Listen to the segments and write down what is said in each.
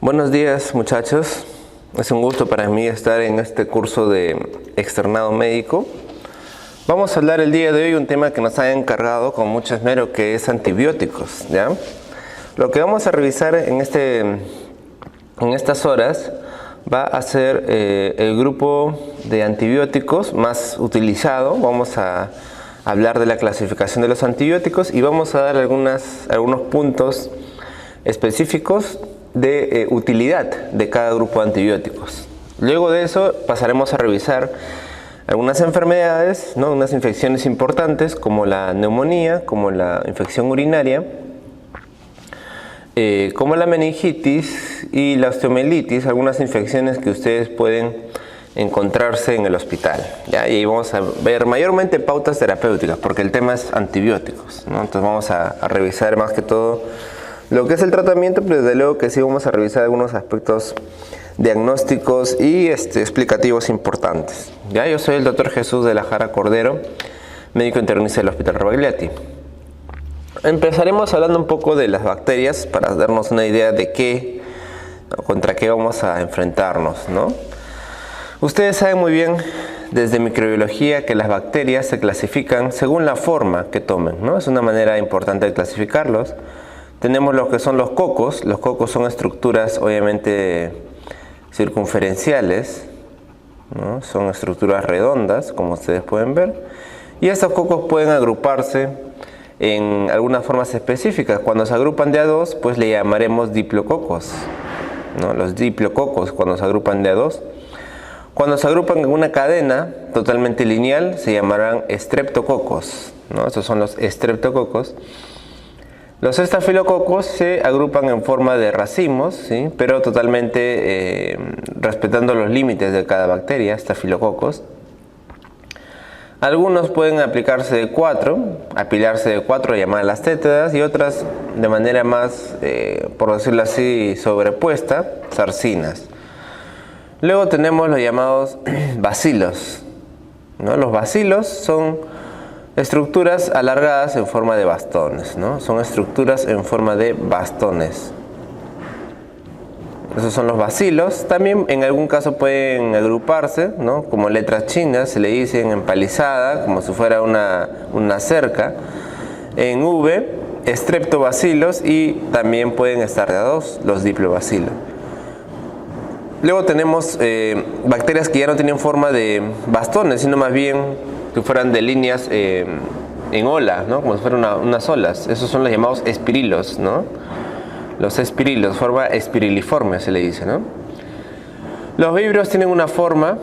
Buenos días, muchachos. Es un gusto para mí estar en este curso de externado médico. Vamos a hablar el día de hoy un tema que nos ha encargado con mucho esmero, que es antibióticos, ¿ya? Lo que vamos a revisar en estas horas va a ser el grupo de antibióticos más utilizado. Vamos a hablar de la clasificación de los antibióticos y vamos a dar algunos puntos específicos de utilidad de cada grupo de antibióticos. Luego de eso pasaremos a revisar algunas enfermedades, ¿no? Unas infecciones importantes como la neumonía, como la infección urinaria, como la meningitis y la osteomielitis, algunas infecciones que ustedes pueden encontrarse en el hospital, ¿ya? Y vamos a ver mayormente pautas terapéuticas porque el tema es antibióticos, ¿no? Entonces vamos a revisar más que todo lo que es el tratamiento, pero desde luego que sí vamos a revisar algunos aspectos diagnósticos y explicativos importantes. ¿Ya? Yo soy el Dr. Jesús de la Jara Cordero, médico internista del Hospital Rebagliati. Empezaremos hablando un poco de las bacterias para darnos una idea de contra qué vamos a enfrentarnos, ¿no? Ustedes saben muy bien desde microbiología que las bacterias se clasifican según la forma que tomen, ¿no? Es una manera importante de clasificarlos. Tenemos lo que son los cocos. Los cocos son estructuras obviamente circunferenciales, ¿no? Son estructuras redondas, como ustedes pueden ver. Y estos cocos pueden agruparse en algunas formas específicas. Cuando se agrupan de a dos, pues le llamaremos diplococos, ¿no? Los diplococos cuando se agrupan de a dos. Cuando se agrupan en una cadena totalmente lineal, se llamarán estreptococos, ¿no? Estos son los estreptococos. Los estafilococos se agrupan en forma de racimos, ¿sí? Pero totalmente respetando los límites de cada bacteria, estafilococos. Algunos pueden apilarse de cuatro, llamadas las tétradas, y otras de manera más, por decirlo así, sobrepuesta, sarcinas. Luego tenemos los llamados bacilos, ¿no? Los bacilos son estructuras alargadas en forma de bastones, ¿no? Son estructuras en forma de bastones. Esos son los bacilos. También en algún caso pueden agruparse, ¿no? Como letras chinas, se le dicen empalizada, como si fuera una cerca. En V, estreptobacilos, y también pueden estar de a dos, los diplobacilos. Luego tenemos bacterias que ya no tienen forma de bastones, sino más bien que fueran de líneas en ola, ¿no? Como si fueran unas olas. Esos son los llamados espirilos, ¿no? Los espirilos, forma espiriliforme se le dice, ¿no? Los vibrios tienen una forma,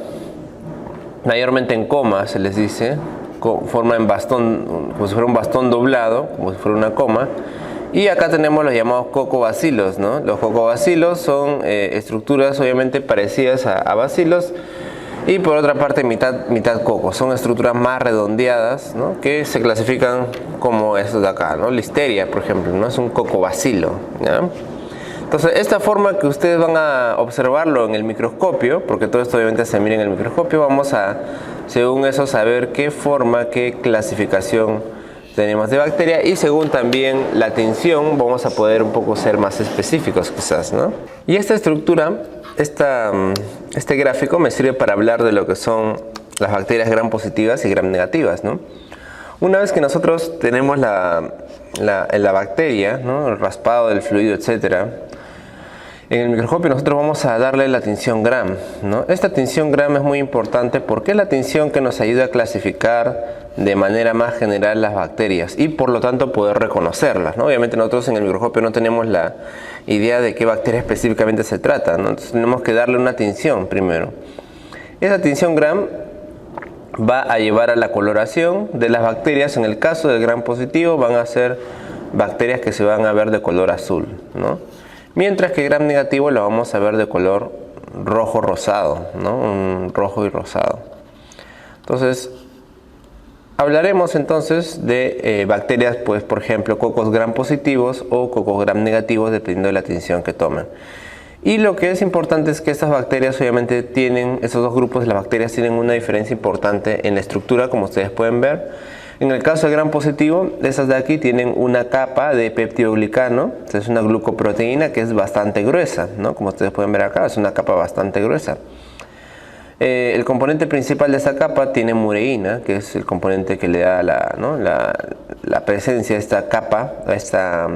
mayormente en coma se les dice, forma en bastón, como si fuera un bastón doblado, como si fuera una coma. Y acá tenemos los llamados cocobacilos, ¿no? Los cocobacilos son estructuras obviamente parecidas a bacilos, y por otra parte mitad coco. Son estructuras más redondeadas, ¿no? Que se clasifican como estos de acá, ¿no? Listeria, por ejemplo, ¿no? Es un cocobacilo, ¿ya? Entonces, esta forma que ustedes van a observarlo en el microscopio, porque todo esto obviamente se mira en el microscopio, vamos a, según eso, saber qué forma, qué clasificación tenemos de bacteria, y según también la tinción vamos a poder un poco ser más específicos quizás, ¿no? Y esta estructura, este gráfico me sirve para hablar de lo que son las bacterias gram positivas y gram negativas, ¿no? Una vez que nosotros tenemos la bacteria, ¿no? El raspado del fluido, etcétera, en el microscopio nosotros vamos a darle la tinción gram, ¿no? Esta tinción gram es muy importante porque es la tinción que nos ayuda a clasificar de manera más general las bacterias y por lo tanto poder reconocerlas, ¿no? Obviamente nosotros en el microscopio no tenemos la idea de qué bacteria específicamente se trata, ¿no? Entonces tenemos que darle una tinción primero. Esa tinción gram va a llevar a la coloración de las bacterias. En el caso del gram positivo van a ser bacterias que se van a ver de color azul, ¿no? Mientras que el gram negativo lo vamos a ver de color rojo rosado, ¿no? Un rojo y rosado. Entonces, hablaremos entonces de bacterias, pues por ejemplo, cocos gram positivos o cocos gram negativos, dependiendo de la tinción que tomen. Y lo que es importante es que estas bacterias obviamente tienen, esos dos grupos de las bacterias tienen una diferencia importante en la estructura, como ustedes pueden ver. En el caso del gram positivo, estas de aquí tienen una capa de peptidoglicano, es una glucoproteína que es bastante gruesa, ¿no? Como ustedes pueden ver acá, es una capa bastante gruesa. El componente principal de esta capa tiene mureína, que es el componente que le da la presencia de esta capa, a esta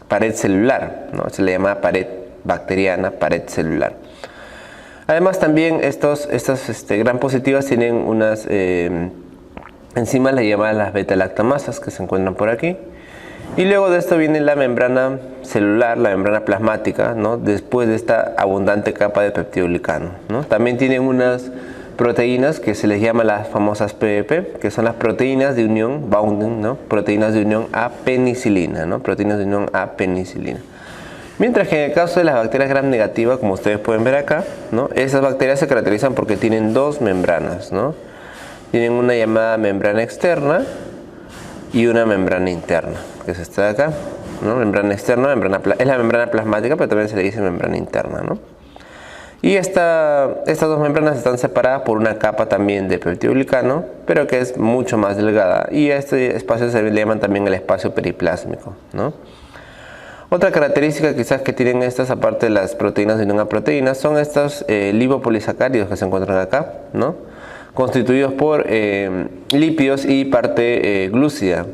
pared celular, ¿no? Se le llama pared bacteriana, pared celular. Además también estas gram positivas tienen unas enzimas las llamadas las beta-lactamasas que se encuentran por aquí. Y luego de esto viene la membrana celular, la membrana plasmática, ¿no? Después de esta abundante capa de peptidoglicano, ¿no? También tienen unas proteínas que se les llama las famosas PEP, que son las proteínas de unión, bounding, ¿no? Proteínas de unión a penicilina, ¿no? Proteínas de unión a penicilina. Mientras que en el caso de las bacterias gram negativas, como ustedes pueden ver acá, ¿no? Esas bacterias se caracterizan porque tienen dos membranas, ¿no? Tienen una llamada membrana externa y una membrana interna, que es esta de acá, ¿no? Membrana externa, es la membrana plasmática, pero también se le dice membrana interna, ¿no? Y estas dos membranas están separadas por una capa también de peptidoglicano, pero que es mucho más delgada. Y a este espacio se le llaman también el espacio periplásmico, ¿no? Otra característica quizás que tienen estas, aparte de las proteínas de unión a proteínas, son estos lipopolisacáridos que se encuentran acá, ¿no? Constituidos por lípidos y parte glúcida.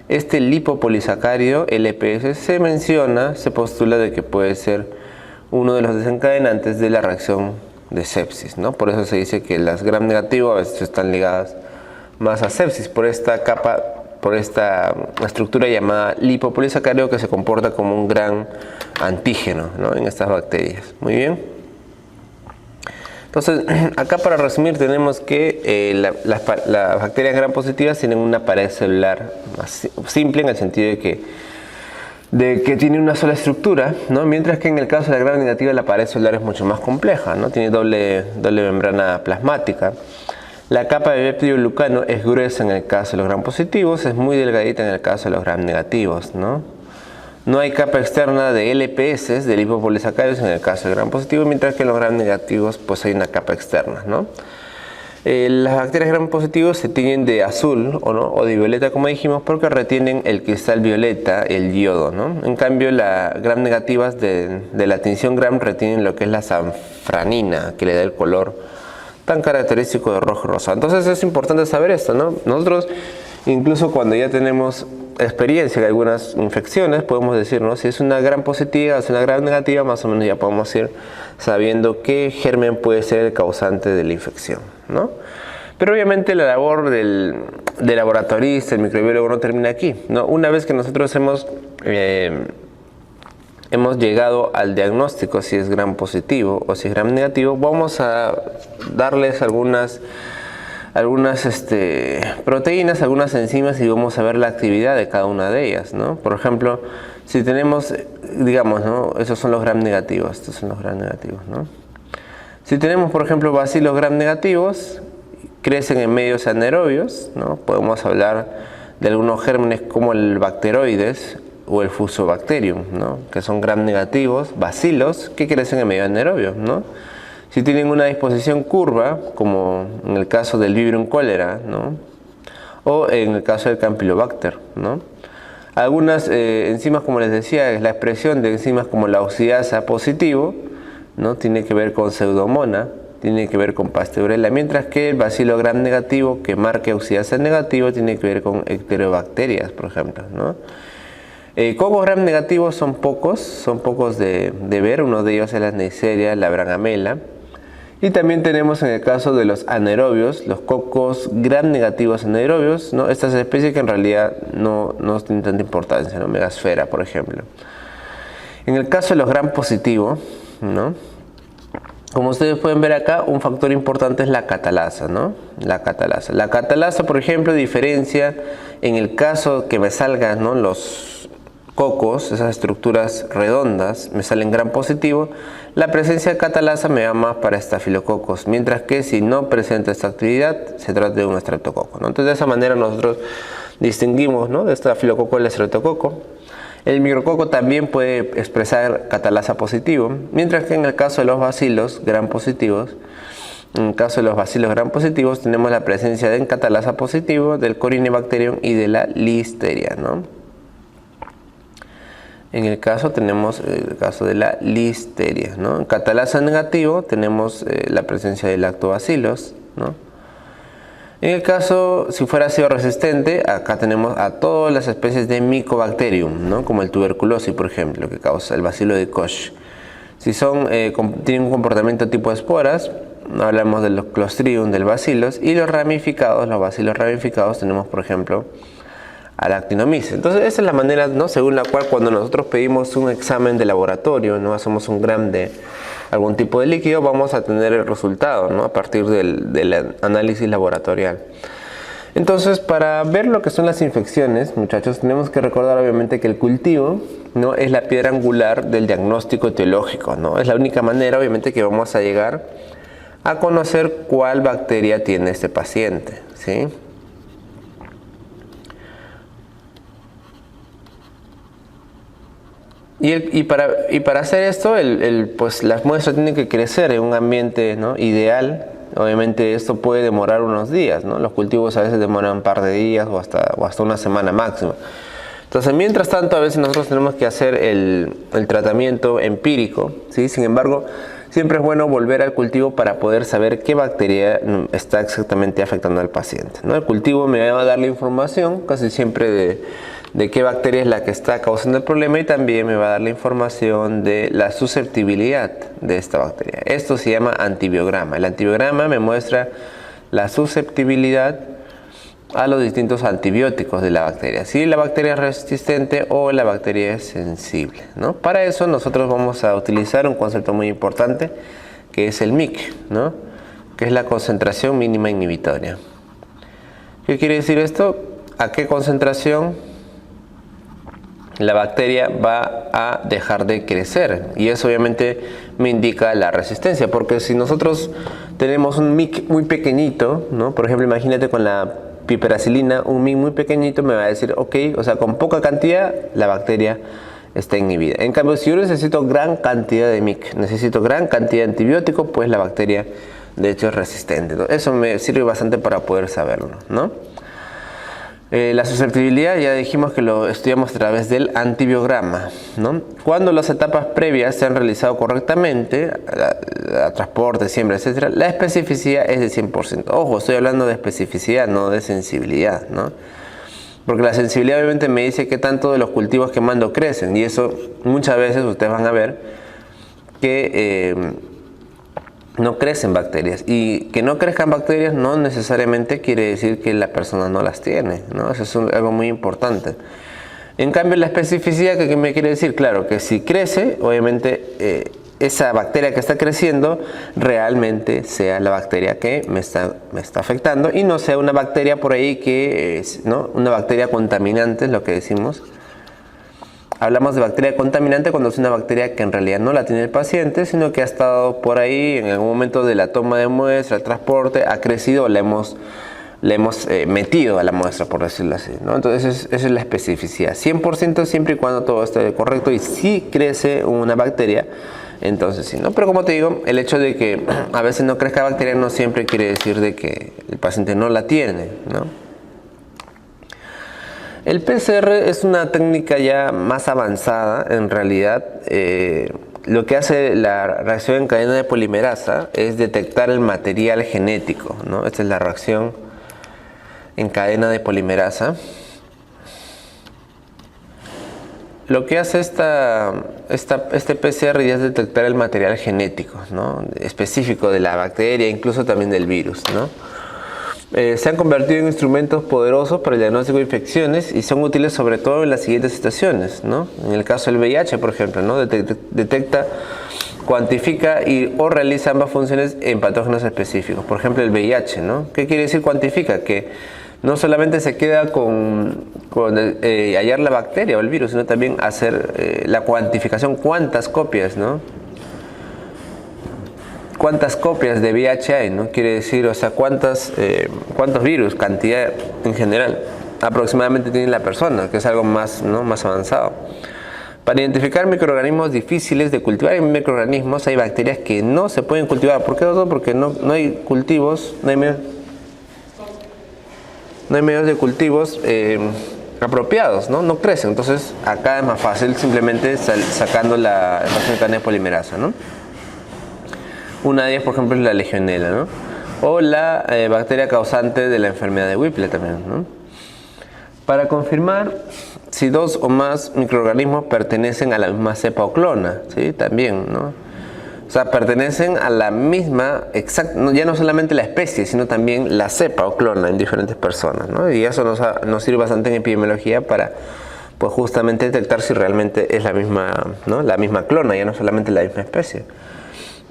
Este lipopolisacárido, LPS, se postula de que puede ser uno de los desencadenantes de la reacción de sepsis, ¿no? Por eso se dice que las gram negativas a veces están ligadas más a sepsis, por esta capa, por esta estructura llamada lipopolisacárido que se comporta como un gran antígeno, ¿no? En estas bacterias. Muy bien. Entonces, acá para resumir tenemos que las bacterias gram positivas tienen una pared celular simple en el sentido de que tiene una sola estructura, ¿no? Mientras que en el caso de la gram negativa la pared celular es mucho más compleja, ¿no? Tiene doble membrana plasmática. La capa de peptidoglicano es gruesa en el caso de los gram positivos, es muy delgadita en el caso de los gram negativos, ¿no? No hay capa externa de LPS, de lipopolisacáridos, en el caso del gram positivo, mientras que en los gram negativos pues hay una capa externa, ¿no? Las bacterias gram positivos se tiñen de azul o de violeta, como dijimos, porque retienen el cristal violeta, el yodo, ¿no? En cambio, las gram negativas de la tinción gram retienen lo que es la sanfranina, que le da el color tan característico de rojo y rosado. Entonces es importante saber esto, ¿no? Nosotros, incluso cuando ya tenemos experiencia de algunas infecciones, podemos decir, ¿no? Si es una gram positiva o es una gram negativa, más o menos ya podemos ir sabiendo qué germen puede ser el causante de la infección, ¿no? Pero obviamente la labor del laboratorista, el microbiólogo, no termina aquí, ¿no? Una vez que nosotros hemos llegado al diagnóstico si es gram positivo o si es gram negativo, vamos a darles algunas proteínas, algunas enzimas y vamos a ver la actividad de cada una de ellas, ¿no? Por ejemplo, si tenemos, digamos, ¿no? Esos son los gram negativos, estos son los gram negativos, ¿no? Si tenemos, por ejemplo, bacilos gram negativos, crecen en medios anaerobios, ¿no? Podemos hablar de algunos gérmenes como el Bacteroides o el Fusobacterium, ¿no? Que son gram negativos, bacilos que crecen en medio anaerobio, ¿no? Si tienen una disposición curva, como en el caso del Vibrio cholera, ¿no? O en el caso del Campylobacter, ¿no? Algunas enzimas, como les decía, es la expresión de enzimas como la oxidasa positivo, ¿no? Tiene que ver con Pseudomonas, tiene que ver con Pasteurella, mientras que el bacilo gram negativo que marca oxidasa negativo tiene que ver con Ecterobacterias, por ejemplo, ¿no? Cocos gram negativos son pocos de ver, uno de ellos es la Neisseria, la Brangamela. Y también tenemos en el caso de los anaerobios, los cocos gram negativos anaerobios, ¿no? Estas especies que en realidad no tienen tanta importancia, ¿no? Megasfera, por ejemplo. En el caso de los gram positivos, ¿no? Como ustedes pueden ver acá, un factor importante es la catalasa, ¿no? La catalasa, por ejemplo, diferencia en el caso que me salgan, ¿no? Los cocos, esas estructuras redondas, me salen gram positivo, la presencia de catalasa me va más para estafilococos, mientras que si no presenta esta actividad, se trata de un estreptococo, ¿no? Entonces de esa manera nosotros distinguimos, ¿no? De estafilococo al estreptococo. El micrococo también puede expresar catalasa positivo, mientras que en el caso de los bacilos gram positivos, En el caso de los bacilos gram positivos tenemos la presencia de catalasa positivo, del Corynebacterium y de la Listeria, ¿no? En el caso tenemos el caso de la Listeria, ¿no? En catalasa negativo tenemos la presencia de lactobacillus, ¿no? En el caso, si fuera ácido resistente, acá tenemos a todas las especies de Mycobacterium, ¿no? Como el tuberculosis, por ejemplo, que causa el bacilo de Koch. Si tienen un comportamiento tipo esporas, hablamos de los Clostridium del bacillus, y los ramificados, los bacilos ramificados, tenemos por ejemplo al Actinomyces. Entonces esa es la manera, ¿no?, según la cual cuando nosotros pedimos un examen de laboratorio, ¿no?, hacemos un gram de algún tipo de líquido, vamos a tener el resultado, ¿no?, a partir del análisis laboratorial. Entonces, para ver lo que son las infecciones, muchachos, tenemos que recordar obviamente que el cultivo, ¿no?, es la piedra angular del diagnóstico etiológico, ¿no? Es la única manera obviamente que vamos a llegar a conocer cuál bacteria tiene este paciente, ¿sí? Y para hacer esto, pues las muestras tienen que crecer en un ambiente, ¿no?, ideal. Obviamente esto puede demorar unos días, ¿no? Los cultivos a veces demoran un par de días o hasta una semana máximo. Entonces, mientras tanto, a veces nosotros tenemos que hacer el tratamiento empírico, ¿sí? Sin embargo, siempre es bueno volver al cultivo para poder saber qué bacteria está exactamente afectando al paciente, ¿no? El cultivo me va a dar la información casi siempre de qué bacteria es la que está causando el problema, y también me va a dar la información de la susceptibilidad de esta bacteria. Esto se llama antibiograma. El antibiograma me muestra la susceptibilidad a los distintos antibióticos de la bacteria, si la bacteria es resistente o la bacteria es sensible, ¿no? Para eso nosotros vamos a utilizar un concepto muy importante, que es el MIC, ¿no?, que es la concentración mínima inhibitoria. ¿Qué quiere decir esto? ¿A qué concentración la bacteria va a dejar de crecer? Y eso obviamente me indica la resistencia, porque si nosotros tenemos un MIC muy pequeñito, ¿no?, por ejemplo, imagínate con la piperacilina, un MIC muy pequeñito me va a decir, ok, o sea, con poca cantidad la bacteria está inhibida. En cambio, si yo necesito gran cantidad de MIC, necesito gran cantidad de antibiótico, pues la bacteria de hecho es resistente. Entonces, eso me sirve bastante para poder saberlo, ¿no? La susceptibilidad ya dijimos que lo estudiamos a través del antibiograma, ¿no? Cuando las etapas previas se han realizado correctamente, transporte, siembra, etc., la especificidad es de 100%. Ojo, estoy hablando de especificidad, no de sensibilidad, ¿no? Porque la sensibilidad obviamente me dice qué tanto de los cultivos que mando crecen, y eso muchas veces ustedes van a ver que no crecen bacterias, y que no crezcan bacterias no necesariamente quiere decir que la persona no las tiene, ¿no? Eso es algo muy importante. En cambio, la especificidad, ¿qué me quiere decir? Claro, que si crece, obviamente esa bacteria que está creciendo realmente sea la bacteria que me está afectando, y no sea una bacteria por ahí que, ¿no?, una bacteria contaminante, es lo que decimos. Hablamos de bacteria contaminante cuando es una bacteria que en realidad no la tiene el paciente, sino que ha estado por ahí en algún momento de la toma de muestra, el transporte, ha crecido, le hemos metido a la muestra, por decirlo así, ¿no? Entonces esa es la especificidad. 100% siempre y cuando todo esté correcto, y si crece una bacteria, entonces sí, ¿no? Pero como te digo, el hecho de que a veces no crezca bacteria no siempre quiere decir de que el paciente no la tiene, ¿no? El PCR es una técnica ya más avanzada, en realidad. Lo que hace la reacción en cadena de polimerasa es detectar el material genético, ¿no? Esta es la reacción en cadena de polimerasa. Lo que hace este PCR ya es detectar el material genético, ¿no?, específico de la bacteria, incluso también del virus, ¿no? Se han convertido en instrumentos poderosos para el diagnóstico de infecciones, y son útiles sobre todo en las siguientes situaciones, ¿no? En el caso del VIH, por ejemplo, ¿no?, detecta, cuantifica o realiza ambas funciones en patógenos específicos. Por ejemplo, el VIH, ¿no? ¿Qué quiere decir cuantifica? Que no solamente se queda con hallar la bacteria o el virus, sino también hacer la cuantificación, cuántas copias, ¿no?, cuántas copias de VIH hay, ¿no? Quiere decir, o sea, cuántos virus, cantidad en general, aproximadamente tiene la persona, que es algo más, ¿no?, más avanzado. Para identificar microorganismos difíciles de cultivar, hay microorganismos, hay bacterias que no se pueden cultivar. ¿Por qué? Porque no hay cultivos, no hay medios de cultivos apropiados, no crecen. Entonces acá es más fácil simplemente sacando la reacción de cadena de polimerasa, ¿no? Una de ellas, por ejemplo, es la legionela, ¿no? O la bacteria causante de la enfermedad de Whipple también, ¿no? Para confirmar si dos o más microorganismos pertenecen a la misma cepa o clona, ¿sí? También, ¿no? O sea, pertenecen a la misma, ya no solamente la especie, sino también la cepa o clona en diferentes personas, ¿no? Y eso nos sirve bastante en epidemiología para, pues, justamente detectar si realmente es la misma, ¿no? La misma clona, ya no solamente la misma especie.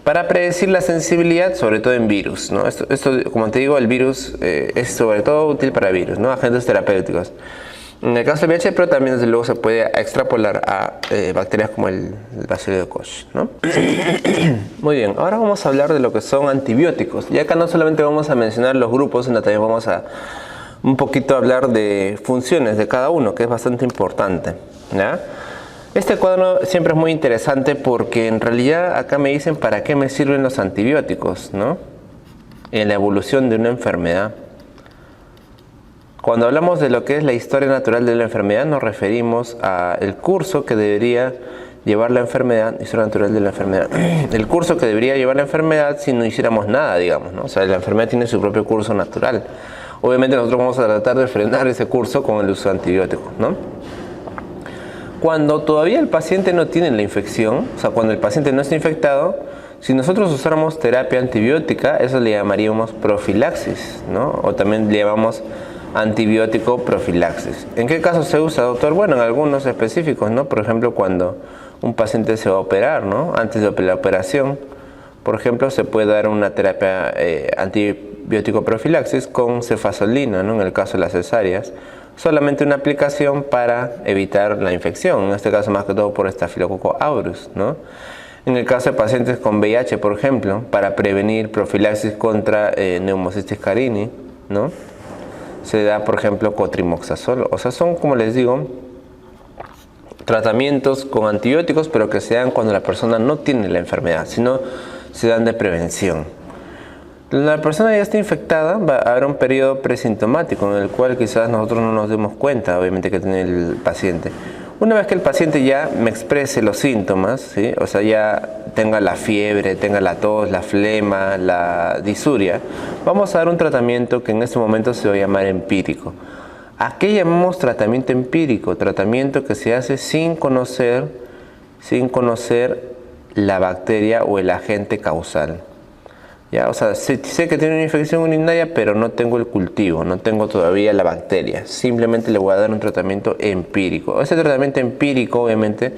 Para predecir la sensibilidad, sobre todo en virus, ¿no? Esto, como te digo, el virus es sobre todo útil para virus, ¿no? Agentes terapéuticos. En el caso del VIH, pero también desde luego se puede extrapolar a bacterias como el bacilo de Koch, ¿no? Muy bien, ahora vamos a hablar de lo que son antibióticos. Y acá no solamente vamos a mencionar los grupos, sino también vamos a un poquito hablar de funciones de cada uno, que es bastante importante, ¿ya? Este cuadro siempre es muy interesante porque en realidad acá me dicen para qué me sirven los antibióticos, ¿no? En la evolución de una enfermedad. Cuando hablamos de lo que es la historia natural de la enfermedad, nos referimos al curso que debería llevar la enfermedad, historia natural de la enfermedad, el curso que debería llevar la enfermedad si no hiciéramos nada, digamos, ¿no? O sea, la enfermedad tiene su propio curso natural. Obviamente nosotros vamos a tratar de frenar ese curso con el uso de antibióticos, ¿no? Cuando todavía el paciente no tiene la infección, o sea, cuando el paciente no está infectado, si nosotros usáramos terapia antibiótica, eso le llamaríamos profilaxis, ¿no? O también le llamamos antibiótico profilaxis. ¿En qué caso se usa, doctor? Bueno, en algunos específicos, ¿no? Por ejemplo, cuando un paciente se va a operar, ¿no? Antes de la operación, por ejemplo, se puede dar una terapia antibiótico profilaxis con cefazolina, ¿no? En el caso de las cesáreas. Solamente una aplicación para evitar la infección, en este caso más que todo por Staphylococcus aureus, ¿no? En el caso de pacientes con VIH, por ejemplo, para prevenir profilaxis contra Pneumocystis carini, ¿no? Se da, por ejemplo, cotrimoxazol. O sea, son, como les digo, tratamientos con antibióticos, pero que se dan cuando la persona no tiene la enfermedad, sino se dan de prevención. La persona ya está infectada, va a haber un periodo presintomático en el cual quizás nosotros no nos demos cuenta, obviamente, que tiene el paciente. Una vez que el paciente ya me exprese los síntomas, ¿sí? O sea, ya tenga la fiebre, tenga la tos, la flema, la disuria, vamos a dar un tratamiento que en este momento se va a llamar empírico. ¿A qué llamamos tratamiento empírico? Tratamiento que se hace sin conocer la bacteria o el agente causal. ¿Ya? O sea, sé que tiene una infección urinaria, pero no tengo el cultivo, no tengo todavía la bacteria. Simplemente le voy a dar un tratamiento empírico. Ese tratamiento empírico, obviamente,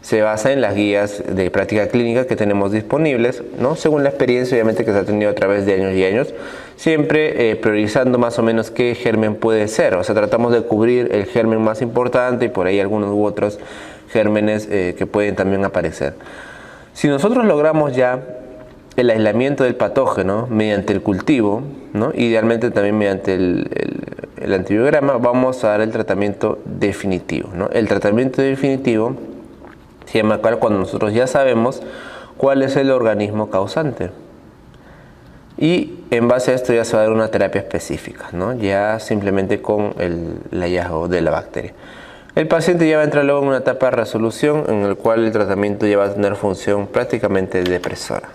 se basa en las guías de práctica clínica que tenemos disponibles, ¿no? Según la experiencia, obviamente, que se ha tenido a través de años y años, siempre priorizando más o menos qué germen puede ser. O sea, tratamos de cubrir el germen más importante y por ahí algunos u otros gérmenes que pueden también aparecer. Si nosotros logramos ya el aislamiento del patógeno mediante el cultivo, ¿no? Idealmente también mediante el antibiograma, vamos a dar el tratamiento definitivo, ¿no? El tratamiento definitivo se llama cuando nosotros ya sabemos cuál es el organismo causante. Y en base a esto ya se va a dar una terapia específica, ¿no? Ya simplemente con el hallazgo de la bacteria. El paciente ya va a entrar luego en una etapa de resolución en el cual el tratamiento ya va a tener función prácticamente depresora.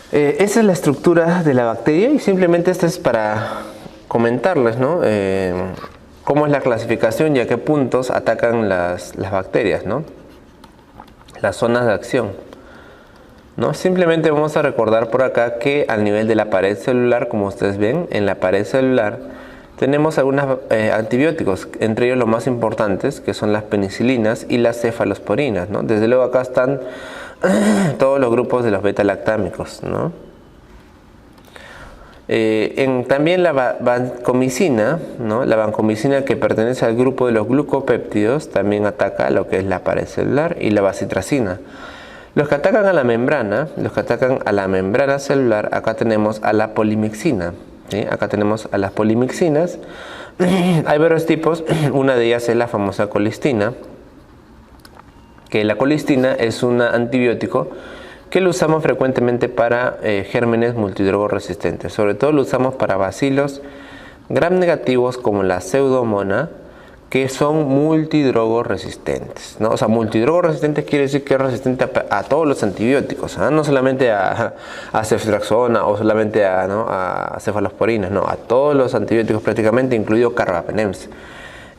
Esa es la estructura de la bacteria y simplemente esto es para comentarles, ¿no? Cómo es la clasificación y a qué puntos atacan las bacterias, ¿no? Las zonas de acción, ¿no? Simplemente vamos a recordar por acá que al nivel de la pared celular, como ustedes ven, en la pared celular tenemos algunos antibióticos, entre ellos los más importantes, que son las penicilinas y las cefalosporinas, ¿no? Desde luego acá están todos los grupos de los beta-lactámicos, ¿no? También la vancomicina, ¿no? La vancomicina, que pertenece al grupo de los glucopéptidos, también ataca lo que es la pared celular, y la bacitracina. Los que atacan a la membrana, celular, acá tenemos a la polimixina, ¿sí? Acá tenemos a las polimixinas. Hay varios tipos, una de ellas es la famosa colistina, que la colistina es un antibiótico que lo usamos frecuentemente para gérmenes multidrogo resistentes. Sobre todo lo usamos para bacilos gram negativos como la pseudomonas, que son multidrogo resistentes, ¿no? O sea, multidrogo resistente quiere decir que es resistente a todos los antibióticos, ¿no? No solamente a ceftriaxona o solamente a cefalosporinas, no, a todos los antibióticos prácticamente, incluido carbapenems.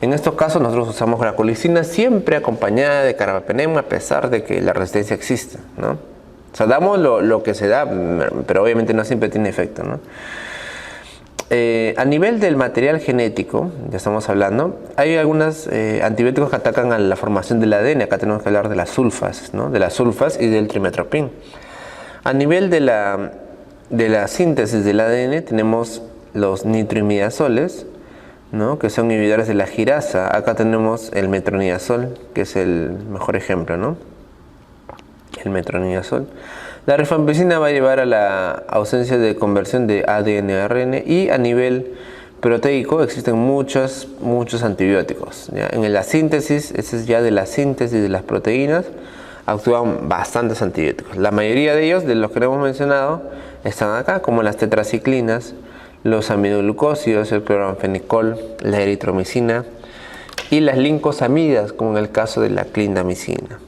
En estos casos nosotros usamos la colistina siempre acompañada de carbapenem, a pesar de que la resistencia existe, ¿no? O sea, damos lo que se da, pero obviamente no siempre tiene efecto, ¿no? A nivel del material genético, ya estamos hablando, hay algunos antibióticos que atacan a la formación del ADN. Acá tenemos que hablar de las sulfas, ¿no? De las sulfas y del trimethoprim. A nivel de la síntesis del ADN tenemos los nitroimidazoles, ¿no? Que son inhibidores de la girasa. Acá tenemos el metronidazol, que es el mejor ejemplo, ¿no? El metronidazol. La rifampicina va a llevar a la ausencia de conversión de ADN a ARN, y a nivel proteico existen muchos antibióticos, ¿ya? En la síntesis, ese es ya de la síntesis de las proteínas, actúan bastantes antibióticos. La mayoría de ellos, de los que hemos mencionado, están acá, como las tetraciclinas, los aminoglucósidos, el cloranfenicol, la eritromicina y las lincosamidas, como en el caso de la clindamicina.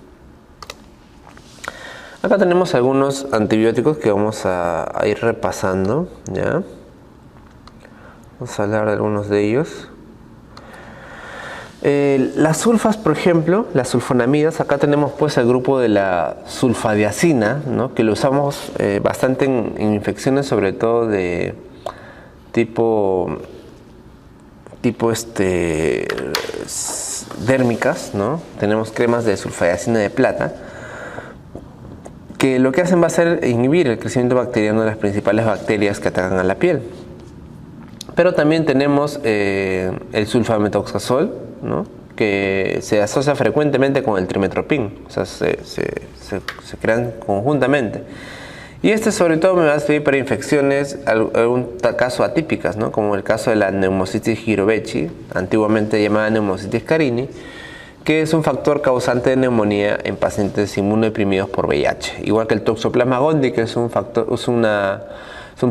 Acá tenemos algunos antibióticos que vamos a ir repasando, ¿ya? Vamos a hablar de algunos de ellos. Las sulfas, por ejemplo, las sulfonamidas, acá tenemos pues el grupo de la sulfadiazina, ¿no? Que lo usamos bastante en infecciones, sobre todo de tipo dérmicas, ¿no? Tenemos cremas de sulfadiazina de plata, que lo que hacen va a ser inhibir el crecimiento bacteriano de las principales bacterias que atacan a la piel. Pero también tenemos el sulfametoxazol, ¿no? Que se asocia frecuentemente con el trimethoprim, o sea, se crean conjuntamente. Y este sobre todo me va a servir para infecciones, algún caso atípicas, ¿no? Como el caso de la neumocitis girovechi, antiguamente llamada neumocitis carini, que es un factor causante de neumonía en pacientes inmunodeprimidos por VIH. Igual que el Toxoplasma gondii, que es un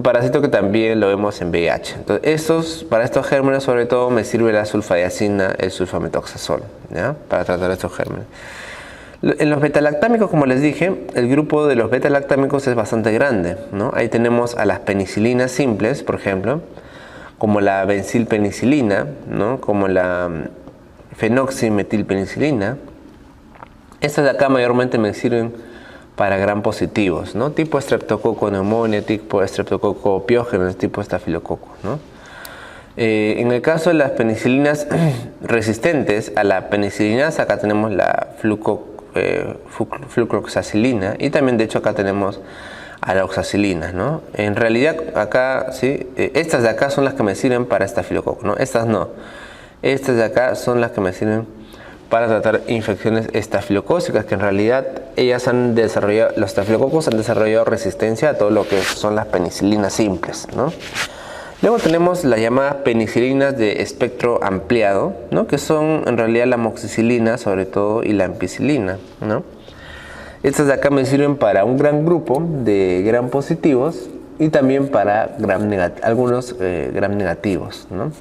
parásito que también lo vemos en VIH. Entonces, para estos gérmenes sobre todo me sirve la sulfadiazina, el sulfametoxazol, ¿ya? Para tratar estos gérmenes. En los betalactámicos, como les dije, el grupo de los betalactámicos es bastante grande, ¿no? Ahí tenemos a las penicilinas simples, por ejemplo, como la benzilpenicilina, ¿no? Como la fenoximetilpenicilina. Estas de acá mayormente me sirven para gram positivos, ¿no? Tipo Streptococcus pneumoniae, tipo Streptococcus pyogenes, tipo estafilococo, ¿no? En el caso de las penicilinas resistentes a la penicillinasa, acá tenemos la flucloxacilina, y también de hecho acá tenemos a la oxacilina, ¿no? En realidad acá, sí, estas de acá son las que me sirven para estafilococo, ¿no? Estas no. Estas de acá son las que me sirven para tratar infecciones estafilocócicas, que en realidad los estafilococos han desarrollado resistencia a todo lo que son las penicilinas simples, ¿no? Luego tenemos las llamadas penicilinas de espectro ampliado, ¿no? Que son en realidad la amoxicilina sobre todo y la ampicilina, ¿no? Estas de acá me sirven para un gran grupo de gram positivos y también para algunos gram negativos, ¿no?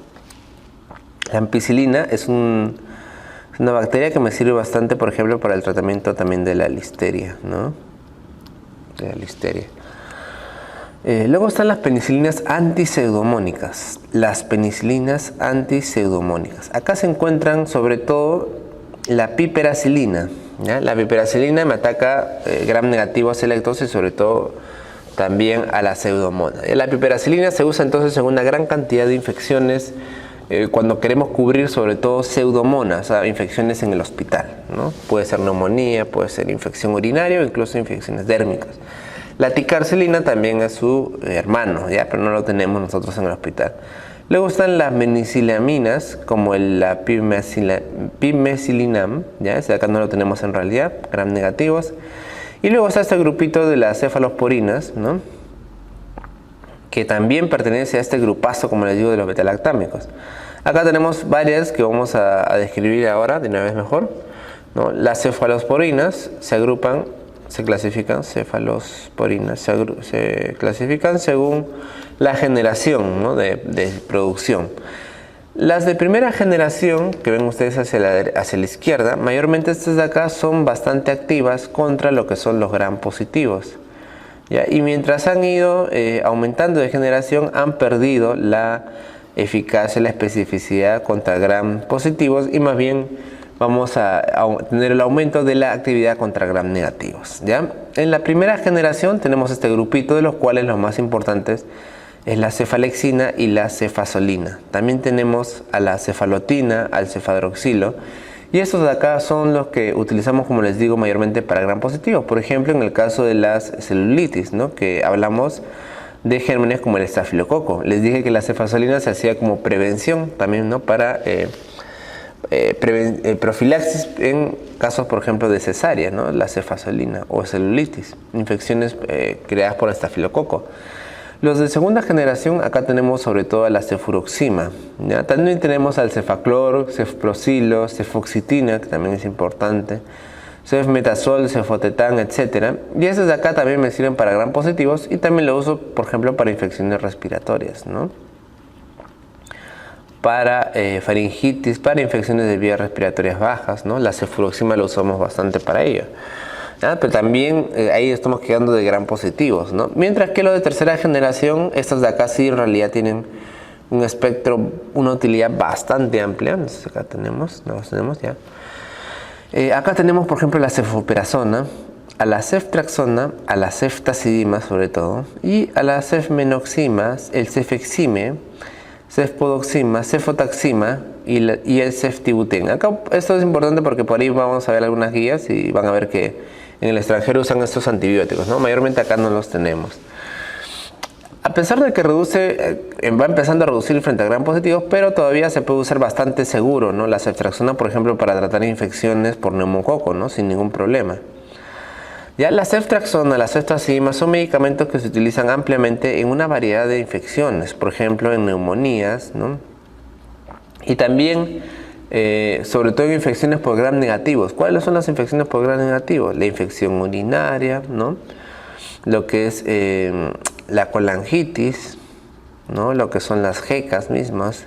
La ampicilina es una bacteria que me sirve bastante, por ejemplo, para el tratamiento también de la listeria, ¿no? De la listeria. Luego están las penicilinas antiseudomónicas. Las penicilinas antiseudomónicas. Acá se encuentran sobre todo la piperacilina, ¿ya? La piperacilina me ataca gram negativos selectos y sobre todo también a la pseudomonas. La piperacilina se usa entonces en una gran cantidad de infecciones cuando queremos cubrir sobre todo pseudomonas, o sea, infecciones en el hospital, ¿no? Puede ser neumonía, puede ser infección urinaria o incluso infecciones dérmicas. La ticarcilina también es su hermano, ¿ya? Pero no lo tenemos nosotros en el hospital. Luego están las menicilaminas, como la pimecilinam, ¿ya? Ese de acá no lo tenemos en realidad, gram negativos. Y luego está este grupito de las cefalosporinas, ¿no? Que también pertenece a este grupazo, como les digo, de los betalactámicos. Acá tenemos varias que vamos a describir ahora de una vez mejor. ¿no? Las cefalosporinas se clasifican según la generación, ¿no? de producción. Las de primera generación, que ven ustedes hacia la izquierda, mayormente estas de acá son bastante activas contra lo que son los gram positivos, ¿ya? Y mientras han ido aumentando de generación, han perdido la eficacia, la especificidad contra gram positivos, y más bien vamos a tener el aumento de la actividad contra gram negativos, ¿ya? En la primera generación tenemos este grupito, de los cuales los más importantes es la cefalexina y la cefazolina. También tenemos a la cefalotina, al cefadroxilo, y estos de acá son los que utilizamos, como les digo, mayormente para gram positivos. Por ejemplo, en el caso de las celulitis, ¿no? Que hablamos de gérmenes como el estafilococo. Les dije que la cefazolina se hacía como prevención también, ¿no? Para profilaxis en casos, por ejemplo, de cesárea, ¿no? La cefazolina o celulitis, infecciones creadas por estafilococo. Los de segunda generación, acá tenemos sobre todo a la cefuroxima, ¿ya? También tenemos al cefaclor, cefprosilo, cefoxitina, que también es importante, cefmetazol, cefotetán, etc. Y esos de acá también me sirven para gram positivos, y también lo uso, por ejemplo, para infecciones respiratorias, ¿no? Para faringitis, para infecciones de vías respiratorias bajas, ¿no? La cefuroxima lo usamos bastante para ello. Pero también ahí estamos quedando de gram positivos, ¿no? Mientras que los de tercera generación, estos de acá sí en realidad tienen un espectro, una utilidad bastante amplia. Entonces acá tenemos, no los tenemos ya. Acá tenemos, por ejemplo, la cefoperazona, a la ceftraxona, a la ceftazidima sobre todo, y a la cefmenoxima, el cefexime, cefpodoxima, cefotaxima y el ceftibuten. Acá esto es importante porque por ahí vamos a ver algunas guías y van a ver que en el extranjero usan estos antibióticos, ¿no? Mayormente acá no los tenemos. A pesar de que va empezando a reducir frente a gram positivos, pero todavía se puede usar bastante seguro, ¿no? La ceftraxona, por ejemplo, para tratar infecciones por neumococo, ¿no? Sin ningún problema. Ya la ceftraxona, la ceftazidima son medicamentos que se utilizan ampliamente en una variedad de infecciones, por ejemplo en neumonías, ¿no? Y también sobre todo en infecciones por gram negativos. ¿Cuáles son las infecciones por gram negativos? La infección urinaria, ¿no? Lo que es la colangitis, ¿no? Lo que son las jecas mismas,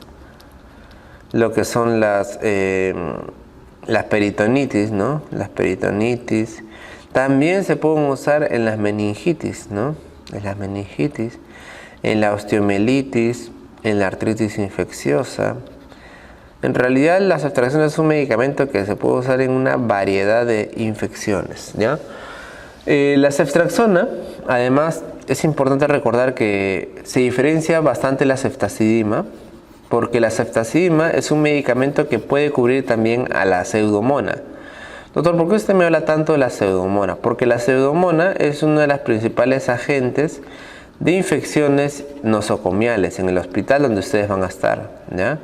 lo que son las peritonitis, ¿no? Las peritonitis. También se pueden usar en las meningitis, ¿no? En las meningitis, en la osteomielitis, en la artritis infecciosa. En realidad, la ceftriaxona es un medicamento que se puede usar en una variedad de infecciones, ¿ya? La ceftriaxona, además, es importante recordar que se diferencia bastante la ceftazidima, porque la ceftazidima es un medicamento que puede cubrir también a la pseudomona. Doctor, ¿por qué usted me habla tanto de la pseudomona? Porque la pseudomona es uno de los principales agentes de infecciones nosocomiales en el hospital donde ustedes van a estar, ¿ya?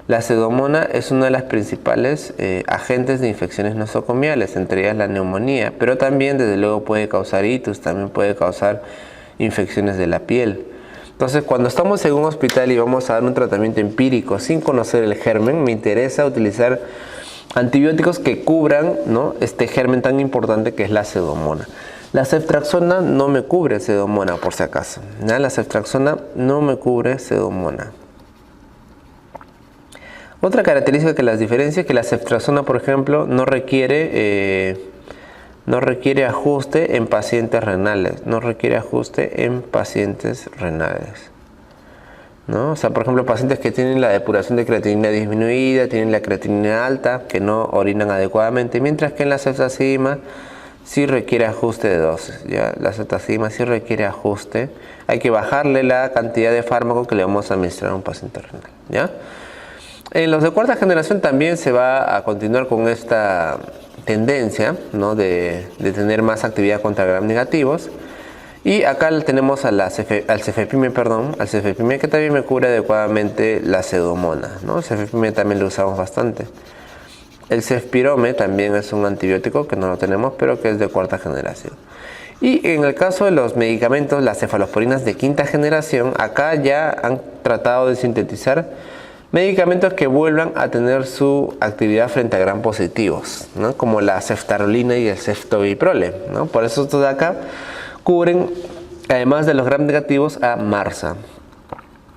La pseudomona es uno de los principales agentes de infecciones nosocomiales, entre ellas la neumonía, pero también desde luego puede causar itus, también puede causar infecciones de la piel. Entonces, cuando estamos en un hospital y vamos a dar un tratamiento empírico sin conocer el germen, me interesa utilizar antibióticos que cubran, ¿no?, este germen tan importante que es la pseudomona. La ceftriaxona no me cubre pseudomona, por si acaso, ¿ya? La ceftriaxona no me cubre pseudomona. Otra característica que las diferencia es que la ceftriaxona, por ejemplo, no requiere ajuste en pacientes renales. No requiere ajuste en pacientes renales, ¿no? O sea, por ejemplo, pacientes que tienen la depuración de creatinina disminuida, tienen la creatinina alta, que no orinan adecuadamente, mientras que en la ceftazidima sí requiere ajuste de dosis, ¿ya? La ceftazidima sí requiere ajuste. Hay que bajarle la cantidad de fármaco que le vamos a administrar a un paciente renal, ¿ya? En los de cuarta generación también se va a continuar con esta tendencia, ¿no?, de tener más actividad contra gram negativos. Y acá tenemos al cefepime, que también me cubre adecuadamente la pseudomona, ¿no? El cefepime también lo usamos bastante. El cefpirome también es un antibiótico que no lo tenemos, pero que es de cuarta generación. Y en el caso de los medicamentos, las cefalosporinas de quinta generación, acá ya han tratado de sintetizar medicamentos que vuelvan a tener su actividad frente a gram positivos, ¿no? Como la ceftarolina y el ceftobiprole, ¿no? Por eso estos de acá cubren, además de los gram negativos, a MRSA.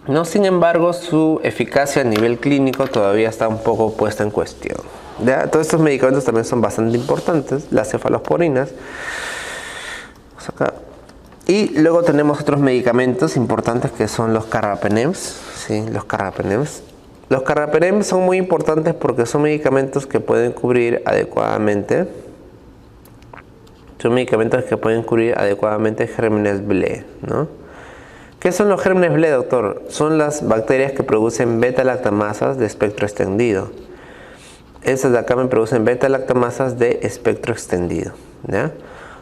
No, sin embargo, su eficacia a nivel clínico todavía está un poco puesta en cuestión. ¿Ya? Todos estos medicamentos también son bastante importantes, las cefalosporinas. Vamos acá. Y luego tenemos otros medicamentos importantes que son los carbapenems. ¿Sí? Los carbapenems. Los carbapenems son muy importantes porque son medicamentos que pueden cubrir adecuadamente. Son medicamentos que pueden cubrir adecuadamente gérmenes BLE, ¿no? ¿Qué son los gérmenes BLE, doctor? Son las bacterias que producen beta-lactamasas de espectro extendido. Estas de acá me producen beta-lactamasas de espectro extendido, ¿ya?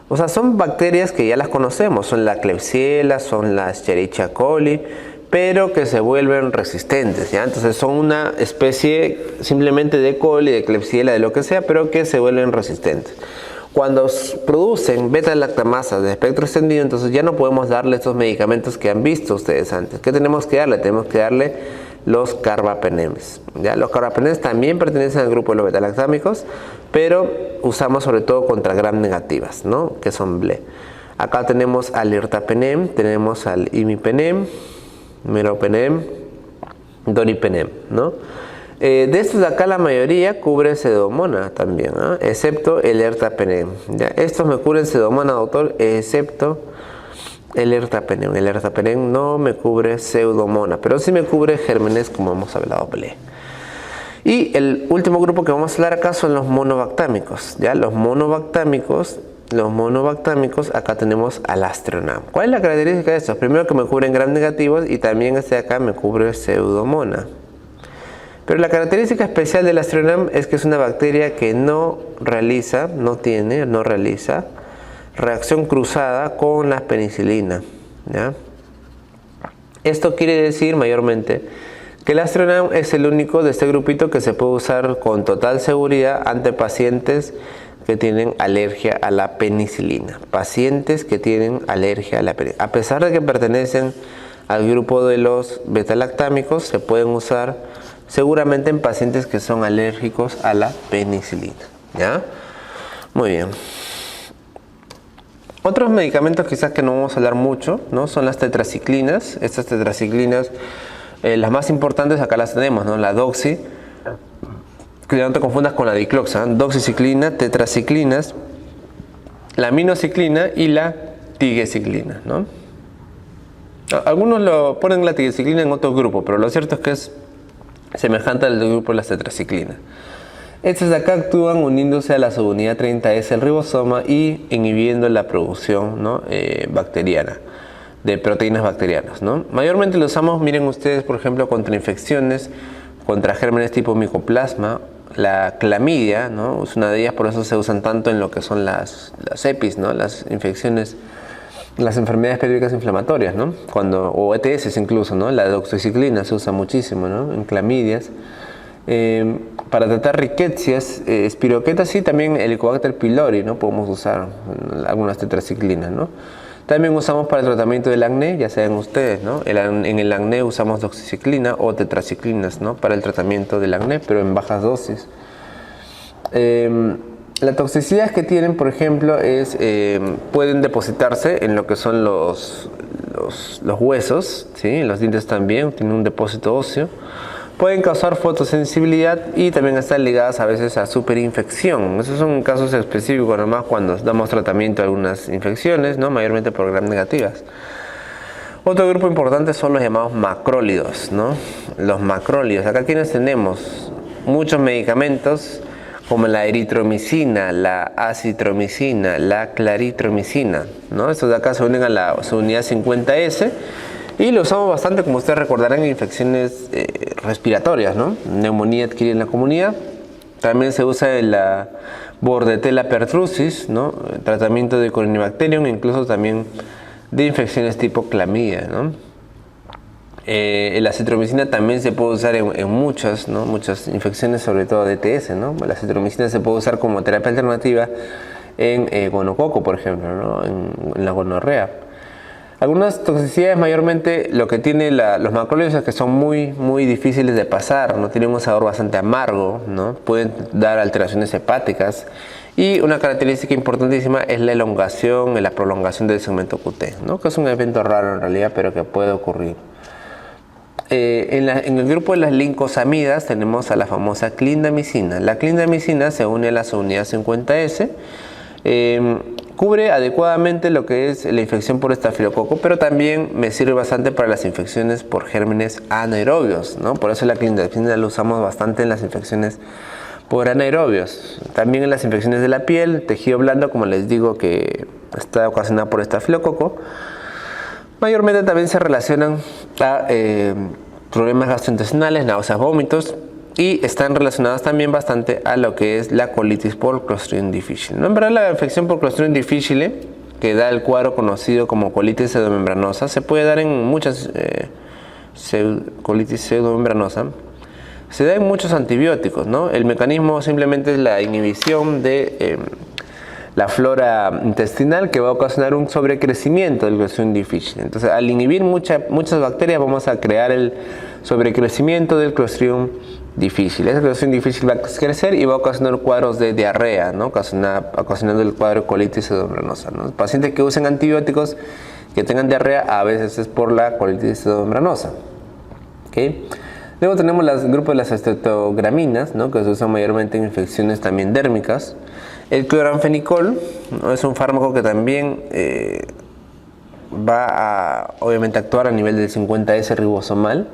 O sea, son bacterias que ya las conocemos, son la Klebsiella, son la Escherichia coli, pero que se vuelven resistentes, ¿ya? Entonces son una especie simplemente de coli, de Klebsiella, de lo que sea, pero que se vuelven resistentes. Cuando producen beta-lactamasas de espectro extendido, entonces ya no podemos darle estos medicamentos que han visto ustedes antes. ¿Qué tenemos que darle? Tenemos que darle los carbapenems. ¿Ya? Los carbapenems también pertenecen al grupo de los beta-lactámicos, pero usamos sobre todo contra gram negativas, ¿no? Que son BLE. Acá tenemos al ertapenem, tenemos al imipenem, meropenem, doripenem, ¿no? De estos de acá la mayoría cubre pseudomonas también, ¿no? Excepto el ertapenem. ¿Ya? Estos me cubren pseudomonas, doctor, excepto el ertapenem. El ertapenem no me cubre pseudomonas, pero sí me cubre gérmenes, como hemos hablado, BLE. Y el último grupo que vamos a hablar acá son los monobactámicos. ¿Ya? Los monobactámicos, acá tenemos al Astronam. ¿Cuál es la característica de estos? Primero que me cubren gram negativos y también este de acá me cubre pseudomonas. Pero la característica especial del Astronam es que es una bacteria que no realiza reacción cruzada con la penicilina, ¿ya? Esto quiere decir mayormente que el Astronam es el único de este grupito que se puede usar con total seguridad ante pacientes que tienen alergia a la penicilina. Pacientes que tienen alergia a la penicilina. A pesar de que pertenecen al grupo de los beta-lactámicos, se pueden usar seguramente en pacientes que son alérgicos a la penicilina, ¿ya? Muy bien. Otros medicamentos quizás que no vamos a hablar mucho, ¿no? Son las tetraciclinas. Estas tetraciclinas, las más importantes acá las tenemos, ¿no? La doxi, que no te confundas con la dicloxa, doxiciclina, tetraciclinas, la aminociclina y la tigecyclina, ¿no? Algunos lo ponen la tigecyclina en otro grupo, pero lo cierto es que es semejante al del grupo de las tetraciclinas. Estas de acá actúan uniéndose a la subunidad 30S del ribosoma y inhibiendo la producción, ¿no? Bacteriana, de proteínas bacterianas, ¿no? Mayormente lo usamos, miren ustedes, por ejemplo, contra infecciones, contra gérmenes tipo micoplasma, la clamidia, ¿no? Es una de ellas, por eso se usan tanto en lo que son las EPIs, ¿no? Las infecciones, las enfermedades periódicas inflamatorias, ¿no? O ETS incluso, ¿no? La doxiciclina se usa muchísimo, ¿no? En clamidias. Para tratar riquecias, espiroquetas, sí, también Helicobacter pylori, ¿no? Podemos usar algunas tetraciclinas, ¿no? También usamos para el tratamiento del acné, ya saben ustedes, ¿no? En el acné usamos doxiciclina o tetraciclinas, ¿no? Para el tratamiento del acné, pero en bajas dosis. La toxicidad que tienen, por ejemplo, es pueden depositarse en lo que son los huesos, ¿sí? Los dientes también tienen un depósito óseo. Pueden causar fotosensibilidad y también están ligadas a veces a superinfección. Esos son casos específicos nomás cuando damos tratamiento a algunas infecciones, ¿no? Mayormente por gram negativas. Otro grupo importante son los llamados macrólidos, ¿no? Los macrólidos. Acá quienes tenemos muchos medicamentos como la eritromicina, la acitromicina, la claritromicina, ¿no? Estos de acá se unen a la subunidad 50S y lo usamos bastante, como ustedes recordarán, en infecciones respiratorias, ¿no? Neumonía adquirida en la comunidad. También se usa en la Bordetella pertussis, ¿no? Tratamiento de Corynebacterium, incluso también de infecciones tipo clamidia, ¿no? La acitromicina también se puede usar en muchas, ¿no? Muchas infecciones, sobre todo de ETS, ¿no? La acitromicina se puede usar como terapia alternativa en gonococo, por ejemplo, ¿no? En la gonorrea. Algunas toxicidades, mayormente lo que tiene los macrólidos es que son muy difíciles de pasar, ¿no? Tienen un sabor bastante amargo, ¿no? Pueden dar alteraciones hepáticas, y una característica importantísima es la elongación y la prolongación del segmento QT, ¿no? Que es un evento raro en realidad, pero que puede ocurrir. En el grupo de las lincosamidas tenemos a la famosa clindamicina. La clindamicina se une a la subunidad 50S. Cubre adecuadamente lo que es la infección por estafilococo, pero también me sirve bastante para las infecciones por gérmenes anaerobios, ¿no? Por eso la clindamicina la usamos bastante en las infecciones por anaerobios. También en las infecciones de la piel, tejido blando, como les digo, que está ocasionada por estafilococo. Mayormente también se relacionan a problemas gastrointestinales, náuseas, vómitos, y están relacionadas también bastante a lo que es la colitis por Clostridium difficile. ¿No? En verdad, la infección por Clostridium difficile, que da el cuadro conocido como colitis pseudomembranosa, se puede dar en muchas colitis pseudomembranosa. Se da en muchos antibióticos, ¿no? El mecanismo simplemente es la inhibición de la flora intestinal, que va a ocasionar un sobrecrecimiento del Clostridium difficile. Entonces, al inhibir muchas bacterias, vamos a crear el sobrecrecimiento del Clostridium difficile. Ese Clostridium difficile va a crecer y va a ocasionar cuadros de diarrea, ¿no? Ocasionando el cuadro de colitis pseudomembranosa, ¿no? Pacientes que usen antibióticos que tengan diarrea, a veces es por la colitis pseudomembranosa. ¿Okay? Luego tenemos el grupo de las estreptograminas, ¿no? Que se usan mayormente en infecciones también dérmicas. El cloranfenicol, ¿no? Es un fármaco que también va a, obviamente, actuar a nivel del 50S ribosomal,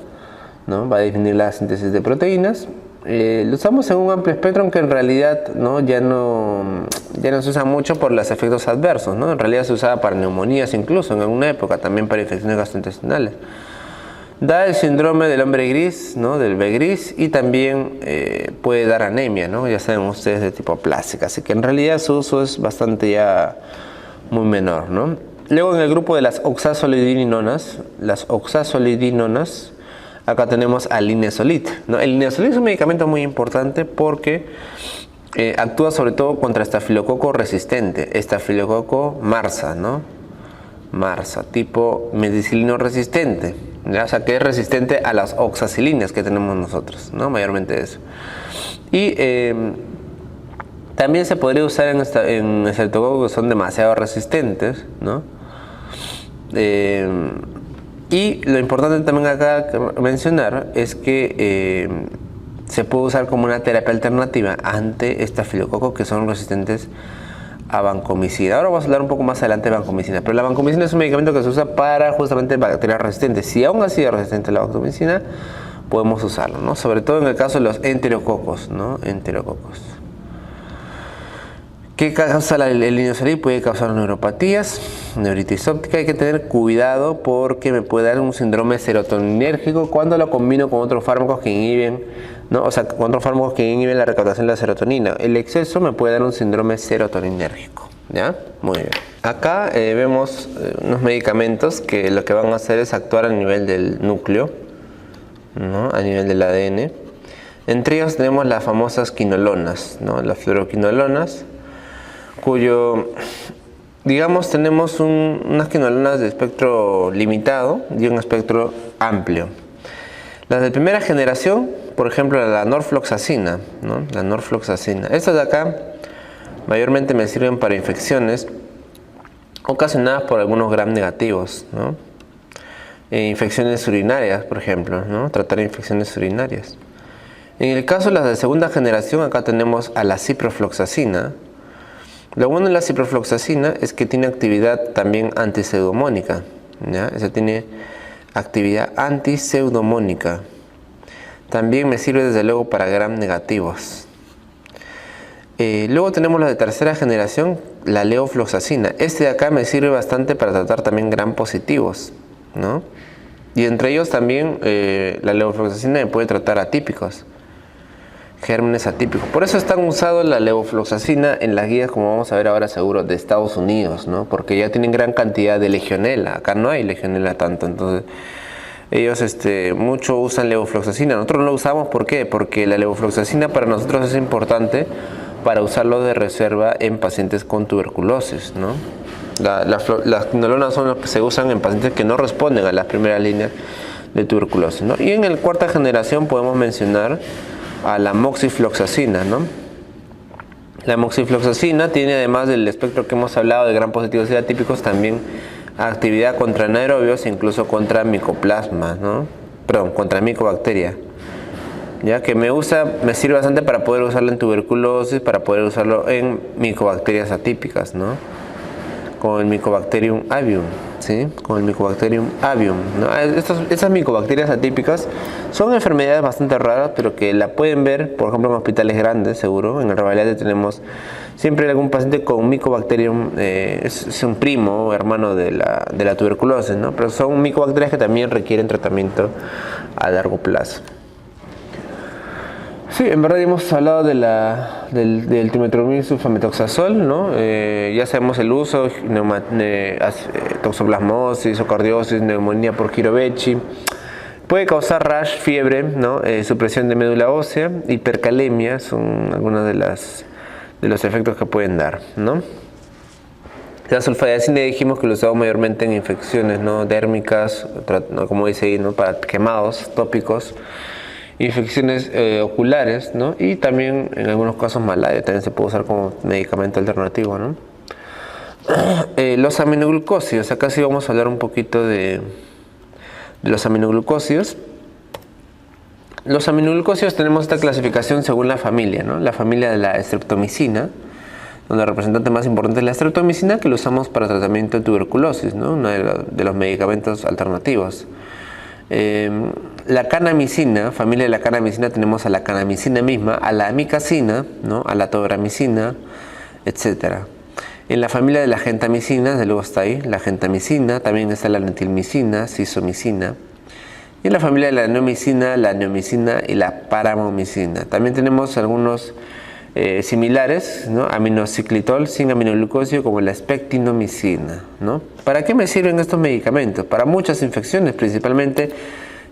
¿no? Va a definir la síntesis de proteínas. Lo usamos en un amplio espectro, aunque en realidad, ¿no? ya no se usa mucho por los efectos adversos, ¿no? En realidad se usaba para neumonías, incluso en alguna época, también para infecciones gastrointestinales. Da el síndrome del hombre gris, ¿no? Del B gris, y también puede dar anemia, ¿no? Ya saben ustedes, de tipo plástica, así que en realidad su uso es bastante ya muy menor, ¿no? Luego, en el grupo de las oxazolidinonas, acá tenemos al linezolid, ¿no? El linezolid es un medicamento muy importante porque actúa sobre todo contra estafilococo resistente, estafilococo marsa, ¿no? Marsa, tipo medicilino resistente, ¿ya? O sea, que es resistente a las oxacilinas que tenemos nosotros, ¿no? Mayormente eso. Y también se podría usar en estreptococos que son demasiado resistentes, ¿no? Y lo importante también acá mencionar es que se puede usar como una terapia alternativa ante estafilococos que son resistentes a vancomicina. Ahora vamos a hablar un poco más adelante de vancomicina, pero la vancomicina es un medicamento que se usa para justamente bacterias resistentes. Si aún así es resistente a la vancomicina, podemos usarlo, ¿no? Sobre todo en el caso de los enterococos, ¿no? Enterococos. ¿Qué causa el linezolid? Puede causar neuropatías, neuritis óptica. Hay que tener cuidado porque me puede dar un síndrome serotoninérgico cuando lo combino con otros fármacos que inhiben, ¿no? O sea, con otros fármacos que inhiben la recaptación de la serotonina. El exceso me puede dar un síndrome serotoninérgico, ¿ya? Muy bien. Acá vemos unos medicamentos que lo que van a hacer es actuar a nivel del núcleo, ¿no? A nivel del ADN. Entre ellos tenemos las famosas quinolonas, ¿no? Las fluoroquinolonas, cuyo, digamos, tenemos unas quinolonas de espectro limitado y un espectro amplio. Las de primera generación, por ejemplo, la norfloxacina, ¿no? La norfloxacina. Estas de acá mayormente me sirven para infecciones ocasionadas por algunos gram negativos, ¿no? Infecciones urinarias, por ejemplo, ¿no? Tratar infecciones urinarias. En el caso de las de segunda generación, acá tenemos a la ciprofloxacina. Lo bueno de la ciprofloxacina es que tiene actividad también antiseudomónica, ¿ya? Esa tiene actividad antiseudomónica. También me sirve desde luego para gram negativos. Luego tenemos la de tercera generación, la levofloxacina. Este de acá me sirve bastante para tratar también gram positivos, ¿no? Y entre ellos también la levofloxacina me puede tratar atípicos, gérmenes atípicos. Por eso están usados la levofloxacina en las guías, como vamos a ver ahora seguro, de Estados Unidos, ¿no? Porque ya tienen gran cantidad de legionela. Acá no hay legionela tanto, entonces ellos mucho usan levofloxacina. Nosotros no lo usamos, ¿por qué? Porque la levofloxacina para nosotros es importante para usarlo de reserva en pacientes con tuberculosis, ¿no? Las quinolonas son las que se usan en pacientes que no responden a las primeras líneas de tuberculosis, ¿no? Y en la cuarta generación podemos mencionar a la moxifloxacina, ¿no? La moxifloxacina tiene, además del espectro que hemos hablado de gran positividad típicos, también actividad contra anaerobios e incluso contra micoplasmas, ¿no? Perdón, contra micobacteria. Ya que me sirve bastante para poder usarlo en tuberculosis, para poder usarlo en micobacterias atípicas, ¿no? Con el Mycobacterium avium, ¿sí? Con el Mycobacterium avium, ¿no? Estas micobacterias atípicas son enfermedades bastante raras, pero que la pueden ver, por ejemplo, en hospitales grandes, seguro. En el Revalidate tenemos siempre algún paciente con Mycobacterium, es un primo o hermano de la tuberculosis, ¿no? Pero son micobacterias que también requieren tratamiento a largo plazo. Sí, en verdad hemos hablado del trimetromil sulfametoxazol, ¿no? Ya sabemos el uso, toxoplasmosis o cardiosis, neumonía por Chirovechi. Puede causar rash, fiebre, ¿no? Supresión de médula ósea, hipercalemia, son algunos de los efectos que pueden dar, ¿no? La sulfadiazina dijimos que lo usamos mayormente en infecciones, ¿no? Dérmicas, como dice ahí, ¿no? Para quemados tópicos. Infecciones oculares, ¿no? Y también en algunos casos malaria también se puede usar como medicamento alternativo, ¿no? Los aminoglucósidos, acá sí vamos a hablar un poquito de los aminoglucósidos. Los aminoglucósidos tenemos esta clasificación según la familia, ¿no? La familia de la streptomicina, donde el representante más importante es la streptomicina, que lo usamos para tratamiento de tuberculosis, ¿no? Uno de los medicamentos alternativos. La canamicina, familia de la canamicina, tenemos a la canamicina misma, a la amicacina, ¿no? A la tobramicina, etc. En la familia de la gentamicina, de luego está ahí, la gentamicina, también está la netilmicina, cisomicina. Y en la familia de la neomicina y la paramomicina. También tenemos algunos similares, ¿no? Aminociclitol sin aminoglucósido, como la spectinomicina, ¿no? ¿Para qué me sirven estos medicamentos? Para muchas infecciones, principalmente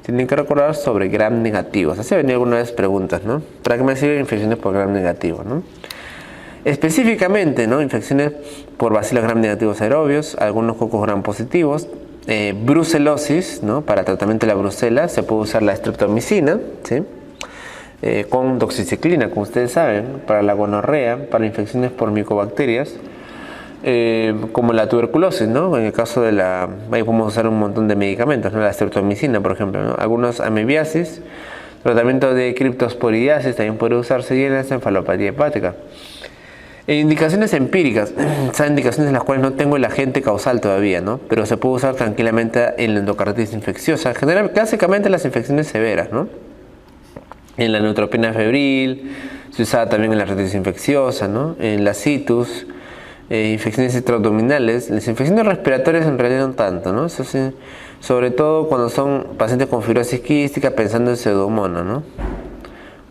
tienen que recordar sobre gram negativos. Así venía algunas vez preguntas, ¿no? ¿Para qué me sirven infecciones por gram negativo, ¿no? Específicamente, ¿no? Infecciones por bacilos gram negativos aerobios, algunos cocos gram positivos, brucelosis, ¿no? Para tratamiento de la brucela se puede usar la streptomicina, ¿sí? Con doxiciclina, como ustedes saben, para la gonorrea, para infecciones por micobacterias, como la tuberculosis, ¿no? En el caso de ahí podemos usar un montón de medicamentos, ¿no? La streptomicina, por ejemplo, ¿no? Algunos amebiasis, tratamiento de criptosporidiasis también puede usarse, y en la encefalopatía hepática. Indicaciones empíricas, son indicaciones en las cuales no tengo el agente causal todavía, ¿no? Pero se puede usar tranquilamente en la endocarditis infecciosa, clásicamente en las infecciones severas, ¿no? En la neutropenia febril, se usaba también en la artritis infecciosa, ¿no? En la citus, infecciones intraabdominales. Las infecciones respiratorias en realidad no tanto, ¿no? Eso sí, sobre todo cuando son pacientes con fibrosis quística, pensando en pseudomonas, ¿no?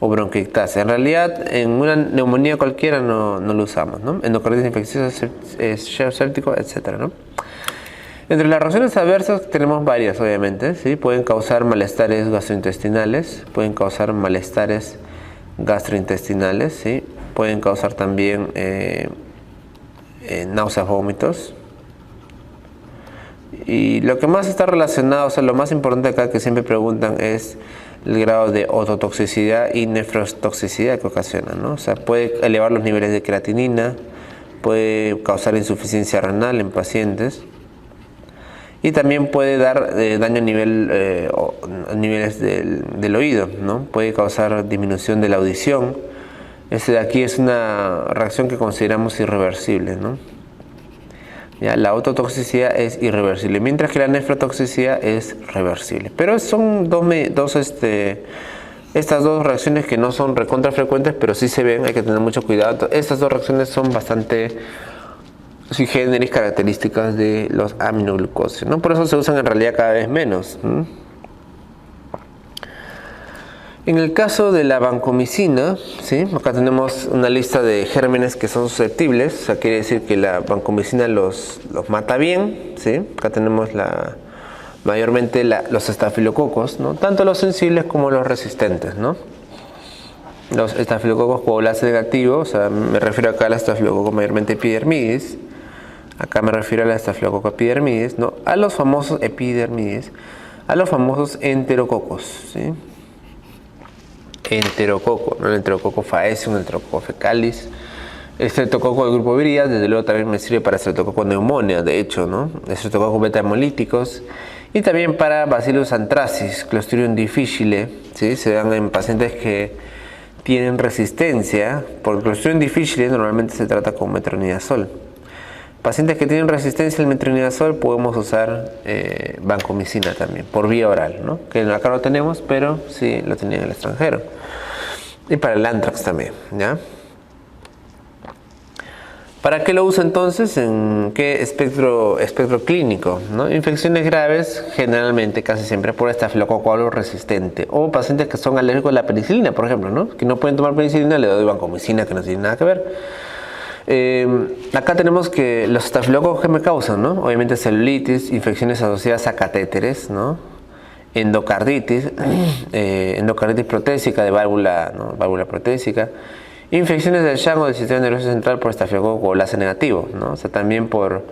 O bronquiectasia. En realidad, en una neumonía cualquiera no lo usamos, ¿no? Endocarditis infecciosa, Shell séptico, etc., ¿no? Entre las reacciones adversas tenemos varias, obviamente, ¿sí? Pueden causar malestares gastrointestinales, pueden causar malestares gastrointestinales, ¿sí? Pueden causar también náuseas, vómitos. Y lo que más está relacionado, o sea, lo más importante acá que siempre preguntan es el grado de ototoxicidad y nefrotoxicidad que ocasiona, ¿no? O sea, puede elevar los niveles de creatinina, puede causar insuficiencia renal en pacientes. Y también puede dar daño a niveles del oído, ¿no? Puede causar disminución de la audición. Este de aquí es una reacción que consideramos irreversible, ¿no? Ya, la ototoxicidad es irreversible, mientras que la nefrotoxicidad es reversible. Pero son estas dos reacciones que no son recontra frecuentes, pero sí se ven, hay que tener mucho cuidado. Estas dos reacciones son bastante sui generis, características de los aminoglucósidos, ¿no? Por eso se usan en realidad cada vez menos. En el caso de la vancomicina, ¿sí? Acá tenemos una lista de gérmenes que son susceptibles, o sea, quiere decir que la vancomicina los mata bien, ¿sí? Acá tenemos mayormente los estafilococos, ¿no? Tanto los sensibles como los resistentes, ¿no? Los estafilococos coagulase negativo, o sea, me refiero acá al estafilococo mayormente epidermidis, Acá me refiero a la estafilococo epidermidis, ¿no? A los famosos epidermidis, a los famosos enterococos, ¿sí? Enterococo, ¿no? El enterococo faecium, el enterococo fecalis. El estreptococo del grupo Viridia, desde luego también me sirve para estreptococo pneumonia, de hecho, ¿no? Estreptococo beta hemolíticos. Y también para Bacillus anthracis, Clostridium difficile, ¿sí? Se dan en pacientes que tienen resistencia. Por Clostridium difficile normalmente se trata con metronidazol. Pacientes que tienen resistencia al metronidazol podemos usar vancomicina también, por vía oral, ¿no? Que acá lo tenemos, pero sí lo tenía en el extranjero. Y para el anthrax también, ¿ya? ¿Para qué lo uso entonces? ¿En qué espectro clínico? ¿No? Infecciones graves, generalmente, casi siempre, por estafilococo aureus resistente. O pacientes que son alérgicos a la penicilina, por ejemplo, ¿no? Que no pueden tomar penicilina, le doy vancomicina, que no tiene nada que ver. Acá tenemos que los estafilococos que me causan, ¿no? Obviamente celulitis, infecciones asociadas a catéteres, ¿no? Endocarditis, endocarditis protésica de válvula, ¿no? Válvula protésica. Infecciones del Yang o del sistema nervioso central por estafilococo coagulase negativo, ¿no? O sea, también por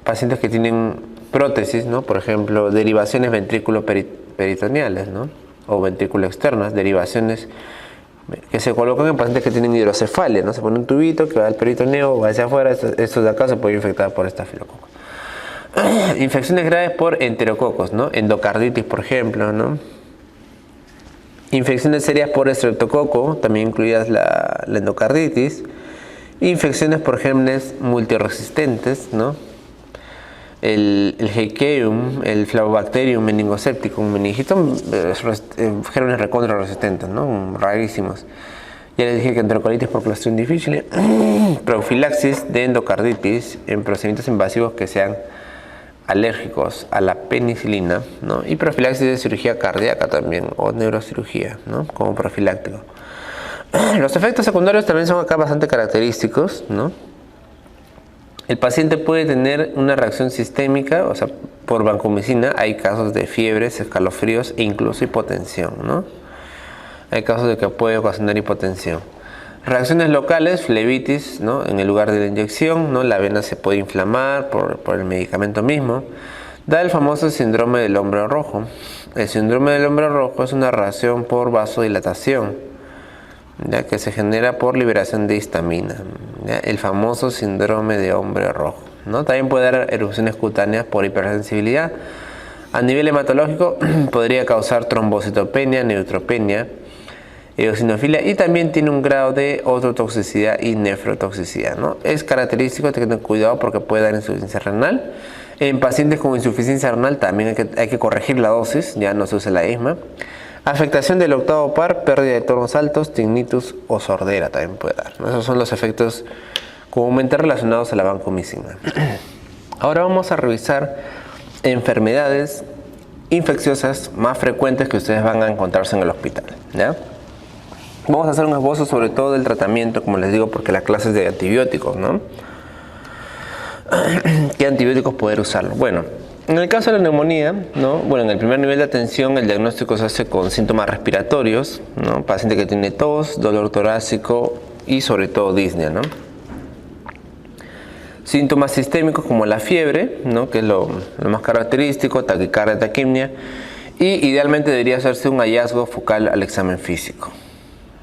pacientes que tienen prótesis, ¿no? Por ejemplo, derivaciones ventrículo-peritoneales, ¿no? O ventrículo externas, derivaciones que se colocan en pacientes que tienen hidrocefalia, ¿no? Se pone un tubito que va al peritoneo o va hacia afuera, estos de acá se pueden infectar por estafilococo. Infecciones graves por enterococos, ¿no? Endocarditis, por ejemplo, ¿no? Infecciones serias por estreptococo, también incluidas la endocarditis. Infecciones por gérmenes multiresistentes, ¿no? El Heikeum, el Flavobacterium meningosepticum, meningitum, gérmenes recontra resistentes, ¿no? Rarísimos. Ya les dije que enterocolitis por Clostridium difficile. Profilaxis de endocarditis en procedimientos invasivos que sean alérgicos a la penicilina, ¿no? Y profilaxis de cirugía cardíaca también, o neurocirugía, ¿no? Como profiláctico. Los efectos secundarios también son acá bastante característicos, ¿no? El paciente puede tener una reacción sistémica, o sea, por vancomicina. Hay casos de fiebres, escalofríos e incluso hipotensión, ¿no? Hay casos de que puede ocasionar hipotensión. Reacciones locales, flebitis, ¿no? En el lugar de la inyección, ¿no? La vena se puede inflamar por el medicamento mismo. Da el famoso síndrome del hombre rojo. El síndrome del hombre rojo es una reacción por vasodilatación, ya que se genera por liberación de histamina, ¿ya? El famoso síndrome de hombre rojo, ¿no? También puede dar erupciones cutáneas por hipersensibilidad. A nivel hematológico podría causar trombocitopenia, neutropenia, eosinofilia, y también tiene un grado de ototoxicidad y nefrotoxicidad, ¿no? Es característico tener cuidado porque puede dar insuficiencia renal. En pacientes con insuficiencia renal también hay que corregir la dosis, ya no se usa la ESMA. Afectación del octavo par, pérdida de tonos altos, tinnitus o sordera también puede dar, ¿no? Esos son los efectos comúnmente relacionados a la vancomicina. Ahora vamos a revisar enfermedades infecciosas más frecuentes que ustedes van a encontrarse en el hospital, ¿ya? Vamos a hacer un esbozo sobre todo del tratamiento, como les digo, porque la clase es de antibióticos, ¿no? ¿Qué antibióticos poder usarlo? Bueno, en el caso de la neumonía, ¿no? Bueno, en el primer nivel de atención el diagnóstico se hace con síntomas respiratorios, ¿no? Paciente que tiene tos, dolor torácico y sobre todo disnea, ¿no? Síntomas sistémicos como la fiebre, ¿no? Que es lo más característico, taquicardia, taquimia, y idealmente debería hacerse un hallazgo focal al examen físico,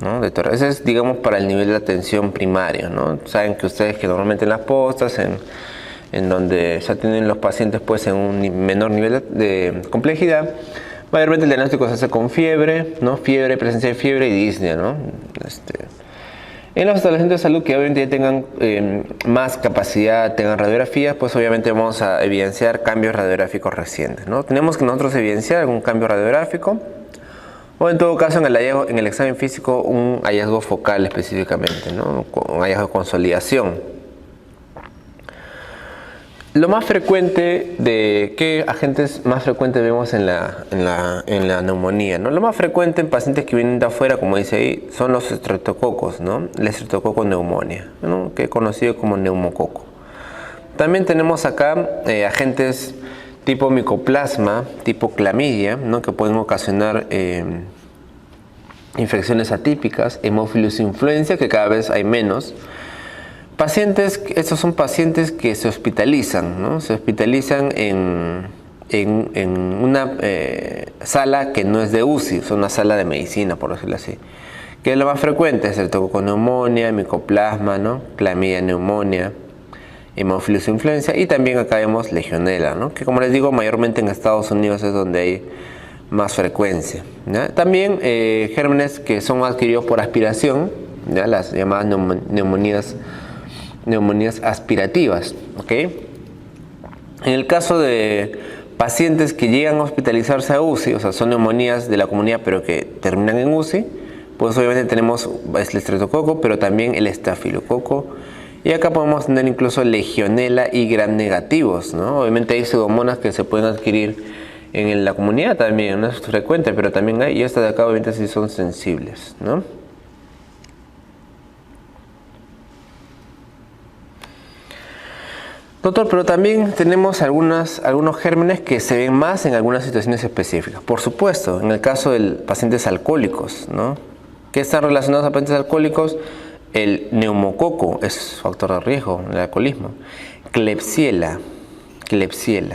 ¿no? Ese es, digamos, para el nivel de atención primario, ¿no? Saben que ustedes que normalmente en las postas, en donde ya tienen los pacientes pues en un menor nivel de complejidad, mayormente el diagnóstico se hace con fiebre, ¿no? Fiebre, presencia de fiebre y disnea, ¿no? En los establecimientos de salud que obviamente ya tengan más capacidad, tengan radiografías, pues obviamente vamos a evidenciar cambios radiográficos recientes, ¿no? Tenemos que nosotros evidenciar algún cambio radiográfico, o en todo caso en el examen físico un hallazgo focal específicamente, ¿no? Un hallazgo de consolidación. Lo más frecuente ¿qué agentes más frecuentes vemos en la neumonía, ¿no? Lo más frecuente en pacientes que vienen de afuera, como dice ahí, son los estreptococos, ¿no? El estreptococo pneumonia, ¿no? Que es conocido como neumococo. También tenemos acá agentes tipo micoplasma, tipo clamidia, ¿no? Que pueden ocasionar infecciones atípicas, Haemophilus influenza, que cada vez hay menos. Estos son pacientes que se hospitalizan, ¿no? Se hospitalizan en una sala que no es de UCI, es una sala de medicina, por decirlo así. Que es lo más frecuente, es el tococoneumonía, micoplasma, ¿no? Clamidia neumonía, Haemophilus influenza, y también acá vemos legionela, ¿no? Que como les digo, mayormente en Estados Unidos es donde hay más frecuencia, ¿ya? También gérmenes que son adquiridos por aspiración, ¿ya? Las llamadas neumonías aspirativas, ¿ok? En el caso de pacientes que llegan a hospitalizarse a UCI, o sea, son neumonías de la comunidad pero que terminan en UCI, pues obviamente tenemos el estreptococo, pero también el estafilococo, y acá podemos tener incluso legionela y gram negativos, ¿no? Obviamente hay pseudomonas que se pueden adquirir en la comunidad también, no es frecuente, pero también hay, y estas de acá obviamente sí son sensibles, ¿no? Doctor, pero también tenemos algunos gérmenes que se ven más en algunas situaciones específicas. Por supuesto, en el caso de pacientes alcohólicos, ¿no? ¿Qué están relacionados a pacientes alcohólicos? El neumococo es factor de riesgo en el alcoholismo. Klebsiella,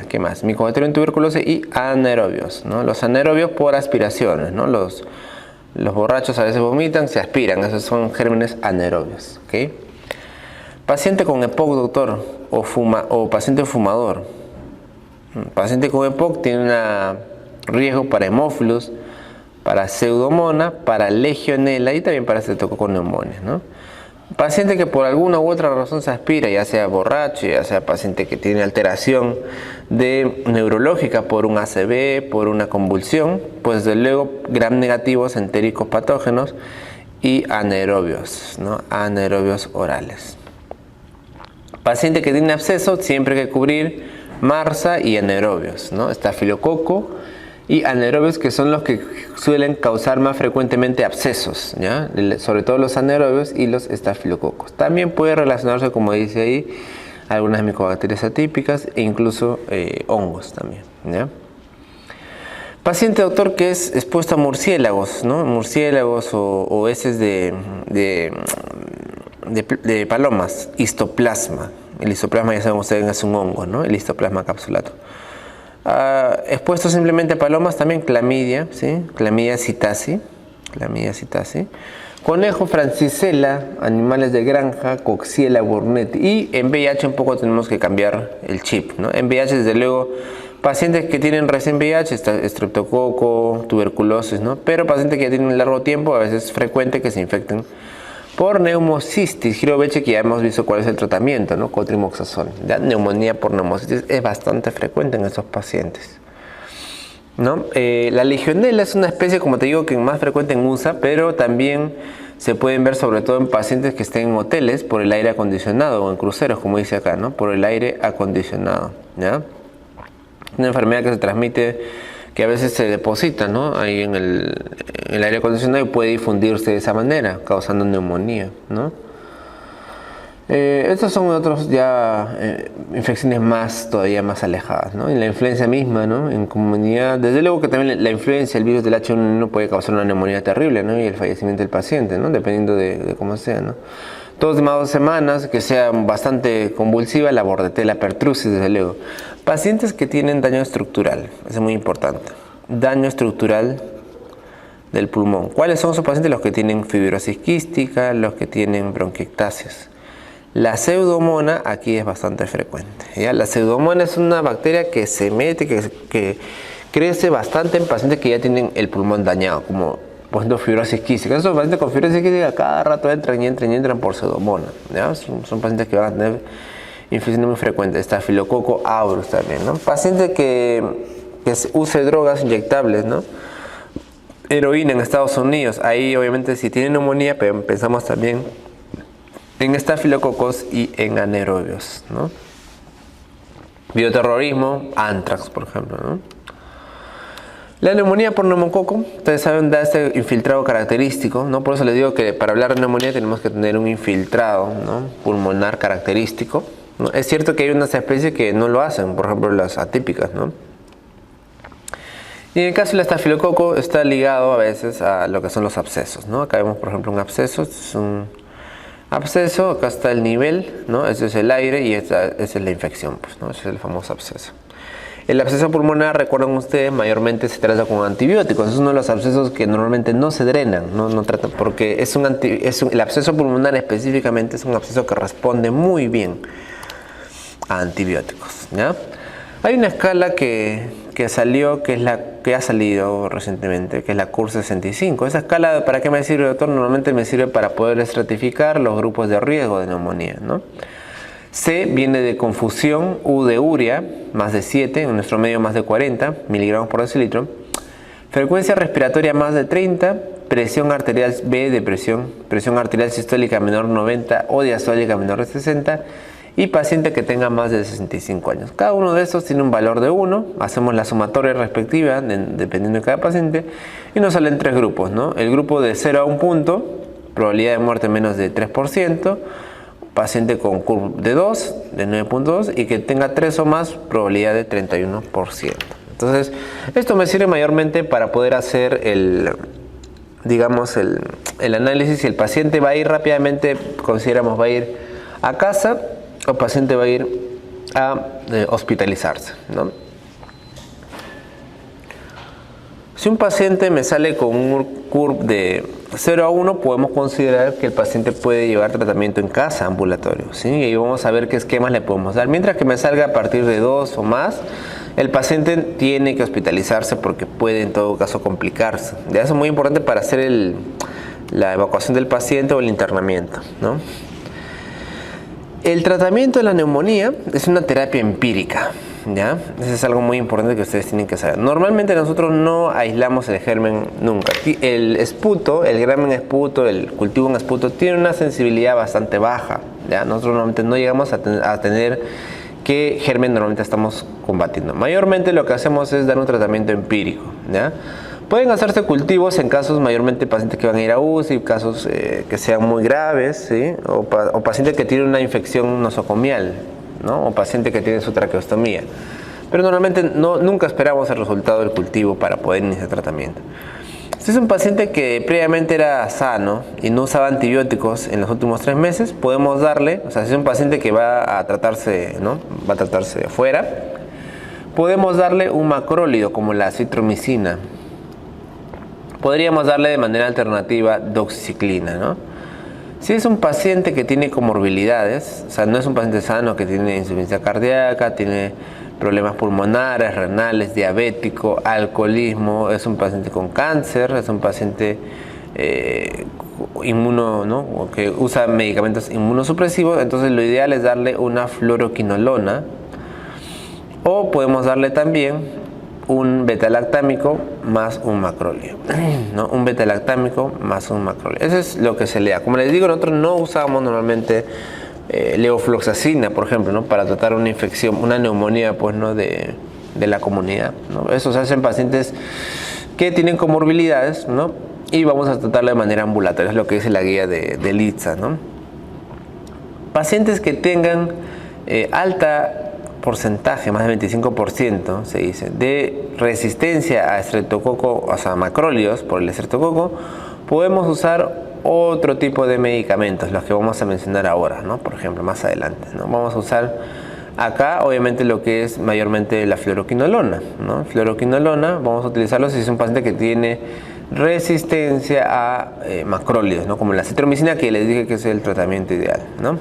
¿qué más? Micobacteria en tuberculosis y anaerobios, ¿no? Los anaerobios por aspiraciones, ¿no? Los borrachos a veces vomitan, se aspiran, esos son gérmenes anaerobios, ¿ok? Paciente con EPOC, doctor, o paciente fumador. Paciente con EPOC tiene un riesgo para hemófilos, para pseudomonas, para legionela y también para estreptococoneumonia, ¿no? Paciente que por alguna u otra razón se aspira, ya sea borracho, ya sea paciente que tiene alteración neurológica por un ACV, por una convulsión, pues desde luego gram negativos entéricos patógenos y anaerobios, ¿no? Anaerobios orales. Paciente que tiene absceso, siempre hay que cubrir MRSA y anaerobios, ¿no? Estafilococo y anaerobios, que son los que suelen causar más frecuentemente abscesos, ¿ya? Sobre todo los anaerobios y los estafilococos. También puede relacionarse, como dice ahí, algunas micobacterias atípicas e incluso hongos también, ¿ya? Paciente, doctor, que es expuesto a murciélagos, ¿no? Murciélagos o heces de palomas, histoplasma. El histoplasma, ya saben ustedes, es un hongo, ¿no? El histoplasma capsulato. Expuesto simplemente a palomas, también clamidia, ¿sí? Clamidia psittaci. Conejo, francisella, animales de granja, coxiella burnetii. Y en VIH un poco tenemos que cambiar el chip, ¿no? En VIH, desde luego, pacientes que tienen recién VIH, estreptococo, tuberculosis, ¿no? Pero pacientes que ya tienen largo tiempo, a veces es frecuente que se infecten por neumocistis, giroveche, que ya hemos visto cuál es el tratamiento, ¿no? Cotrimoxazol. ¿Ya? Neumonía por neumocistis es bastante frecuente en estos pacientes, ¿no? La legionela es una especie, como te digo, que es más frecuente en USA, pero también se pueden ver sobre todo en pacientes que estén en hoteles por el aire acondicionado o en cruceros, como dice acá, ¿no? Por el aire acondicionado, ¿ya? Una enfermedad que se transmite, que a veces se deposita, ¿no? Ahí en el aire acondicionado y puede difundirse de esa manera, causando neumonía, ¿no? Estos son otros ya infecciones todavía más alejadas, ¿no? En la influenza misma, ¿no? En comunidad, desde luego que también la influenza, el virus del H1N1 puede causar una neumonía terrible, ¿no? Y el fallecimiento del paciente, ¿no? Dependiendo de cómo sea, ¿no? Todos más 2 semanas, que sea bastante convulsiva, la Bordetella pertussis, desde luego. Pacientes que tienen daño estructural, eso es muy importante. Daño estructural del pulmón. ¿Cuáles son esos pacientes? Los que tienen fibrosis quística, los que tienen bronquiectasias. La pseudomona aquí es bastante frecuente, ¿ya? La pseudomona es una bacteria que se mete, que crece bastante en pacientes que ya tienen el pulmón dañado, como por ejemplo fibrosis quística. Esos pacientes con fibrosis quística cada rato entran por pseudomona, ¿ya? Son pacientes que van a tener infecciones muy frecuentes. Estafilococo aureus también, ¿no? Paciente que use drogas inyectables, ¿no? Heroína en Estados Unidos, ahí obviamente si tiene neumonía, pero pensamos también en estafilococos y en anaerobios, ¿no? Bioterrorismo, anthrax, por ejemplo, ¿no? La neumonía por neumococo, ustedes saben, da este infiltrado característico, ¿no? Por eso les digo que para hablar de neumonía tenemos que tener un infiltrado, ¿no? Pulmonar característico, ¿no? Es cierto que hay unas especies que no lo hacen, por ejemplo las atípicas, ¿no? Y en el caso del estafilococo está ligado a veces a lo que son los abscesos, ¿no? Acá vemos, por ejemplo, un absceso, es un Absceso, acá está el nivel, ¿no? Ese es el aire y esa es la infección, pues, ¿no? Ese es el famoso absceso. El absceso pulmonar, recuerden ustedes, mayormente se trata con antibióticos. Es uno de los abscesos que normalmente no se drenan, no tratan, porque el absceso pulmonar específicamente es un absceso que responde muy bien a antibióticos, ¿ya? Hay una escala que salió, que ha salido recientemente, que es la CUR 65. Esa escala, ¿para qué me sirve, doctor? Normalmente me sirve para poder estratificar los grupos de riesgo de neumonía, ¿no? C viene de confusión, U de urea, más de 7, en nuestro medio más de 40 miligramos por decilitro. Frecuencia respiratoria más de 30, presión arterial B de presión arterial sistólica menor 90 o diastólica menor de 60 y paciente que tenga más de 65 años. Cada uno de estos tiene un valor de 1, hacemos la sumatoria respectiva dependiendo de cada paciente y nos salen 3 grupos, ¿no? El grupo de 0 a 1 punto, probabilidad de muerte menos de 3%, paciente con CUR de 2, de 9.2 y que tenga 3 o más, probabilidad de 31%. Entonces, esto me sirve mayormente para poder hacer el análisis si el paciente va a ir rápidamente, consideramos va a ir a casa o el paciente va a ir a hospitalizarse, ¿no? Si un paciente me sale con un CUR de 0 a 1, podemos considerar que el paciente puede llevar tratamiento en casa ambulatorio, ¿sí? Y vamos a ver qué esquemas le podemos dar. Mientras que me salga a partir de 2 o más, el paciente tiene que hospitalizarse porque puede en todo caso complicarse. Ya eso es muy importante para hacer la evacuación del paciente o el internamiento, ¿no? El tratamiento de la neumonía es una terapia empírica, ¿ya? Eso es algo muy importante que ustedes tienen que saber. Normalmente nosotros no aislamos el germen nunca. El esputo, el gramen esputo, el cultivo en esputo tiene una sensibilidad bastante baja, ¿ya? Nosotros normalmente no llegamos a tener qué germen normalmente estamos combatiendo. Mayormente lo que hacemos es dar un tratamiento empírico, ¿ya? Pueden hacerse cultivos en casos mayormente pacientes que van a ir a UCI, casos que sean muy graves, ¿sí? o pacientes que tienen una infección nosocomial, ¿no? O pacientes que tienen su traqueostomía. Pero normalmente nunca esperamos el resultado del cultivo para poder iniciar tratamiento. Si es un paciente que previamente era sano y no usaba antibióticos en los últimos 3 meses, podemos darle, o sea, si es un paciente que va a tratarse, ¿no? Va a tratarse de afuera, podemos darle un macrólido como la citromicina. Podríamos darle de manera alternativa doxiciclina, ¿no? Si es un paciente que tiene comorbilidades, o sea, no es un paciente sano que tiene insuficiencia cardíaca, tiene problemas pulmonares, renales, diabético, alcoholismo, es un paciente con cáncer, es un paciente inmuno, ¿no? Que usa medicamentos inmunosupresivos, entonces lo ideal es darle una fluoroquinolona o podemos darle también un beta-lactámico más un macróleo, ¿no? Un beta-lactámico más un macróleo. Eso es lo que se le da. Como les digo, nosotros no usamos normalmente levofloxacina, por ejemplo, ¿no? Para tratar una infección, una neumonía, pues, ¿no? de la comunidad, ¿no? Eso se hace en pacientes que tienen comorbilidades, ¿no? Y vamos a tratarlo de manera ambulatoria, es lo que dice la guía de Litsa, ¿no? Pacientes que tengan alta porcentaje, más del 25%, se dice, de resistencia a estreptococo, o sea, macróleos por el estreptococo, podemos usar otro tipo de medicamentos, los que vamos a mencionar ahora, ¿no? Por ejemplo, más adelante, ¿no? Vamos a usar acá, obviamente, lo que es mayormente la fluoroquinolona, ¿no? Fluoroquinolona, vamos a utilizarlo si es un paciente que tiene resistencia a macróleos, ¿no? Como la citromicina, que les dije que es el tratamiento ideal, ¿no?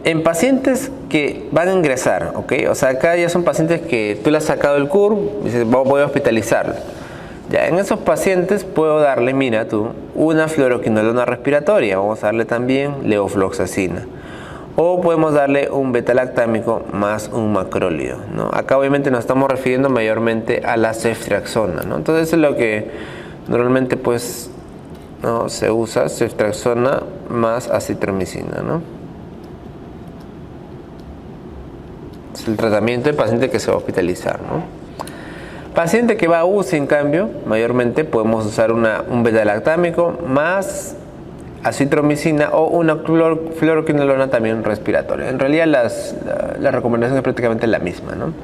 En pacientes que van a ingresar, ¿ok? O sea, acá ya son pacientes que tú le has sacado el CUR y dices, voy a hospitalizarlo. Ya, en esos pacientes puedo darle, mira tú, una fluoroquinolona respiratoria. Vamos a darle también levofloxacina. O podemos darle un beta-lactámico más un macrólido, ¿no? Acá obviamente nos estamos refiriendo mayormente a la ceftriaxona, ¿no? Entonces eso es lo que normalmente pues, ¿no? Se usa, ceftriaxona más acitromicina, ¿no? Es el tratamiento del paciente que se va a hospitalizar, ¿no? Paciente que va a UCI, en cambio, mayormente podemos usar un beta-lactámico más acitromicina o una fluoroquinolona también respiratoria. En realidad la recomendación es prácticamente la misma, ¿no?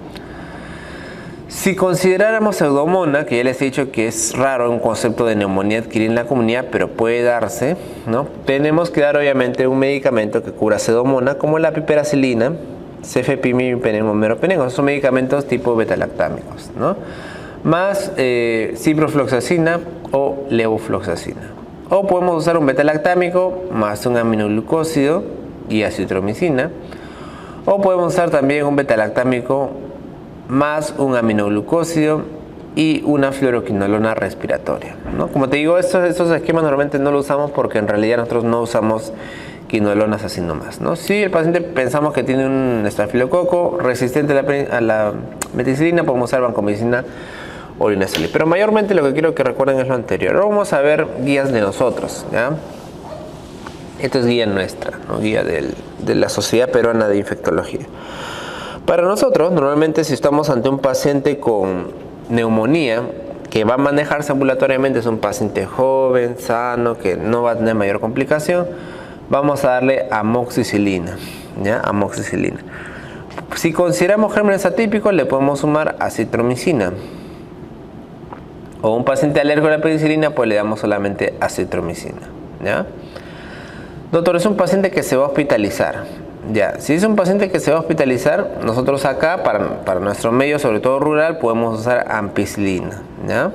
Si consideráramos Pseudomonas, que ya les he dicho que es raro un concepto de neumonía adquirir en la comunidad, pero puede darse, ¿no? Tenemos que dar obviamente un medicamento que cura Pseudomonas, como la piperacilina, cefepime o meropenem. Son medicamentos tipo betalactámicos, ¿no? Más ciprofloxacina o levofloxacina. O podemos usar un betalactámico más un aminoglucósido y acitromicina. O podemos usar también un betalactámico más un aminoglucósido y una fluoroquinolona respiratoria, ¿no? Como te digo, estos esquemas normalmente no los usamos porque en realidad nosotros no usamos quinolonas así nomás, ¿no? Si el paciente pensamos que tiene un estafilococo resistente a la meticilina, podemos usar vancomicina o linezolid. Pero mayormente lo que quiero que recuerden es lo anterior. Ahora vamos a ver guías de nosotros, ¿ya? Esto es guía nuestra, ¿no? Guía de la Sociedad Peruana de Infectología. Para nosotros, normalmente si estamos ante un paciente con neumonía que va a manejarse ambulatoriamente, es un paciente joven, sano, que no va a tener mayor complicación, vamos a darle amoxicilina, ¿ya? Amoxicilina. Si consideramos gérmenes atípicos, le podemos sumar acitromicina. O un paciente alérgico a la penicilina, pues le damos solamente acitromicina, ¿ya? Doctor, es un paciente que se va a hospitalizar. Ya, si es un paciente que se va a hospitalizar, nosotros acá, para nuestro medio, sobre todo rural, podemos usar ampicilina, ¿ya?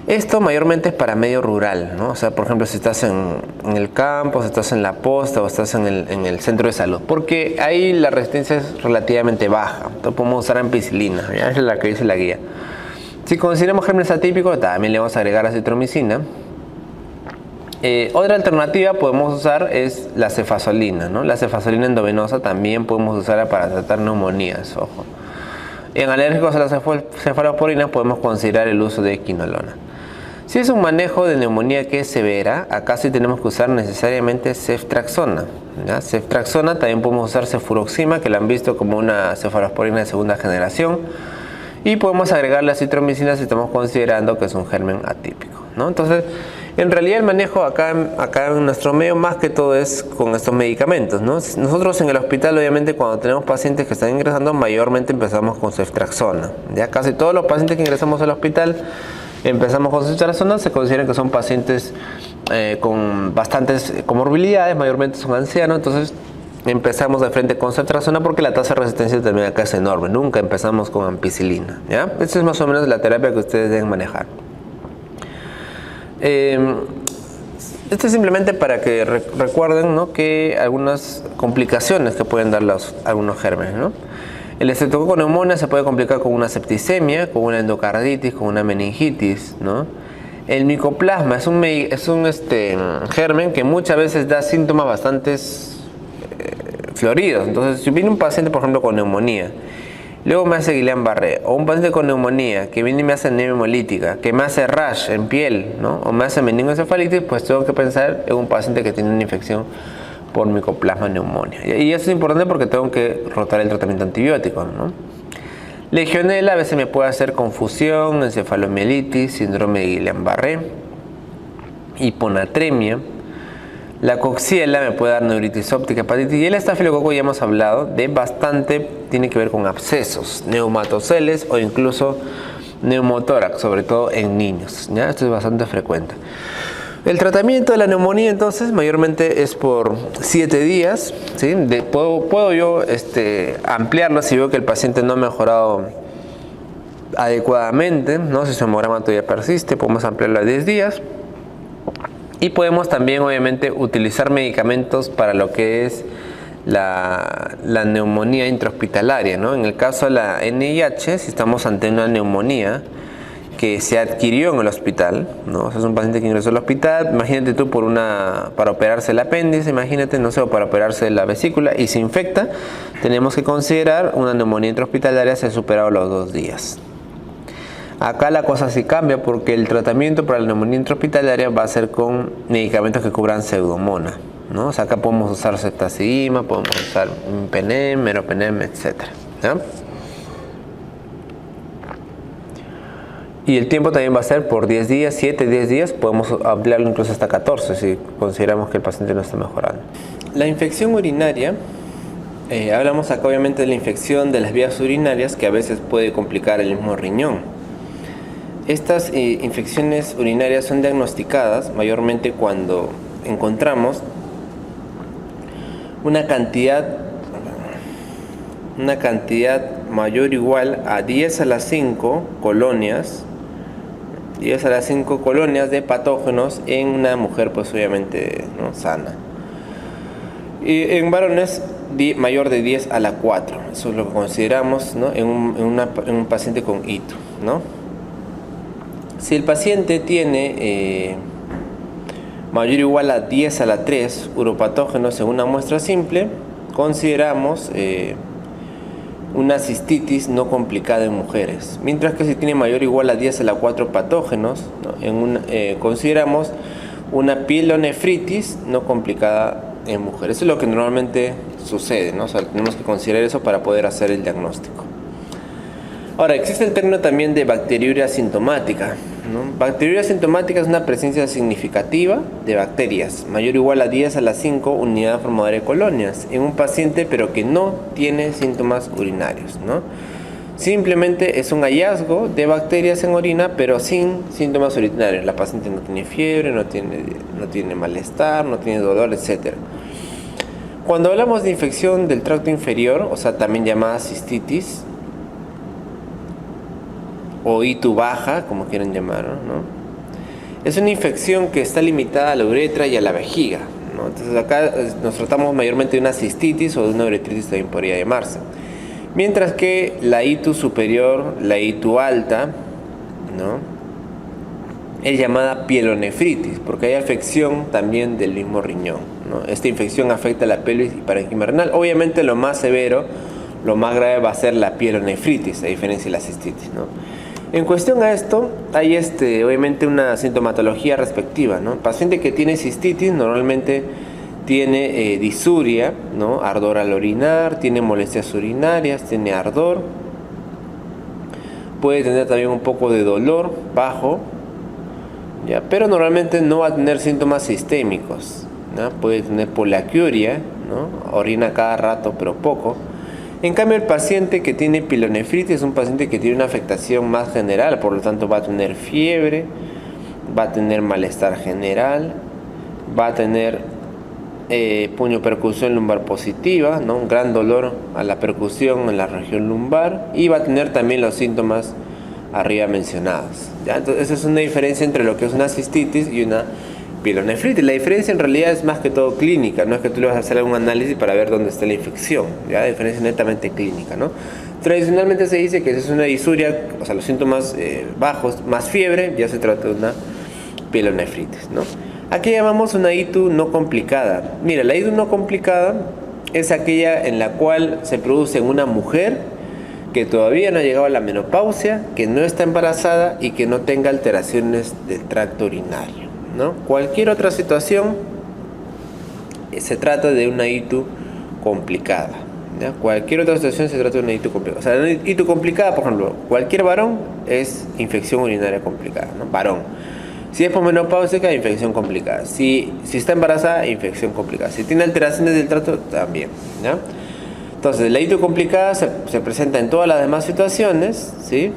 Esto mayormente es para medio rural, ¿no? O sea, por ejemplo, si estás en el campo, si estás en la posta o estás en el centro de salud, porque ahí la resistencia es relativamente baja. Entonces podemos usar ampicilina, ¿ya? Esa es la que dice la guía. Si consideramos gérmenes atípicos, también le vamos a agregar acitromicina. Otra alternativa podemos usar es la cefazolina, ¿no? La cefazolina endovenosa también podemos usarla para tratar neumonías, ojo. En alérgicos a las cefalosporinas podemos considerar el uso de quinolona. Si es un manejo de neumonía que es severa, acá sí tenemos que usar necesariamente ceftriaxona, ¿ya? Ceftriaxona, también podemos usar cefuroxima, que la han visto como una cefalosporina de segunda generación. Y podemos agregarle acitromicina si estamos considerando que es un germen atípico, ¿no? Entonces, en realidad el manejo acá en nuestro medio más que todo es con estos medicamentos, ¿no? Nosotros en el hospital, obviamente, cuando tenemos pacientes que están ingresando, mayormente empezamos con ceftriaxona. Ya casi todos los pacientes que ingresamos al hospital empezamos con ceftriaxona. Se consideran que son pacientes con bastantes comorbilidades, mayormente son ancianos, entonces empezamos de frente con ceftriaxona porque la tasa de resistencia también acá es enorme. Nunca empezamos con ampicilina, ¿ya? Esta es más o menos la terapia que ustedes deben manejar. Esto es simplemente para que recuerden, ¿no?, que algunas complicaciones que pueden dar algunos gérmenes, ¿no? El estreptococo neumonía se puede complicar con una septicemia, con una endocarditis, con una meningitis, ¿no? El micoplasma es un germen que muchas veces da síntomas bastante floridos. Entonces, si viene un paciente, por ejemplo, con neumonía, luego me hace Guillain-Barré, o un paciente con neumonía que viene y me hace anemia hemolítica, que me hace rash en piel, ¿no?, o me hace meningoencefalitis, pues tengo que pensar en un paciente que tiene una infección por micoplasma neumonía. Y eso es importante porque tengo que rotar el tratamiento antibiótico, ¿no? Legionela a veces me puede hacer confusión, encefalomielitis, síndrome de Guillain-Barré, hiponatremia. La coxiela me puede dar neuritis óptica, hepatitis, y el estafilococo ya hemos hablado de bastante, tiene que ver con abscesos, neumatoceles o incluso neumotórax, sobre todo en niños, ¿ya? Esto es bastante frecuente. El tratamiento de la neumonía entonces mayormente es por 7 días, ¿sí? Puedo yo ampliarlo si veo que el paciente no ha mejorado adecuadamente, ¿no? Si su hemograma todavía persiste, podemos ampliarlo a 10 días. Y podemos también, obviamente, utilizar medicamentos para lo que es la neumonía intrahospitalaria, ¿no? En el caso de la NIH, si estamos ante una neumonía que se adquirió en el hospital, ¿no? O sea, es un paciente que ingresó al hospital, imagínate tú para operarse el apéndice, imagínate, no sé, o para operarse la vesícula y se infecta, tenemos que considerar una neumonía intrahospitalaria si ha superado los 2 días. Acá la cosa sí cambia porque el tratamiento para la neumonía intrahospitalaria va a ser con medicamentos que cubran Pseudomonas, ¿no? O sea, acá podemos usar ceftazidima, podemos usar penem, meropenem, etc., ¿ya? Y el tiempo también va a ser por 10 días, 7, 10 días, podemos ampliarlo incluso hasta 14 si consideramos que el paciente no está mejorando. La infección urinaria Hablamos acá obviamente de la infección de las vías urinarias, que a veces puede complicar el mismo riñón. Estas infecciones urinarias son diagnosticadas mayormente cuando encontramos una cantidad mayor o igual a 10 a la 5 colonias, 10 a la 5 colonias de patógenos en una mujer, pues obviamente, ¿no?, sana. Y en varones mayor de 10 a la 4. Eso es lo que consideramos, ¿no?, en un paciente con ITU, ¿no? Si el paciente tiene mayor o igual a 10 a la 3 uropatógenos en una muestra simple, consideramos una cistitis no complicada en mujeres. Mientras que si tiene mayor o igual a 10 a la 4 patógenos, ¿no?, consideramos una pielonefritis no complicada en mujeres. Eso es lo que normalmente sucede, ¿no? O sea, tenemos que considerar eso para poder hacer el diagnóstico. Ahora, existe el término también de bacteriuria asintomática, ¿no? Bacteriuria asintomática es una presencia significativa de bacterias, mayor o igual a 10 a la 5 unidad formadora de colonias, en un paciente pero que no tiene síntomas urinarios, ¿no? Simplemente es un hallazgo de bacterias en orina, pero sin síntomas urinarios. La paciente no tiene fiebre, no tiene malestar, no tiene dolor, etc. Cuando hablamos de infección del tracto inferior, o sea, también llamada cistitis, o ITU baja, como quieran llamarlo, ¿no?, es una infección que está limitada a la uretra y a la vejiga, ¿no? Entonces acá nos tratamos mayormente de una cistitis o de una uretritis, también podría llamarse. Mientras que la ITU superior, la ITU alta, ¿no?, es llamada pielonefritis, porque hay afección también del mismo riñón, ¿no? Esta infección afecta la pelvis y parénquima renal. Obviamente lo más severo, lo más grave va a ser la pielonefritis, a diferencia de la cistitis, ¿no? En cuestión a esto, hay obviamente una sintomatología respectiva, ¿no? El paciente que tiene cistitis normalmente tiene disuria, ¿no?, ardor al orinar, tiene molestias urinarias, tiene ardor, puede tener también un poco de dolor bajo, ¿ya?, pero normalmente no va a tener síntomas sistémicos, ¿no? Puede tener poliaquiuria, ¿no?, orina cada rato pero poco. En cambio, el paciente que tiene pielonefritis es un paciente que tiene una afectación más general, por lo tanto va a tener fiebre, va a tener malestar general, va a tener puño-percusión lumbar positiva, ¿no?, un gran dolor a la percusión en la región lumbar, y va a tener también los síntomas arriba mencionados, ¿ya? Entonces, esa es una diferencia entre lo que es una cistitis y una pielonefritis. La diferencia en realidad es más que todo clínica, no es que tú le vas a hacer algún análisis para ver dónde está la infección, ¿ya? La diferencia es netamente clínica, ¿no? Tradicionalmente se dice que si es una disuria, o sea, los síntomas bajos, más fiebre, ya se trata de una pielonefritis, ¿no? Aquí llamamos una ITU no complicada. Mira, la ITU no complicada es aquella en la cual se produce en una mujer que todavía no ha llegado a la menopausia, que no está embarazada y que no tenga alteraciones del tracto urinario, ¿no? Cualquier otra situación se trata de una ITU complicada, ¿ya? Cualquier otra situación se trata de una ITU complicada. O sea, una ITU complicada, por ejemplo, cualquier varón es infección urinaria complicada, ¿no? Varón. Si es posmenopáusica, infección complicada. Si está embarazada, infección complicada. Si tiene alteraciones del tracto, también, ¿ya? Entonces, la ITU complicada se presenta en todas las demás situaciones, ¿sí?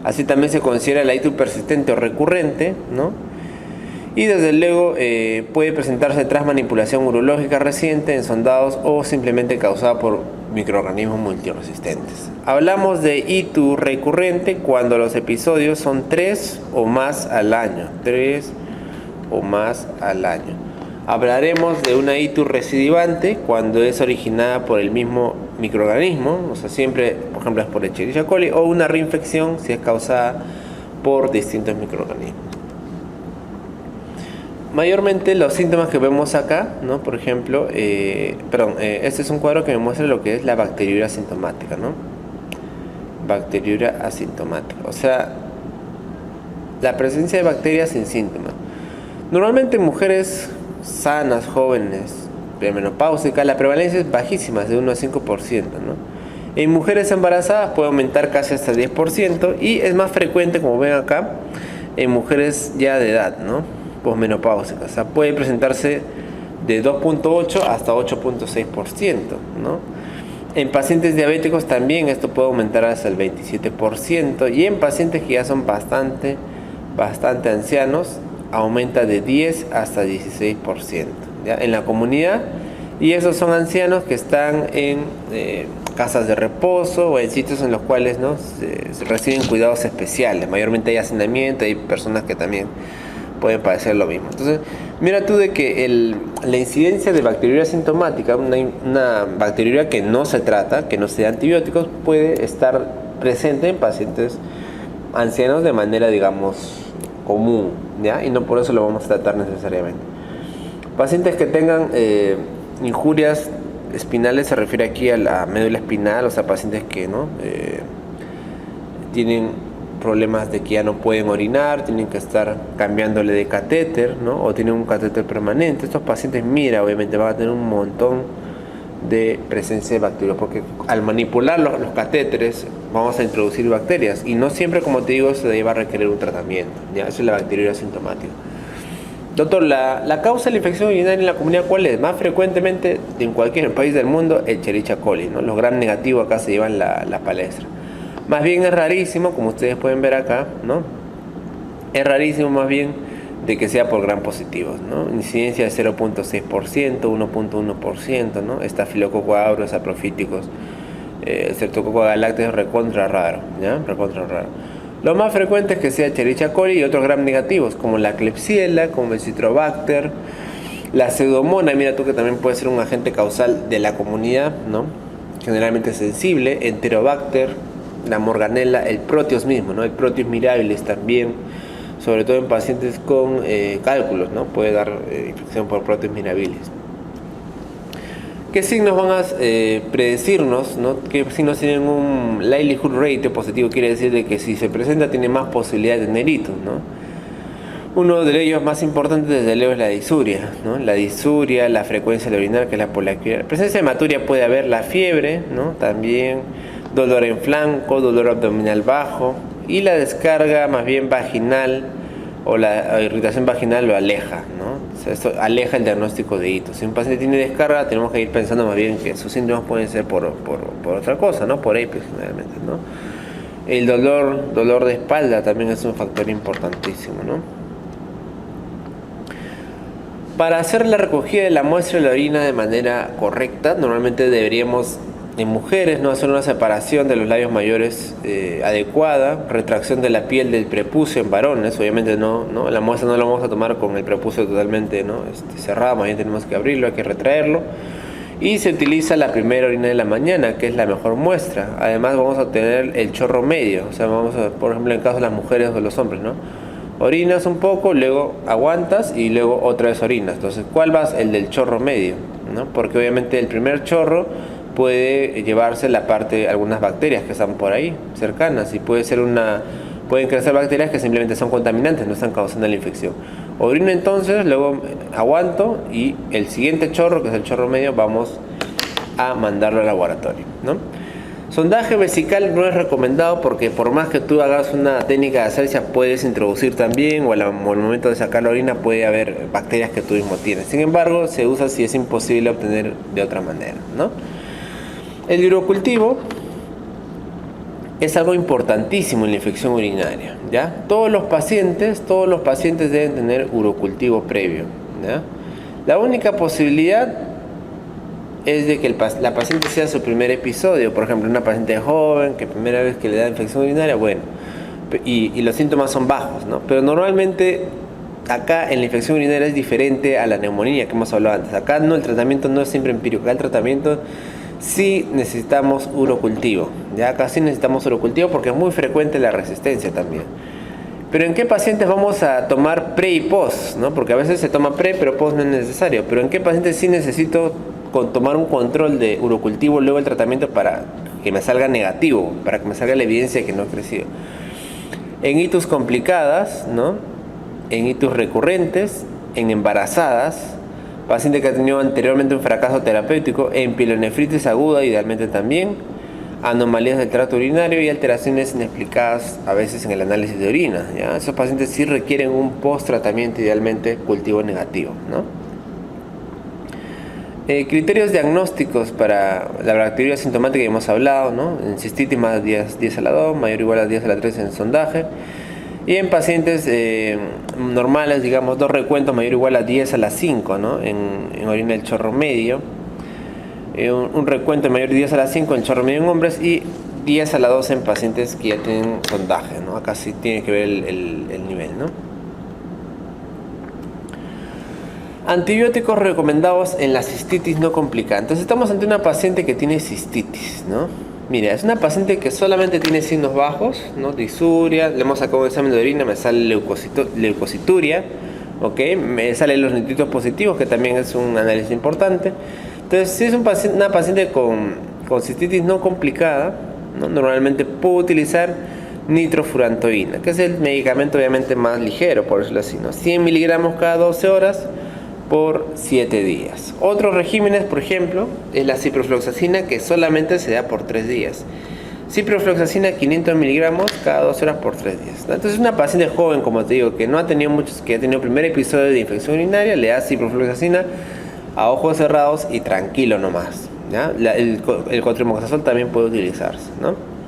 Así también se considera la ITU persistente o recurrente, ¿no? Y desde luego puede presentarse tras manipulación urológica reciente en sondados o simplemente causada por microorganismos multiresistentes. Hablamos de ITU recurrente cuando los episodios son 3 o más al año. 3 o más al año. Hablaremos de una ITU recidivante cuando es originada por el mismo microorganismo, o sea, siempre, por ejemplo, es por Escherichia coli, o una reinfección si es causada por distintos microorganismos. Mayormente los síntomas que vemos acá, ¿no? Por ejemplo, este es un cuadro que me muestra lo que es la bacteriuria asintomática, ¿no? Bacteriuria asintomática, o sea, la presencia de bacterias sin síntomas. Normalmente en mujeres sanas, jóvenes, premenopáusicas, la prevalencia es bajísima, es de 1 a 5%, ¿no? En mujeres embarazadas puede aumentar casi hasta 10% y es más frecuente, como ven acá, en mujeres ya de edad, ¿no? Posmenopáusicas. O sea, puede presentarse de 2.8 hasta 8.6%, ¿no? En pacientes diabéticos también esto puede aumentar hasta el 27%, y en pacientes que ya son bastante ancianos aumenta de 10 hasta 16%, ¿ya? En la comunidad, y esos son ancianos que están en casas de reposo o en sitios en los cuales, ¿no?, se reciben cuidados especiales. Mayormente hay hacinamiento, hay personas que también pueden padecer lo mismo. Entonces, mira tú de que la incidencia de bacteriuria asintomática, una bacteriuria que no se trata, que no se da antibióticos, puede estar presente en pacientes ancianos de manera, digamos, común, ¿ya? Y no por eso lo vamos a tratar necesariamente. Pacientes que tengan injurias espinales, se refiere aquí a la médula espinal, o sea, pacientes que, ¿no?, tienen problemas de que ya no pueden orinar, tienen que estar cambiándole de catéter, ¿no?, o tienen un catéter permanente. Estos pacientes, mira, obviamente van a tener un montón de presencia de bacterias, porque al manipular los catéteres vamos a introducir bacterias, y no siempre, como te digo, se va a requerir un tratamiento, ¿ya? Eso es la bacteriuria asintomática. Doctor, la causa de la infección urinaria en la comunidad, ¿cuál es? Más frecuentemente en cualquier país del mundo, el Escherichia coli, ¿no? Los gram negativos acá se llevan la palestra. Más bien es rarísimo, como ustedes pueden ver acá, ¿no? Es rarísimo más bien de que sea por gram positivos, ¿no? Incidencia de 0.6%, 1.1%, ¿no? Estafilococcus aureus, saprofíticos, Streptococcus galacticus, recontra raro, ¿ya? Recontra raro. Lo más frecuente es que sea Escherichia coli y otros gram negativos, como la Klebsiella, como el Citrobacter, la Pseudomonas, mira tú, que también puede ser un agente causal de la comunidad, ¿no? Generalmente sensible, Enterobacter, la Morganella, el Proteus mismo, ¿no? El Proteus mirabilis también, sobre todo en pacientes con cálculos, ¿no? Puede dar infección por Proteus mirabilis. ¿Qué signos van a predecirnos, ¿no? ¿Qué signos tienen un likelihood rate positivo? Quiere decir de que si se presenta tiene más posibilidad de tener hitos, ¿no? Uno de ellos más importantes, desde luego, es la disuria, ¿no? La disuria, la frecuencia de orinar, que es la poliaquia. Presencia de hematuria puede haber, la fiebre, ¿no? También dolor en flanco, dolor abdominal bajo, y la descarga más bien vaginal o la irritación vaginal lo aleja, ¿no? O sea, esto aleja el diagnóstico de hitos. Si un paciente tiene descarga, tenemos que ir pensando más bien que sus síntomas pueden ser por otra cosa, ¿no? Por herpes generalmente, ¿no? El dolor de espalda también es un factor importantísimo, ¿no? Para hacer la recogida de la muestra de la orina de manera correcta, normalmente deberíamos, en mujeres, no hacer una separación de los labios mayores adecuada, retracción de la piel del prepucio en varones. Obviamente no, la muestra no la vamos a tomar con el prepucio totalmente, ¿no?, cerrado, más bien tenemos que abrirlo, hay que retraerlo, y se utiliza la primera orina de la mañana, que es la mejor muestra. Además vamos a obtener el chorro medio, o sea, vamos a, por ejemplo, en el caso de las mujeres o de los hombres, ¿no?, orinas un poco, luego aguantas y luego otra vez orinas. Entonces, ¿cuál vas? El del chorro medio, ¿no? Porque obviamente el primer chorro puede llevarse la parte, algunas bacterias que están por ahí cercanas, y pueden crecer bacterias que simplemente son contaminantes, no están causando la infección. Orino entonces, luego aguanto, y el siguiente chorro, que es el chorro medio, vamos a mandarlo al laboratorio, ¿no? Sondaje vesical no es recomendado, porque por más que tú hagas una técnica de asepsia, puedes introducir también, o al momento de sacar la orina puede haber bacterias que tú mismo tienes. Sin embargo, se usa si es imposible obtener de otra manera, ¿no? El urocultivo es algo importantísimo en la infección urinaria, ¿ya? Todos los pacientes deben tener urocultivo previo, ¿ya? La única posibilidad es de que la paciente sea su primer episodio. Por ejemplo, una paciente joven que primera vez que le da infección urinaria, bueno, y los síntomas son bajos, ¿no? Pero normalmente acá en la infección urinaria es diferente a la neumonía que hemos hablado antes. Acá no, el tratamiento no es siempre empírico, acá el tratamiento sí necesitamos urocultivo, ya acá sí necesitamos urocultivo, porque es muy frecuente la resistencia también. Pero ¿en qué pacientes vamos a tomar pre y post, ¿no? Porque a veces se toma pre, pero post no es necesario. Pero ¿en qué pacientes sí necesito tomar un control de urocultivo luego el tratamiento para que me salga negativo, para que me salga la evidencia de que no he crecido? En itus complicadas, ¿no? En itus recurrentes, en embarazadas, paciente que ha tenido anteriormente un fracaso terapéutico, en pielonefritis aguda idealmente también, anomalías del tracto urinario y alteraciones inexplicadas a veces en el análisis de orina, ¿ya? Esos pacientes sí requieren un post tratamiento, idealmente cultivo negativo, ¿no? Criterios diagnósticos para la bacteriuria sintomática que hemos hablado, ¿no? En cistitis más 10 a la 2, mayor o igual a 10 a la 3 en sondaje. Y en pacientes normales, digamos, 2 recuentos mayor o igual a 10 a la 5, ¿no? En orina del chorro medio. Un recuento mayor de 10 a la 5 en chorro medio en hombres y 10 a la 2 en pacientes que ya tienen sondaje, ¿no? Acá sí tiene que ver el nivel, ¿no? Antibióticos recomendados en la cistitis no complicada. Entonces estamos ante una paciente que tiene cistitis, ¿no? Mira, es una paciente que solamente tiene signos bajos, ¿no? Disuria, le hemos sacado un examen de orina, me sale leucocituria, ¿ok? Me salen los nitritos positivos, que también es un análisis importante. Entonces, si es una paciente con cistitis no complicada, ¿no? Normalmente puedo utilizar nitrofurantoína, que es el medicamento obviamente más ligero, por decirlo así, ¿no? 100 miligramos cada 12 horas por 7 días. Otros regímenes, por ejemplo, es la ciprofloxacina, que solamente se da por 3 días. Ciprofloxacina 500 miligramos cada 12 horas por 3 días. Entonces, una paciente joven, como te digo, que no ha tenido muchos, que ha tenido primer episodio de infección urinaria, le da ciprofloxacina a ojos cerrados y tranquilo nomás, ¿ya? El cotrimoxazol también puede utilizarse, ¿no?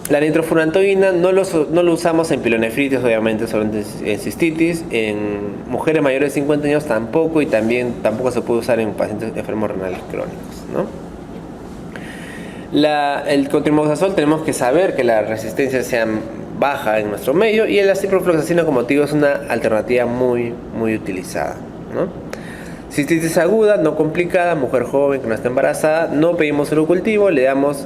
La nitrofurantoína no lo usamos en pielonefritis, obviamente, solamente en cistitis. En mujeres mayores de 50 años tampoco, y tampoco se puede usar en pacientes enfermos renales crónicos, ¿no? El cotrimoxazol tenemos que saber que la resistencia sea baja en nuestro medio, y la ciprofloxacina, como te digo, es una alternativa muy, muy utilizada, ¿no? Cistitis aguda, no complicada, mujer joven que no está embarazada, no pedimos urocultivo, le damos...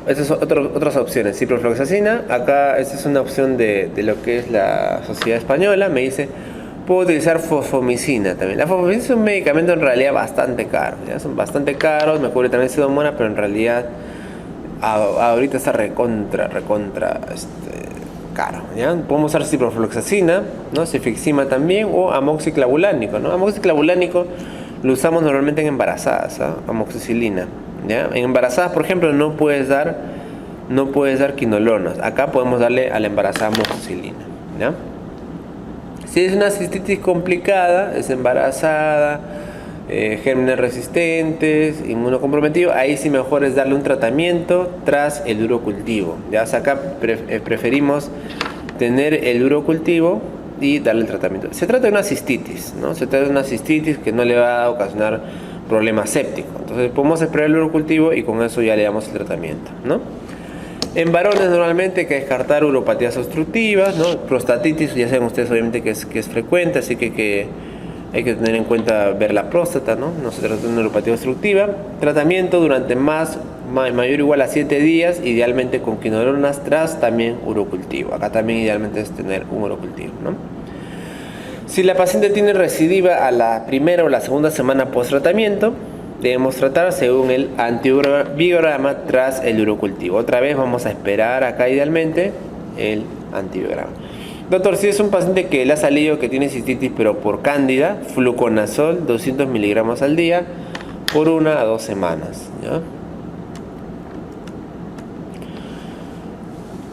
Estas son otras opciones. Ciprofloxacina, acá esta es una opción de lo que es la Sociedad Española. Me dice, puedo utilizar fosfomicina también. La fosfomicina es un medicamento en realidad bastante caro, ¿ya? Son bastante caros, me cubre también pseudomonas, pero en realidad ahorita está recontra caro, ¿ya? Podemos usar ciprofloxacina, ¿no? Cefixima también, o amoxiclavulánico, ¿no? Amoxiclavulánico lo usamos normalmente en embarazadas, ¿eh? Amoxicilina, ¿ya? En embarazadas, por ejemplo, no puedes dar quinolonas. Acá podemos darle a la embarazada amoxicilina, ¿ya? Si es una cistitis complicada, es embarazada, gérmenes resistentes, inmunocomprometido, ahí sí mejor es darle un tratamiento tras el urocultivo, ¿ya? O sea, acá preferimos tener el urocultivo y darle el tratamiento. Se trata de una cistitis, ¿no? Se trata de una cistitis que no le va a ocasionar problema séptico. Entonces podemos esperar el urocultivo y con eso ya le damos el tratamiento, ¿no? En varones normalmente hay que descartar uropatías obstructivas, ¿no? Prostatitis, ya saben ustedes obviamente que es frecuente, así que hay que tener en cuenta ver la próstata, ¿no? No se trata de una uropatía obstructiva. Tratamiento durante mayor o igual a 7 días, idealmente con quinolonas tras también urocultivo. Acá también idealmente es tener un urocultivo, ¿no? Si la paciente tiene recidiva a la primera o la segunda semana post tratamiento, debemos tratar según el antibiograma tras el urocultivo. Otra vez vamos a esperar acá idealmente el antibiograma. Doctor, si es un paciente que le ha salido que tiene cistitis pero por cándida, fluconazol 200 miligramos al día por 1 a 2 semanas, ¿ya?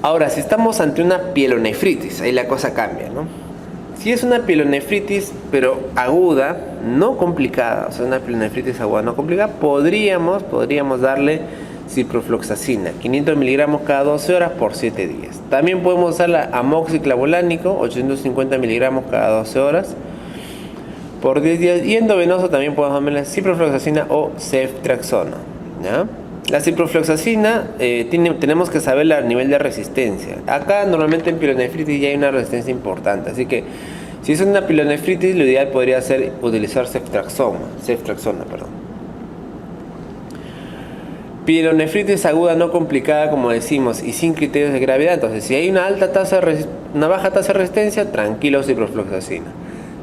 Ahora, si estamos ante una pielonefritis, ahí la cosa cambia, ¿no? Si es una pielonefritis pero aguda, no complicada, o sea, una pielonefritis aguda no complicada, podríamos darle ciprofloxacina, 500 miligramos cada 12 horas por 7 días. También podemos usar la amoxiclavulánico, 850 miligramos cada 12 horas por 10 días. Y endovenoso también podemos darle ciprofloxacina o ceftriaxona, ¿ya? La ciprofloxacina tenemos que saber el nivel de resistencia. Acá normalmente en pielonefritis ya hay una resistencia importante, así que si es una pielonefritis, lo ideal podría ser utilizar ceftriaxona. Pielonefritis aguda no complicada, como decimos, y sin criterios de gravedad. Entonces, si hay una baja tasa de resistencia, tranquilo, ciprofloxacina.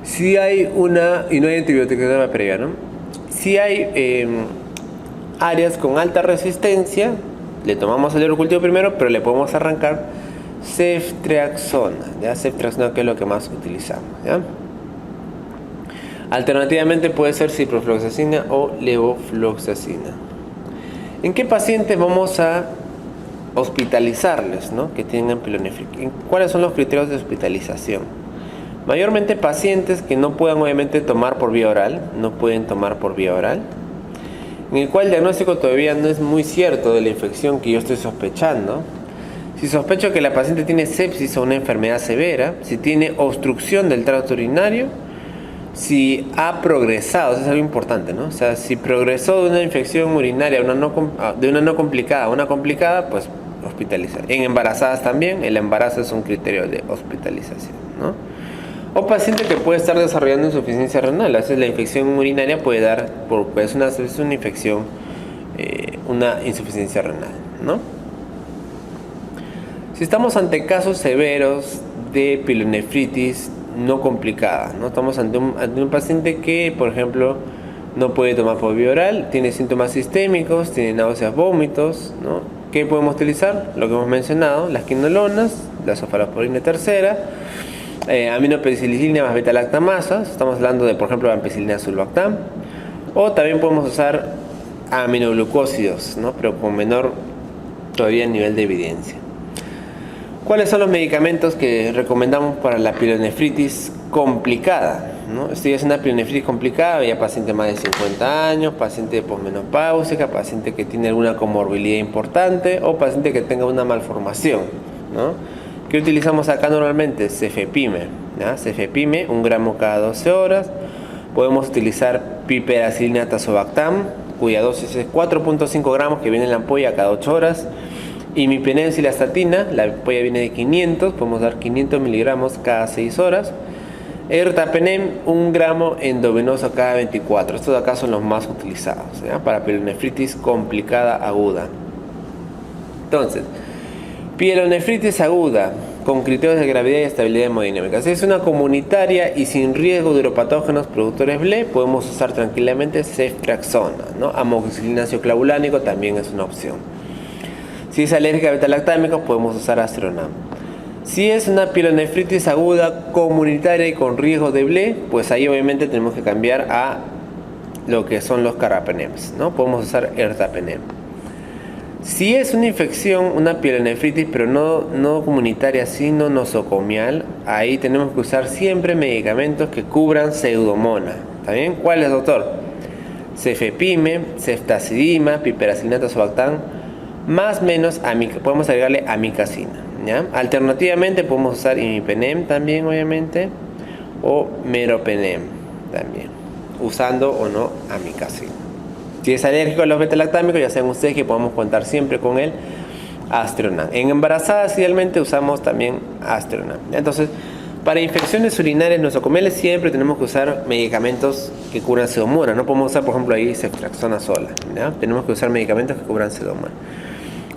Si hay y no hay antibióticos previa, ¿no? Si hay áreas con alta resistencia, le tomamos el urocultivo primero, pero le podemos arrancar ceftriaxona, ¿ya? Ceftriaxona, que es lo que más utilizamos, ¿ya? Alternativamente puede ser ciprofloxacina o levofloxacina. ¿En qué pacientes vamos a hospitalizarles, ¿no? Que tengan pielonefritis? ¿Cuáles son los criterios de hospitalización? Mayormente pacientes que no puedan obviamente tomar por vía oral, en el cual el diagnóstico todavía no es muy cierto de la infección que yo estoy sospechando. Si sospecho que la paciente tiene sepsis o una enfermedad severa, si tiene obstrucción del tracto urinario, si ha progresado, eso es algo importante, ¿no? O sea, si progresó de una infección urinaria de una no complicada a una complicada, pues hospitalizar. En embarazadas también, el embarazo es un criterio de hospitalización, ¿no? O paciente que puede estar desarrollando insuficiencia renal. A veces la infección urinaria puede dar, es una infección, una insuficiencia renal, ¿no? Si estamos ante casos severos de pielonefritis no complicada, ¿no? Estamos ante un paciente que, por ejemplo, no puede tomar por vía oral, tiene síntomas sistémicos, tiene náuseas, vómitos, ¿no? ¿Qué podemos utilizar? Lo que hemos mencionado, las quinolonas, la cefalosporina tercera, aminopenicilina más beta-lactamasas, estamos hablando de, por ejemplo, ampicilina sulbactam, o también podemos usar aminoglucósidos, ¿no? Pero con menor todavía nivel de evidencia. ¿Cuáles son los medicamentos que recomendamos para la pielonefritis complicada, ¿no? Esto ya es una pielonefritis complicada, ya paciente más de 50 años, paciente posmenopáusica, paciente que tiene alguna comorbilidad importante o paciente que tenga una malformación, ¿no? ¿Qué utilizamos acá normalmente? Cefepime, ¿ya? Cefepime, 1 gramo cada 12 horas. Podemos utilizar piperacilina tazobactam, cuya dosis es 4.5 gramos que viene en la ampolla cada 8 horas. Imipenem cilastatina, la ampolla viene de 500, podemos dar 500 miligramos cada 6 horas. Ertapenem, 1 gramo endovenoso cada 24. Estos de acá son los más utilizados, ¿ya? Para pielonefritis complicada aguda. Entonces, pielonefritis aguda con criterios de gravedad y estabilidad hemodinámica. Si es una comunitaria y sin riesgo de uropatógenos productores BLE, podemos usar tranquilamente ceftriaxona, ¿no? Amoxicilina cioclavulánico también es una opción. Si es alérgica a beta-lactámicos, podemos usar Aztronam. Si es una pielonefritis aguda comunitaria y con riesgo de BLE, pues ahí obviamente tenemos que cambiar a lo que son los carbapenems, ¿no? Podemos usar ertapenem. Si es una infección, una pielonefritis, pero no comunitaria, sino nosocomial, ahí tenemos que usar siempre medicamentos que cubran pseudomonas. ¿Está bien? ¿Cuáles, doctor? Cefepime, ceftazidima, piperacilina tazobactam, más menos podemos agregarle amicacina, ¿ya? Alternativamente podemos usar imipenem también, obviamente, o meropenem también, usando o no amicacina. Si es alérgico a los beta-lactámicos, ya saben ustedes que podemos contar siempre con el Aztronam. En embarazadas idealmente usamos también Aztronam. Entonces, para infecciones urinarias nosocomiales siempre tenemos que usar medicamentos que curan pseudomonas. No podemos usar, por ejemplo, ahí ceftriaxona sola, ¿ya? Tenemos que usar medicamentos que cubran pseudomonas.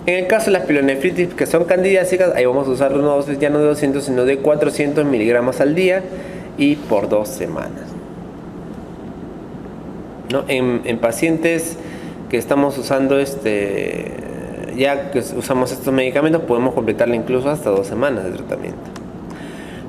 En el caso de las pielonefritis que son candidásicas, ahí vamos a usar una dosis ya no de 200, sino de 400 miligramos al día y por 2 semanas. ¿No? En pacientes que estamos usando ya que usamos estos medicamentos, podemos completarle incluso hasta 2 semanas de tratamiento.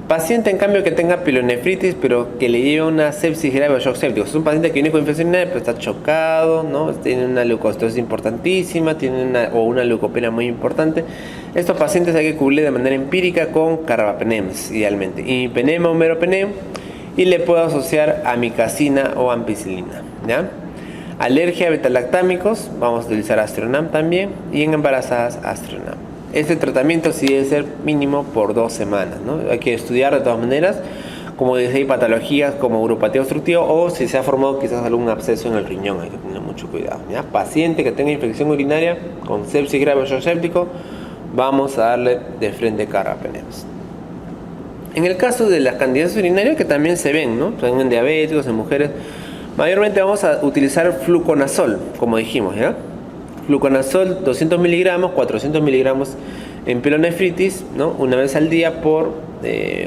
Paciente, en cambio, que tenga pielonefritis, pero que le lleve una sepsis grave o shock séptico. Es un paciente que viene con infección urinaria, pero está chocado, ¿no? Tiene una leucocitosis importantísima, tiene una leucopenia muy importante. Estos pacientes hay que cubrirle de manera empírica con carbapenems, idealmente. Imipenem o meropenem, y le puedo asociar amicacina o ampicilina, ¿ya? Alergia a beta-lactámicos, vamos a utilizar Aztronam también, y en embarazadas Aztronam. Este tratamiento sí debe ser mínimo por 2 semanas, ¿no? Hay que estudiar de todas maneras, como dice, hay patologías como uropatía obstructiva o si se ha formado quizás algún absceso en el riñón, hay que tener mucho cuidado, ¿ya? Paciente que tenga infección urinaria con sepsis grave o shock séptico, vamos a darle de frente carbapenems. En el caso de las candidiasis urinarias, que también se ven, ¿no? También en diabéticos, en mujeres, mayormente vamos a utilizar fluconazol, como dijimos, ¿ya? Fluconazol 200 miligramos, 400 miligramos en pielonefritis, ¿no? Una vez al día por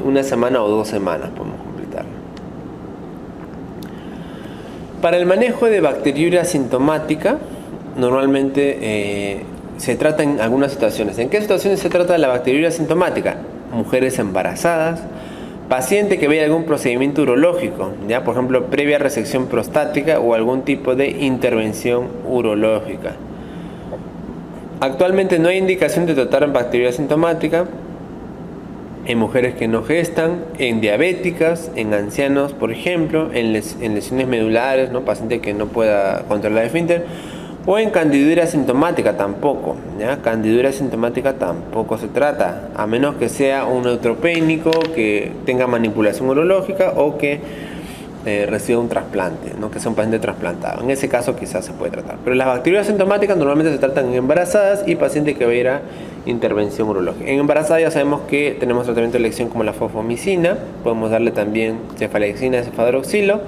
1 semana o 2 semanas podemos completarlo. Para el manejo de bacteriuria asintomática, normalmente se trata en algunas situaciones. ¿En qué situaciones se trata de la bacteriuria asintomática? Mujeres embarazadas, paciente que vea algún procedimiento urológico, ya por ejemplo previa resección prostática o algún tipo de intervención urológica. Actualmente no hay indicación de tratar en bacteriuria asintomática, en mujeres que no gestan, en diabéticas, en ancianos, por ejemplo, en lesiones medulares, ¿no? Paciente que no pueda controlar el esfínter, o en candidura asintomática tampoco, ¿ya? Candidura asintomática tampoco se trata, a menos que sea un neutropénico, que tenga manipulación urológica o que reciba un trasplante, ¿no? Que sea un paciente trasplantado. En ese caso quizás se puede tratar. Pero las bacterias asintomáticas normalmente se tratan en embarazadas y pacientes que va a ir a intervención urológica. En embarazadas ya sabemos que tenemos tratamiento de elección como la fosfomicina, podemos darle también cefalexina, cefadroxilo,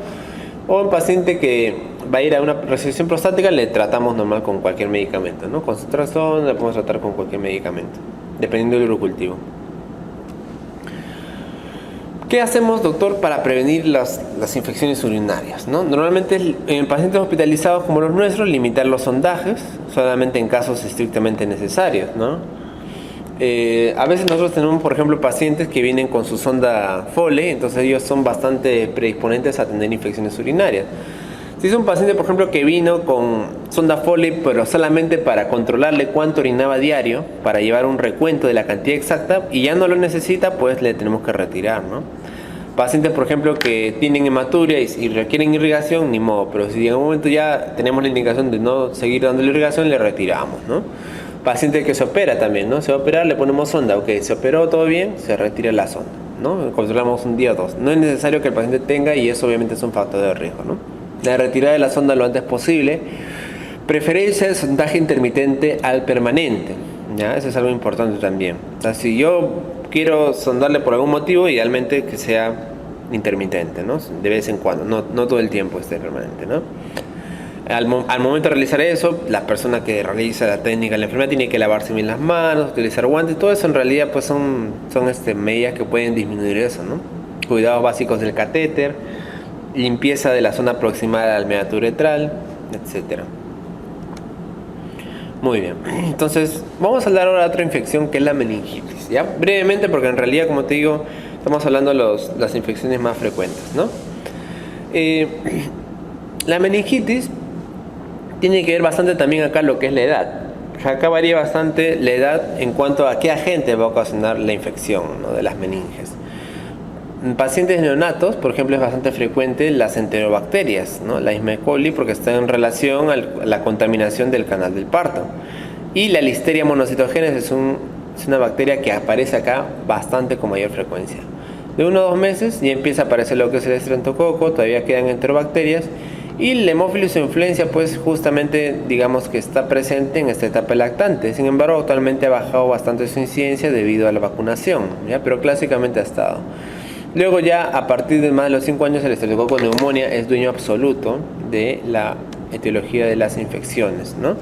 o en paciente que va a ir a una resección prostática le tratamos normal con cualquier medicamento, ¿no? Con cetrazón le podemos tratar con cualquier medicamento, dependiendo del urocultivo. ¿Qué hacemos, doctor, para prevenir las infecciones urinarias, ¿no? Normalmente en pacientes hospitalizados como los nuestros, limitar los sondajes, solamente en casos estrictamente necesarios, ¿no? A veces nosotros tenemos, por ejemplo, pacientes que vienen con su sonda Foley, entonces ellos son bastante predisponentes a tener infecciones urinarias. Si es un paciente, por ejemplo, que vino con sonda Foley, pero solamente para controlarle cuánto orinaba diario, para llevar un recuento de la cantidad exacta, y ya no lo necesita, pues le tenemos que retirar, ¿no? Pacientes, por ejemplo, que tienen hematuria y requieren irrigación, ni modo, pero si en algún momento ya tenemos la indicación de no seguir dándole irrigación, le retiramos, ¿no? Paciente que se opera también, ¿no? Se va a operar, le ponemos sonda, ok, se operó todo bien, se retira la sonda, ¿no? Controlamos un día o dos. No es necesario que el paciente tenga, y eso obviamente es un factor de riesgo, ¿no? La retirada de la sonda lo antes posible. Preferencia el sondaje intermitente al permanente, ¿ya? Eso es algo importante también. O sea, si yo quiero sondarle por algún motivo, idealmente que sea intermitente, ¿no? De vez en cuando, no todo el tiempo esté permanente, ¿no? Al momento de realizar eso, la persona que realiza la técnica de la enfermedad tiene que lavarse bien las manos, utilizar guantes, todo eso en realidad pues son medidas que pueden disminuir eso, ¿no? Cuidados básicos del catéter, limpieza de la zona proximal al meato uretral, etc. Muy bien, entonces vamos a hablar ahora de otra infección que es la meningitis, ¿ya? Brevemente, porque en realidad, como te digo, estamos hablando de las infecciones más frecuentes, ¿no? La meningitis tiene que ver bastante también acá lo que es la edad. Acá varía bastante la edad en cuanto a qué agente va a ocasionar la infección, ¿no? De las meninges. En pacientes neonatos, por ejemplo, es bastante frecuente las enterobacterias, ¿no? La Escherichia coli, porque está en relación a la contaminación del canal del parto. Y la Listeria monocytogenes es una bacteria que aparece acá bastante con mayor frecuencia. De 1 a 2 meses ya empieza a aparecer lo que es el estreptococo, todavía quedan enterobacterias. Y el Haemophilus influenza, pues justamente digamos que está presente en esta etapa lactante. Sin embargo, actualmente ha bajado bastante su incidencia debido a la vacunación, ¿ya? Pero clásicamente ha estado. Luego ya a partir de más de los 5 años el Streptococcus pneumoniae es dueño absoluto de la etiología de las infecciones, ¿no?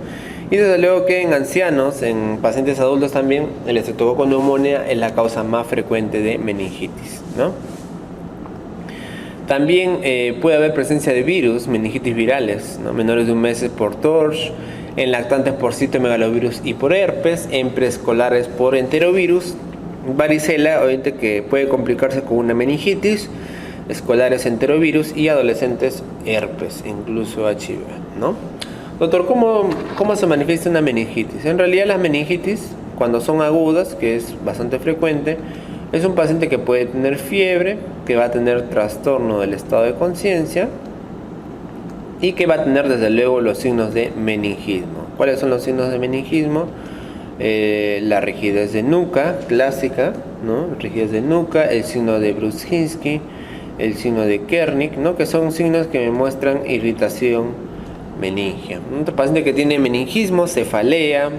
Y desde luego que en ancianos, en pacientes adultos también, el Streptococcus pneumoniae es la causa más frecuente de meningitis, ¿no? También puede haber presencia de virus, meningitis virales, ¿no? Menores de 1 mes por TORCH, en lactantes por citomegalovirus y por herpes, en preescolares por enterovirus, varicela, obviamente que puede complicarse con una meningitis, escolares enterovirus y adolescentes herpes, incluso HIV, ¿no? Doctor, ¿cómo se manifiesta una meningitis? En realidad las meningitis, cuando son agudas, que es bastante frecuente, es un paciente que puede tener fiebre, que va a tener trastorno del estado de conciencia y que va a tener desde luego los signos de meningismo. ¿Cuáles son los signos de meningismo? La rigidez de nuca clásica, ¿no? Rigidez de nuca, el signo de Brudzinski, el signo de Kernig, ¿no? Que son signos que me muestran irritación meningia. Otro paciente que tiene meningismo, cefalea,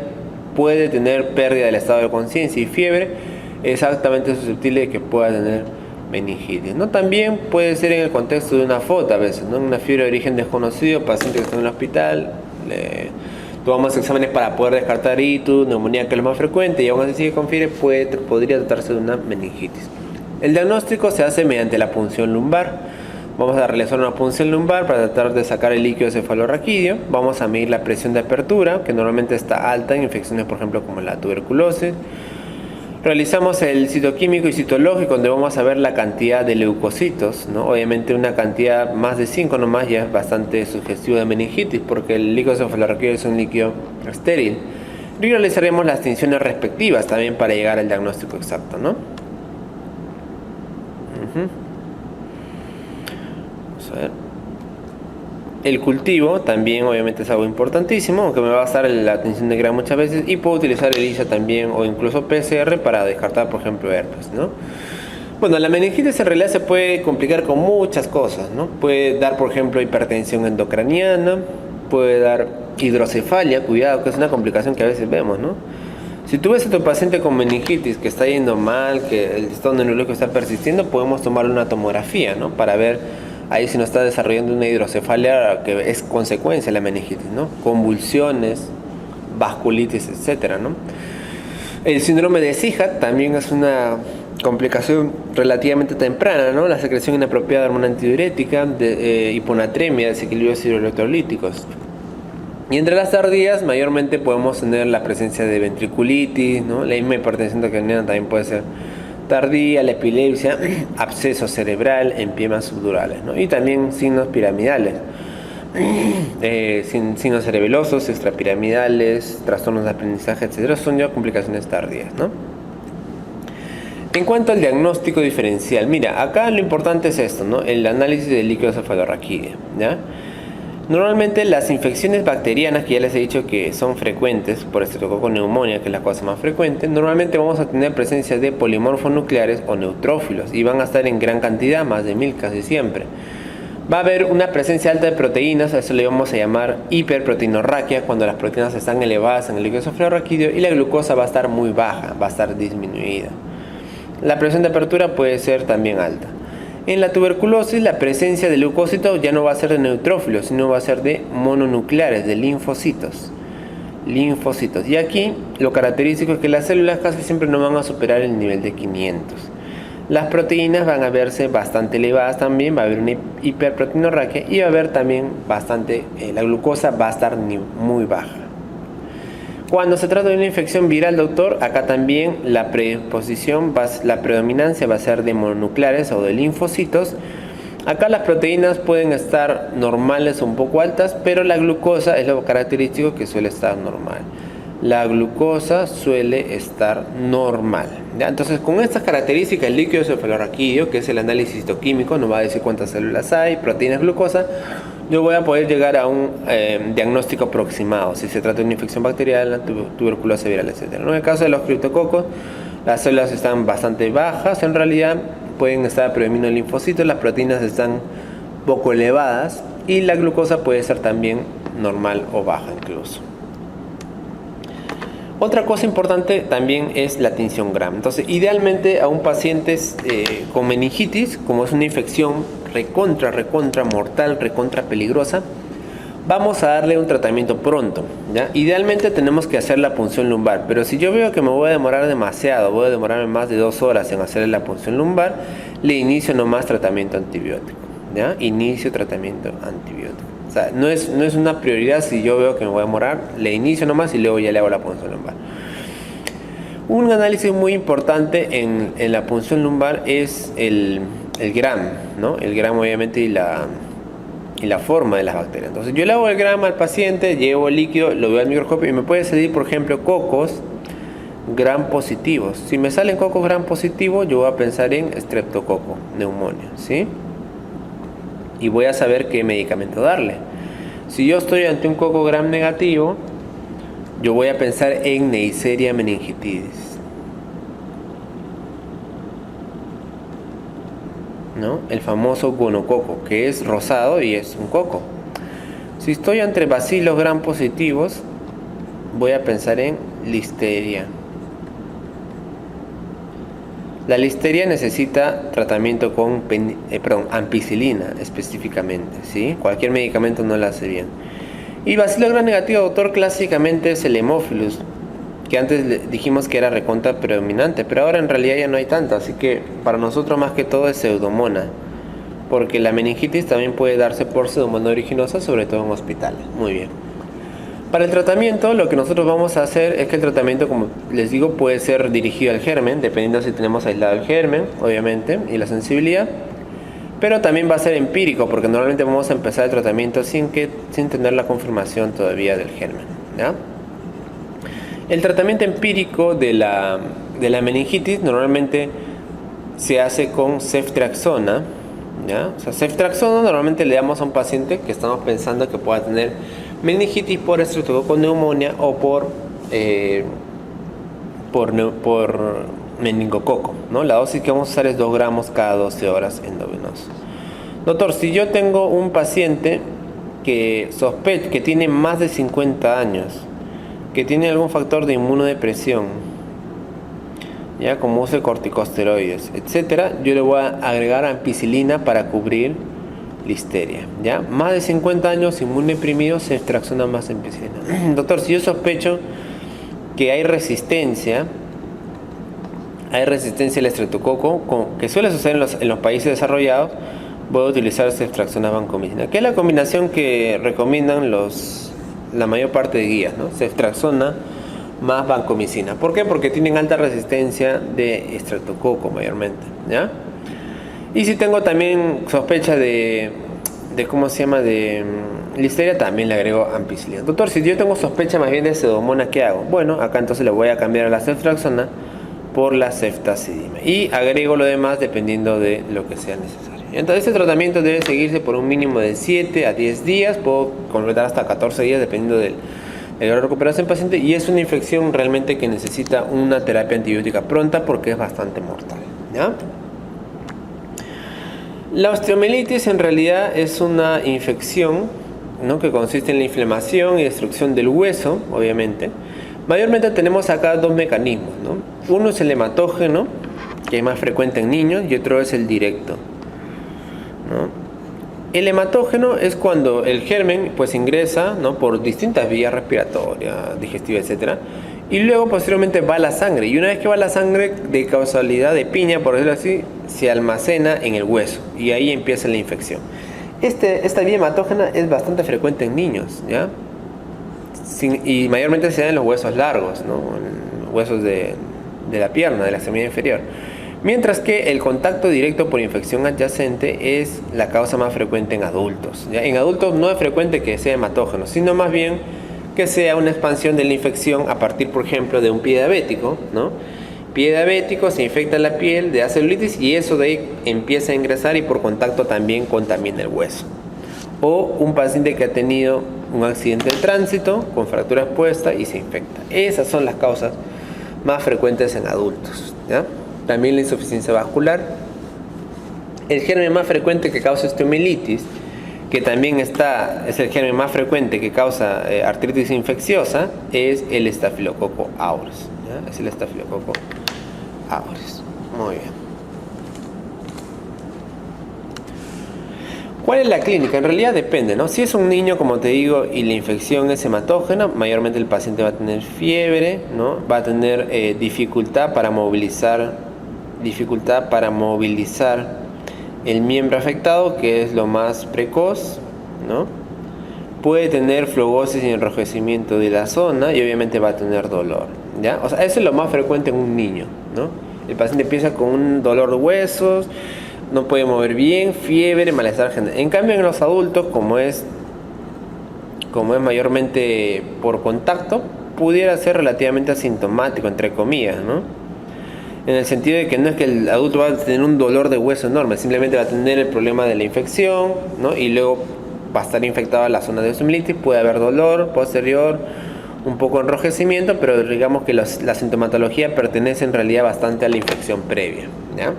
puede tener pérdida del estado de conciencia y fiebre, exactamente susceptible de que pueda tener meningitis, ¿no? También puede ser en el contexto de una FOT a veces, ¿no? Una fiebre de origen desconocido, paciente que está en el hospital, tomamos exámenes para poder descartar ictus, neumonía, que es lo más frecuente, y aún así sigue con fiebre, podría tratarse de una meningitis. El diagnóstico se hace mediante la punción lumbar. Vamos a realizar una punción lumbar para tratar de sacar el líquido cefalorraquídeo. Vamos a medir la presión de apertura, que normalmente está alta en infecciones, por ejemplo, como la tuberculosis. Realizamos el citoquímico y citológico, donde vamos a ver la cantidad de leucocitos, ¿no? Obviamente una cantidad más de 5 nomás ya es bastante sugestivo de meningitis, porque el líquido cefalorraquídeo es un líquido estéril. Y realizaremos las tinciones respectivas también para llegar al diagnóstico exacto, ¿no? Vamos a ver. El cultivo también obviamente es algo importantísimo, aunque me va a basar en la atención de Gram muchas veces, y puedo utilizar ELISA también o incluso PCR para descartar, por ejemplo, herpes, ¿no? Bueno, la meningitis en realidad se puede complicar con muchas cosas, ¿no? Puede dar, por ejemplo, hipertensión endocraniana, puede dar hidrocefalia, cuidado, que es una complicación que a veces vemos, ¿no? Si tú ves a tu paciente con meningitis que está yendo mal, que el estado neurológico está persistiendo, podemos tomarle una tomografía, ¿no? Para ver ahí si no está desarrollando una hidrocefalia que es consecuencia de la meningitis, ¿no? Convulsiones, vasculitis, etcétera, ¿no? El síndrome de SIHAC también es una complicación relativamente temprana, ¿no? La secreción inapropiada de hormona antidiurética, hiponatremia, desequilibrios hidroelectrolíticos. Y entre las tardías, mayormente podemos tener la presencia de ventriculitis, ¿no? La misma hipertensión endocraniana también puede ser tardía, la epilepsia, absceso cerebral, empiemas subdurales, ¿no? Y también signos piramidales, signos cerebelosos, extrapiramidales, trastornos de aprendizaje, etcétera, son ya complicaciones tardías, ¿no? En cuanto al diagnóstico diferencial, mira, acá lo importante es esto, ¿no? El análisis del líquido cefalorraquídeo, ¿ya? Normalmente las infecciones bacterianas, que ya les he dicho que son frecuentes por estreptococo neumonía, que es la cosa más frecuente, normalmente vamos a tener presencia de polimorfos nucleares o neutrófilos y van a estar en gran cantidad, más de 1000 casi siempre. Va a haber una presencia alta de proteínas, a eso le vamos a llamar hiperproteinorraquia, cuando las proteínas están elevadas en el líquido cefalorraquídeo y la glucosa va a estar muy baja, va a estar disminuida. La presión de apertura puede ser también alta. En la tuberculosis, la presencia de leucocitos ya no va a ser de neutrófilos, sino va a ser de mononucleares, de linfocitos. Y aquí lo característico es que las células casi siempre no van a superar el nivel de 500. Las proteínas van a verse bastante elevadas también, va a haber una hiperproteinorraquia y va a haber también bastante, la glucosa va a estar muy baja. Cuando se trata de una infección viral, doctor, acá también la predominancia va a ser de mononucleares o de linfocitos. Acá las proteínas pueden estar normales o un poco altas, pero la glucosa es lo característico que suele estar normal. La glucosa suele estar normal, ¿ya? Entonces, con estas características, el líquido cefalorraquídeo, que es el análisis histoquímico, nos va a decir cuántas células hay, proteínas, glucosa. Yo voy a poder llegar a un diagnóstico aproximado, si se trata de una infección bacteriana, tuberculosis viral, etc. En el caso de los criptococos, las células están bastante bajas, en realidad pueden estar predominando linfocitos, las proteínas están poco elevadas y la glucosa puede ser también normal o baja incluso. Otra cosa importante también es la tinción Gram. Entonces, idealmente a un paciente con meningitis, como es una infección recontra mortal, recontra peligrosa, vamos a darle un tratamiento pronto, ¿ya? Idealmente tenemos que hacer la punción lumbar, pero si yo veo que me voy a demorar demasiado, voy a demorarme más de 2 horas en hacerle la punción lumbar, le inicio nomás tratamiento antibiótico, ¿ya? Inicio tratamiento antibiótico. O sea, no es una prioridad. Si yo veo que me voy a demorar, le inicio nomás y luego ya le hago la punción lumbar. Un análisis muy importante en la punción lumbar es el Gram, ¿no? El Gram obviamente y la forma de las bacterias. Entonces yo le hago el Gram al paciente, llevo el líquido, lo veo al microscopio y me puede salir, por ejemplo, cocos Gram positivos. Si me salen cocos Gram positivos, yo voy a pensar en estreptococo neumonía, ¿sí? Y voy a saber qué medicamento darle. Si yo estoy ante un coco Gram negativo, yo voy a pensar en Neisseria meningitidis, ¿no? El famoso gonococo, que es rosado y es un coco. Si estoy entre bacilos Gram positivos, voy a pensar en Listeria. La listeria necesita tratamiento con ampicilina específicamente, ¿sí? Cualquier medicamento no la hace bien. Y bacilo Gram negativo, doctor, clásicamente es el Haemophilus, que antes dijimos que era recontra predominante, pero ahora en realidad ya no hay tanto, así que para nosotros más que todo es Pseudomonas, porque la meningitis también puede darse por Pseudomonas aeruginosa, sobre todo en hospitales. Muy bien. Para el tratamiento, lo que nosotros vamos a hacer es que el tratamiento, como les digo, puede ser dirigido al germen, dependiendo si tenemos aislado el germen, obviamente, y la sensibilidad. Pero también va a ser empírico, porque normalmente vamos a empezar el tratamiento sin tener la confirmación todavía del germen, ¿ya? El tratamiento empírico de la meningitis normalmente se hace con ceftriaxona, ¿ya? O sea, ceftriaxona normalmente le damos a un paciente que estamos pensando que pueda tener meningitis por estreptococo neumonía o por meningococo, ¿no? La dosis que vamos a usar es 2 gramos cada 12 horas endovenoso. Doctor, si yo tengo un paciente que sospecha que tiene más de 50 años, que tiene algún factor de inmunodepresión, ya como uso de corticosteroides, etcétera, yo le voy a agregar ampicilina para cubrir listeria, ya más de 50 años, inmunodeprimido, ceftriaxona más ampicilina. Doctor, si yo sospecho que hay resistencia al estreptococo, que suele suceder en los países desarrollados, voy a utilizar ceftriaxona vancomicina, que es la combinación que recomiendan la mayor parte de guías, ¿no? Ceftriaxona más vancomicina. ¿Por qué? Porque tienen alta resistencia de estreptococo mayormente, ¿ya? Y si tengo también sospecha de listeria, también le agrego ampicilina. Doctor, si yo tengo sospecha más bien de pseudomonas, ¿qué hago? Bueno, acá entonces le voy a cambiar a la ceftriaxona por la ceftazidima y agrego lo demás dependiendo de lo que sea necesario. Entonces, este tratamiento debe seguirse por un mínimo de 7 a 10 días, puedo completar hasta 14 días dependiendo del grado de recuperación del paciente, y es una infección realmente que necesita una terapia antibiótica pronta porque es bastante mortal, ¿ya? La osteomielitis en realidad es una infección, ¿no?, que consiste en la inflamación y destrucción del hueso, obviamente. Mayormente tenemos acá 2 mecanismos, ¿no? Uno es el hematógeno, que es más frecuente en niños, y otro es el directo, ¿no? El hematógeno es cuando el germen pues ingresa, ¿no?, por distintas vías respiratorias, digestivas, etcétera, y luego posteriormente va a la sangre, y una vez que va a la sangre, de causalidad de piña, por decirlo así, se almacena en el hueso y ahí empieza la infección. Esta vía hematógena es bastante frecuente en niños, ¿ya? Y mayormente se da en los huesos largos, ¿no?, en los huesos de la pierna, de la extremidad inferior. Mientras que el contacto directo por infección adyacente es la causa más frecuente en adultos, ¿ya? En adultos no es frecuente que sea hematógeno, sino más bien que sea una expansión de la infección a partir, por ejemplo, de un pie diabético, ¿no? Pie diabético, se infecta la piel, de celulitis, y eso de ahí empieza a ingresar y por contacto también contamina el hueso. O un paciente que ha tenido un accidente de tránsito con fractura expuesta y se infecta. Esas son las causas más frecuentes en adultos, ¿ya? También la insuficiencia vascular. El germen más frecuente que causa osteomielitis, que también es el germen más frecuente que causa artritis infecciosa, es el estafilococo aureus, ¿ya? Es el estafilococo aureus. Muy bien. ¿Cuál es la clínica? En realidad depende, ¿no? Si es un niño, como te digo, y la infección es hematógena, mayormente el paciente va a tener fiebre, ¿no? Va a tener dificultad para movilizar el miembro afectado, que es lo más precoz, ¿no? Puede tener flebosis y enrojecimiento de la zona y obviamente va a tener dolor, ¿ya? O sea, eso es lo más frecuente en un niño, ¿no? El paciente empieza con un dolor de huesos, no puede mover bien, fiebre, malestar general. En cambio, en los adultos, como es mayormente por contacto, pudiera ser relativamente asintomático, entre comillas, ¿no? En el sentido de que no es que el adulto va a tener un dolor de hueso enorme, simplemente va a tener el problema de la infección, ¿no? Y luego va a estar infectada la zona de osteomielitis, puede haber dolor posterior, un poco de enrojecimiento, pero digamos que la sintomatología pertenece en realidad bastante a la infección previa, ¿ya?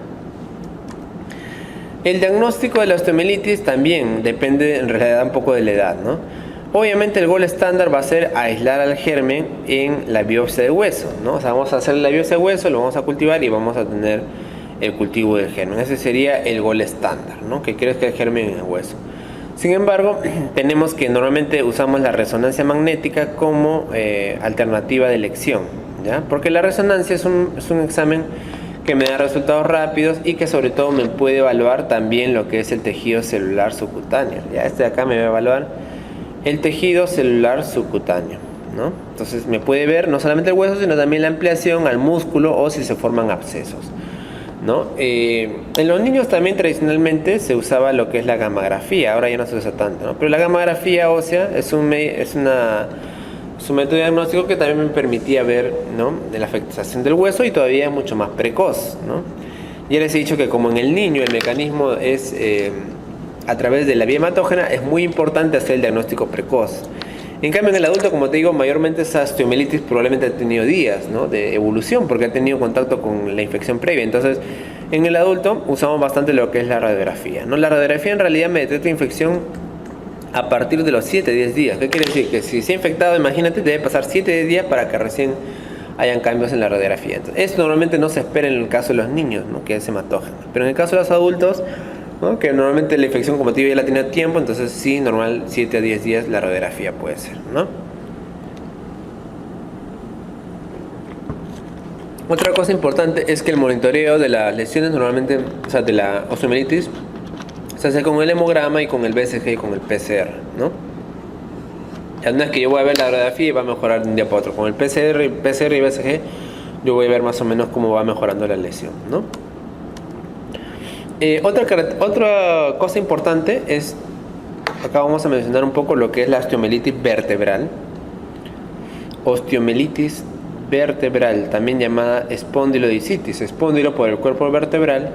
El diagnóstico de la osteomielitis también depende en realidad un poco de la edad, ¿no? Obviamente el gol estándar va a ser aislar al germen en la biopsia de hueso, ¿no? O sea, vamos a hacer la biopsia de hueso, lo vamos a cultivar y vamos a tener el cultivo del germen. Ese sería el gol estándar, ¿no?, que crezca el germen en el hueso. Sin embargo, tenemos que normalmente usamos la resonancia magnética como alternativa de elección, ¿ya? Porque la resonancia es un examen que me da resultados rápidos y que sobre todo me puede evaluar también lo que es el tejido celular subcutáneo. Ya este de acá me va a evaluar el tejido celular subcutáneo, ¿no? Entonces me puede ver no solamente el hueso, sino también la ampliación al músculo o si se forman abscesos, ¿no? En los niños también tradicionalmente se usaba lo que es la gammagrafía, ahora ya no se usa tanto, ¿no? Pero la gammagrafía ósea es un método diagnóstico que también me permitía ver, ¿no?, de la afectación del hueso y todavía es mucho más precoz, ¿no? Ya les he dicho que como en el niño el mecanismo es a través de la vía hematógena, es muy importante hacer el diagnóstico precoz. En cambio, en el adulto, como te digo, mayormente esa osteomielitis probablemente ha tenido días, ¿no?, de evolución, porque ha tenido contacto con la infección previa. Entonces, en el adulto usamos bastante lo que es la radiografía, ¿no? La radiografía en realidad me detecta infección a partir de los 7-10 días. ¿Qué quiere decir? Que si se ha infectado, imagínate, debe pasar 7-10 días para que recién hayan cambios en la radiografía. Entonces, eso normalmente no se espera en el caso de los niños, ¿no?, que es hematógeno. Pero en el caso de los adultos, ¿no?, que normalmente la infección, como te digo, ya la tiene a tiempo, entonces sí, normal 7-10 días la radiografía puede ser, ¿no? Otra cosa importante es que el monitoreo de las lesiones normalmente, o sea, de la osteomielitis, se hace con el hemograma y con el BCG y con el PCR, ¿no? Ya no es que yo voy a ver la radiografía y va a mejorar de un día para otro. Con el PCR y BCG yo voy a ver más o menos cómo va mejorando la lesión, ¿no? Otra cosa importante es, acá vamos a mencionar un poco lo que es la osteomielitis vertebral. Osteomielitis vertebral, también llamada espondilodiscitis. Espóndilo por el cuerpo vertebral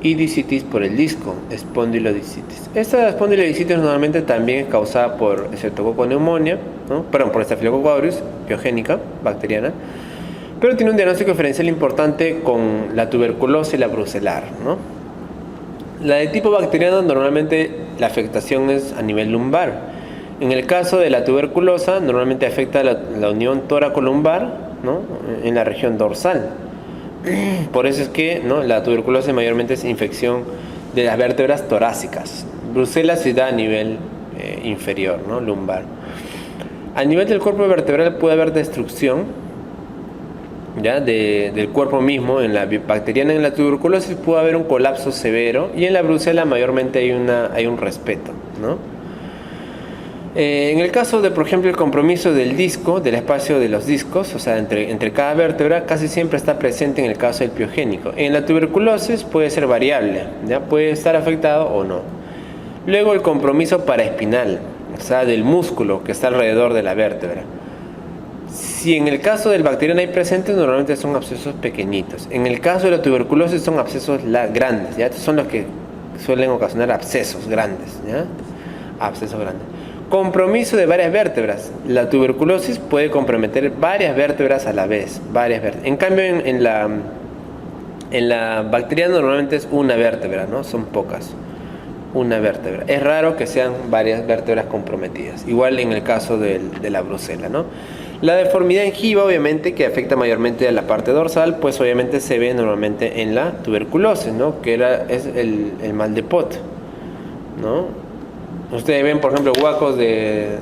y disitis por el disco, espondilodiscitis. Esta espondilodiscitis normalmente también es causada por Streptococcus pneumoniae, ¿no?, perdón, por Staphylococcus aureus, biogénica, bacteriana, pero tiene un diagnóstico diferencial importante con la tuberculosis y la brucelar, ¿no? La de tipo bacteriano normalmente la afectación es a nivel lumbar. En el caso de la tuberculosa normalmente afecta la unión tóraco-lumbar, ¿no?, en la región dorsal. Por eso es que, ¿no?, la tuberculosis mayormente es infección de las vértebras torácicas. Brucelas se da a nivel inferior, ¿no?, lumbar. A nivel del cuerpo vertebral puede haber destrucción, ¿ya?, del cuerpo mismo. En la bacteriana, en la tuberculosis puede haber un colapso severo, y en la brucela mayormente hay un respeto, ¿no? En el caso de, por ejemplo, el compromiso del disco, del espacio de los discos, o sea, entre cada vértebra, casi siempre está presente en el caso del piogénico. En la tuberculosis puede ser variable, ¿ya?, puede estar afectado o no. Luego el compromiso paraespinal, o sea, del músculo que está alrededor de la vértebra. Si en el caso del bacteriano hay presentes, normalmente son abscesos pequeñitos. En el caso de la tuberculosis son abscesos grandes, ¿ya? Estos son los que suelen ocasionar abscesos grandes, ¿ya? Abscesos grandes. Compromiso de varias vértebras. La tuberculosis puede comprometer varias vértebras a la vez, En cambio, en la bacteriana normalmente es una vértebra, ¿no? Son pocas. Una vértebra. Es raro que sean varias vértebras comprometidas. Igual en el caso de la brucela, ¿no? La deformidad en giba, obviamente, que afecta mayormente a la parte dorsal, pues obviamente se ve normalmente en la tuberculosis, ¿no?, que es el mal de Pot, ¿no? Ustedes ven, por ejemplo, huacos de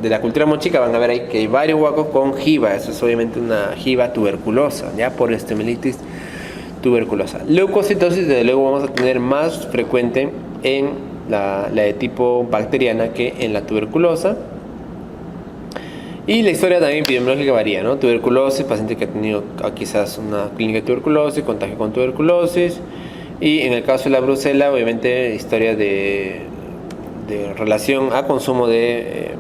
la cultura mochica, van a ver ahí que hay varios huacos con giba. Eso es obviamente una giba tuberculosa, ya, por osteomielitis tuberculosa. Leucocitosis, desde luego, vamos a tener más frecuente en la de tipo bacteriana que en la tuberculosa. Y la historia también epidemiológica varía, ¿no? Tuberculosis, paciente que ha tenido quizás una clínica de tuberculosis, contagio con tuberculosis. Y en el caso de la brucela, obviamente, historia de relación a consumo de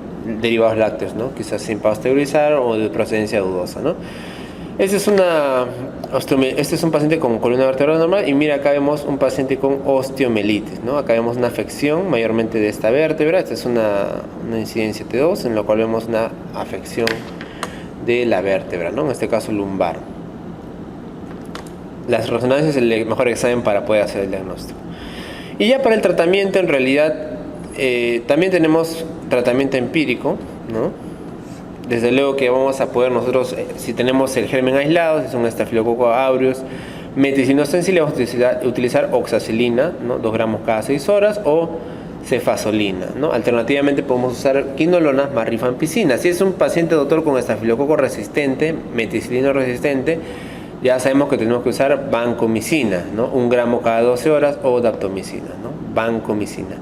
derivados lácteos, ¿no?, quizás sin pasteurizar o de procedencia dudosa, ¿no? Este es un paciente con columna vertebral normal, y mira, acá vemos un paciente con osteomielitis, ¿no? Acá vemos una afección mayormente de esta vértebra. Esta es una incidencia T2, en la cual vemos una afección de la vértebra, ¿no?, en este caso lumbar. Las resonancias es el mejor examen para poder hacer el diagnóstico. Y ya para el tratamiento, en realidad, también tenemos tratamiento empírico, ¿no? Desde luego que vamos a poder nosotros, si tenemos el germen aislado, si es un Staphylococcus aureus meticilinosensible, vamos a utilizar oxacilina, ¿no?, 2 gramos cada 6 horas, o cefazolina, ¿no? Alternativamente podemos usar quinolonas más rifampicina. Si es un paciente, doctor, con Staphylococcus resistente, meticilino resistente, ya sabemos que tenemos que usar vancomicina, ¿no?, 1 gramo cada 12 horas, o daptomicina, ¿no?, vancomicina.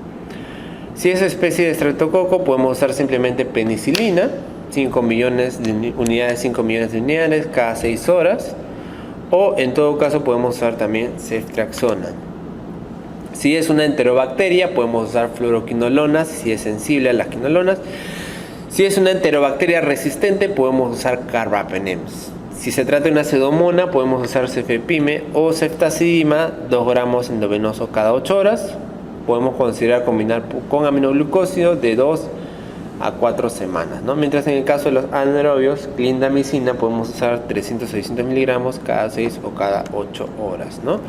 Si es especie de estreptococo, podemos usar simplemente penicilina, 5 millones de unidades cada 6 horas, o en todo caso podemos usar también ceftriaxona. Si es una enterobacteria, podemos usar fluoroquinolonas si es sensible a las quinolonas. Si es una enterobacteria resistente, podemos usar carbapenems, Si se trata de una pseudomonas, podemos usar cefepime o ceftazidima, 2 gramos endovenoso cada 8 horas. Podemos considerar combinar con aminoglucósido de 2 a 4 semanas, ¿no? Mientras en el caso de los anaerobios, clindamicina, podemos usar 300-600 miligramos cada 6 o cada 8 horas, ¿no?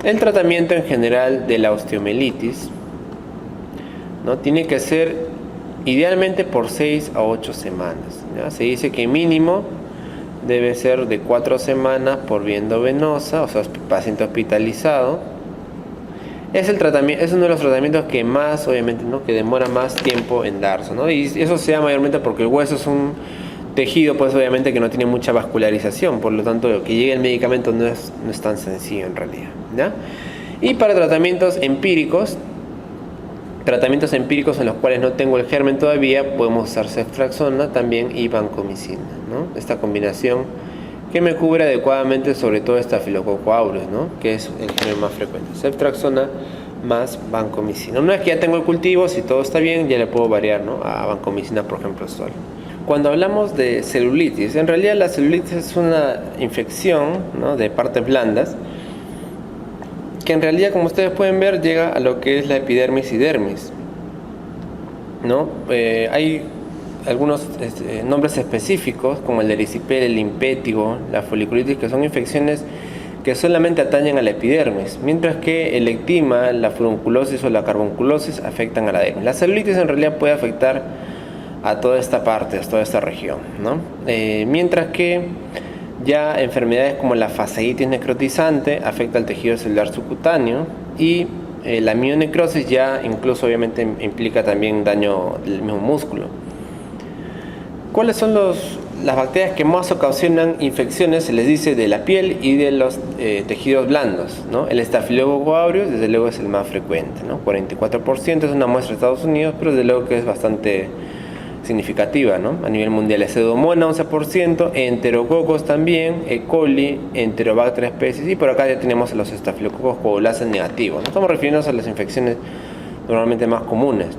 El tratamiento en general de la osteomielitis, ¿no? Tiene que ser idealmente por 6 a 8 semanas, ¿ya? Se dice que mínimo debe ser de 4 semanas por vía endovenosa, o sea, paciente hospitalizado. Es uno de los tratamientos que más, obviamente, ¿no? Que demora más tiempo en darse, ¿no? Y eso se da mayormente porque el hueso es un tejido, pues obviamente que no tiene mucha vascularización, por lo tanto que llegue el medicamento no es tan sencillo en realidad, ¿ya? Y para tratamientos empíricos en los cuales no tengo el germen todavía, podemos usar ceftriaxona también y vancomicina, ¿no? Esta combinación que me cubre adecuadamente sobre todo Staphylococcus aureus, ¿no? Que es el germen más frecuente. Ceftriaxona más vancomicina. Una vez que ya tengo el cultivo, si todo está bien, ya le puedo variar, ¿no? A vancomicina, por ejemplo, solo. Cuando hablamos de celulitis, en realidad la celulitis es una infección, ¿no? De partes blandas, que en realidad, como ustedes pueden ver, llega a lo que es la epidermis y dermis, ¿no? Hay algunos nombres específicos, como el erisipela, el limpétigo, la foliculitis, que son infecciones que solamente atañen a la epidermis, mientras que el ectima, la furunculosis o la carbonculosis afectan a la dermis. La celulitis en realidad puede afectar a toda esta parte, a toda esta región, ¿no? Mientras que ya enfermedades como la fasciitis necrotizante afecta al tejido celular subcutáneo, y la mionecrosis ya incluso obviamente implica también daño del mismo músculo. ¿Cuáles son las bacterias que más ocasionan infecciones? Se les dice de la piel y de los tejidos blandos, ¿no? El Staphylococcus aureus desde luego es el más frecuente, ¿no? 44% es una muestra de Estados Unidos, pero desde luego que es bastante significativa, ¿no? A nivel mundial es Pseudomonas 11%, Enterococos también, E. coli, Enterobacter especies, y por acá ya tenemos los Staphylococcus coagulasa negativos, ¿no? Estamos refiriéndonos a las infecciones normalmente más comunes.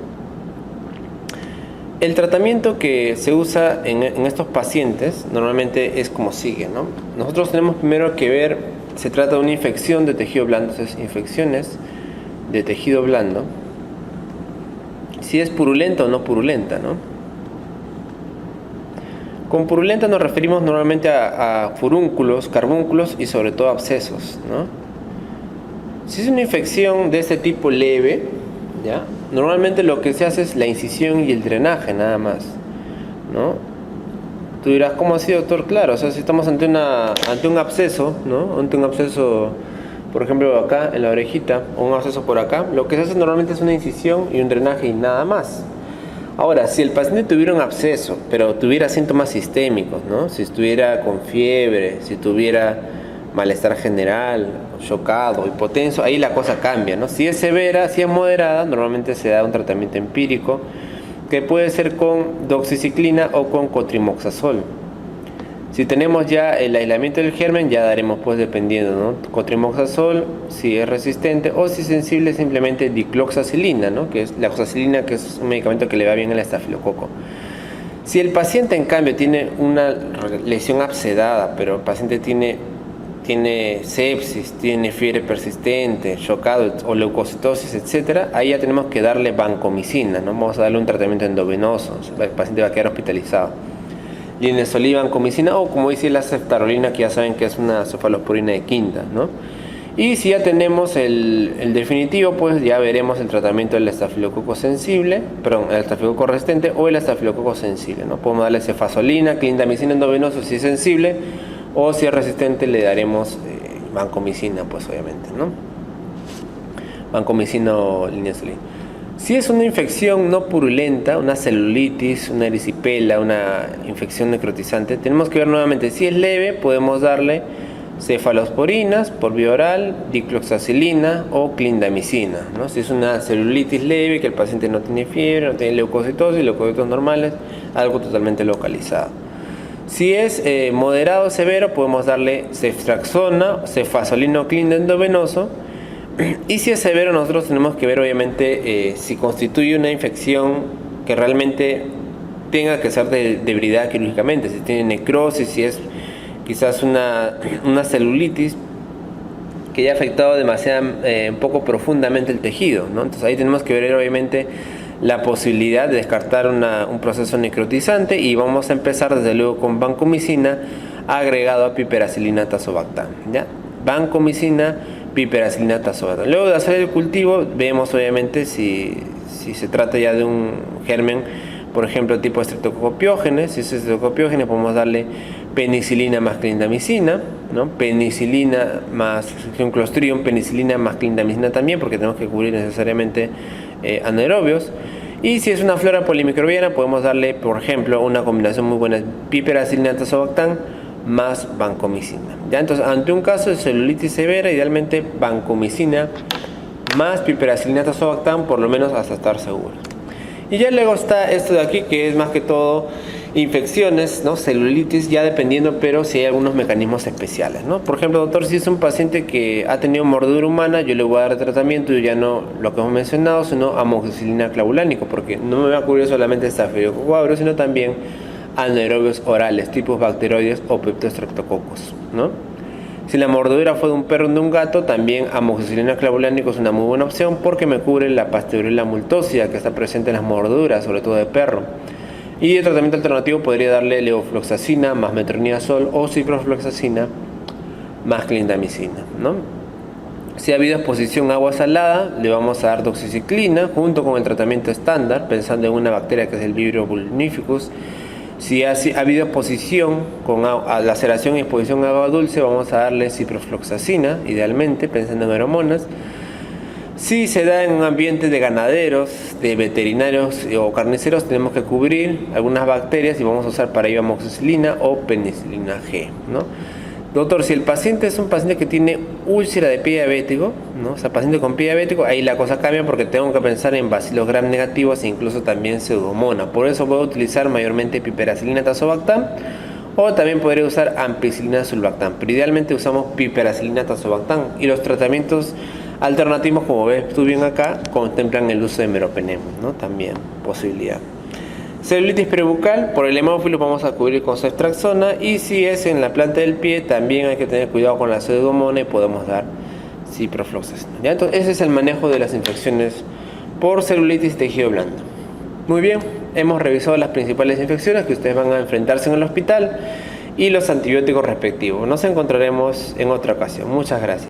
El tratamiento que se usa en estos pacientes normalmente es como sigue, ¿no? Nosotros tenemos primero que ver, se trata de una infección de tejido blando, entonces infecciones de tejido blando, si es purulenta o no purulenta, ¿no? Con purulenta nos referimos normalmente a furúnculos, carbúnculos y sobre todo abscesos, ¿no? Si es una infección de este tipo leve, ¿ya? Normalmente lo que se hace es la incisión y el drenaje nada más, ¿no? Tú dirás, ¿cómo así, doctor? Claro, o sea, si estamos ante un absceso, ¿no? Ante un absceso, por ejemplo, acá en la orejita, o un absceso por acá, lo que se hace normalmente es una incisión y un drenaje y nada más. Ahora, si el paciente tuviera un absceso, pero tuviera síntomas sistémicos, ¿no? Si estuviera con fiebre, si tuviera malestar general, chocado, hipotenso, ahí la cosa cambia, ¿no? Si es severa, si es moderada, normalmente se da un tratamiento empírico que puede ser con doxiciclina o con cotrimoxazol. Si tenemos ya el aislamiento del germen, ya daremos, pues dependiendo, ¿no? Cotrimoxazol si es resistente, o si es sensible, simplemente dicloxacilina, ¿no? Que es la oxacilina, que es un medicamento que le va bien al estafilococo. Si el paciente en cambio tiene una lesión abscedada, pero el paciente tiene sepsis, tiene fiebre persistente, chocado o leucocitosis, etcétera, ahí ya tenemos que darle vancomicina, ¿no? Vamos a darle un tratamiento endovenoso, el paciente va a quedar hospitalizado. Linezolid, vancomicina, o como dice la ceftarolina, que ya saben que es una cefalosporina de quinta, ¿no? Y si ya tenemos el definitivo, pues ya veremos el tratamiento del estafilococo sensible, perdón, el estafilococo resistente o el estafilococo sensible, ¿no? Podemos darle cefazolina, clindamicina endovenoso si es sensible, o si es resistente le daremos vancomicina, pues obviamente, ¿no? Vancomicina o linezolid. Si es una infección no purulenta, una celulitis, una erisipela, una infección necrotizante, tenemos que ver nuevamente. Si es leve, podemos darle cefalosporinas por vía oral, dicloxacilina o clindamicina, ¿no? Si es una celulitis leve, que el paciente no tiene fiebre, no tiene leucocitosis, leucocitos normales, algo totalmente localizado. Si es moderado o severo, podemos darle ceftriaxona, cefazolina o clinda endovenoso. Y si es severo, nosotros tenemos que ver obviamente si constituye una infección que realmente tenga que ser de debridad quirúrgicamente, si tiene necrosis, si es quizás una celulitis que ya ha afectado un poco profundamente el tejido, ¿no? Entonces ahí tenemos que ver obviamente la posibilidad de descartar un proceso necrotizante, y vamos a empezar desde luego con vancomicina agregado a piperacilina tazobactam, ¿ya? Vancomicina, piperacilina tazobactam. Luego de hacer el cultivo vemos obviamente si se trata ya de un germen, por ejemplo tipo Streptococcus. Si es Streptococcus podemos darle penicilina más clindamicina, ¿no? Penicilina más Clostridium, penicilina más clindamicina también, porque tenemos que cubrir necesariamente anaerobios. Y si es una flora polimicrobiana, podemos darle, por ejemplo, una combinación muy buena: piperacilina tazobactam más vancomicina. ¿Ya? Entonces, ante un caso de celulitis severa, idealmente vancomicina más piperacilina tazobactam, por lo menos hasta estar seguro. Y ya luego está esto de aquí, que es más que todo infecciones, ¿no? Celulitis, ya dependiendo, pero si hay algunos mecanismos especiales, ¿no? Por ejemplo, doctor, si es un paciente que ha tenido mordedura humana, yo le voy a dar tratamiento y ya no lo que hemos mencionado, sino amoxicilina clavulánico, porque no me va a cubrir solamente Staphylococcus aureus, sino también anaerobios orales, tipos bacteroides o Peptostreptococcus, ¿no? Si la mordedura fue de un perro o de un gato, también amoxicilina clavulánico es una muy buena opción, porque me cubre la Pasteurella multósida que está presente en las mordeduras, sobre todo de perro. Y de tratamiento alternativo podría darle levofloxacina más metronidazol o ciprofloxacina más clindamicina, ¿no? Si ha habido exposición a agua salada, le vamos a dar doxiciclina junto con el tratamiento estándar, pensando en una bacteria que es el Vibrio vulnificus. Si ha habido exposición a laceración y exposición a agua dulce, vamos a darle ciprofloxacina, idealmente, pensando en aeromonas. Si se da en un ambiente de ganaderos, de veterinarios o carniceros, tenemos que cubrir algunas bacterias y vamos a usar para ello amoxicilina o penicilina G, ¿no? Doctor, si el paciente es un paciente que tiene úlcera de pie diabético, ¿no? O sea, paciente con pie diabético, ahí la cosa cambia, porque tengo que pensar en bacilos gram negativos e incluso también pseudomonas. Por eso voy a utilizar mayormente piperacilina tazobactam, o también podría usar ampicilina sulbactam, pero idealmente usamos piperacilina tazobactam. Y los tratamientos alternativos, como ves tú bien acá, contemplan el uso de meropenem, ¿no? También posibilidad. Celulitis prebucal, por el hemófilo vamos a cubrir con ceftriaxona, y si es en la planta del pie también hay que tener cuidado con la pseudomonas y podemos dar ciprofloxacina. ¿Ya? Entonces ese es el manejo de las infecciones por celulitis tejido blando. Muy bien, hemos revisado las principales infecciones que ustedes van a enfrentarse en el hospital y los antibióticos respectivos. Nos encontraremos en otra ocasión. Muchas gracias.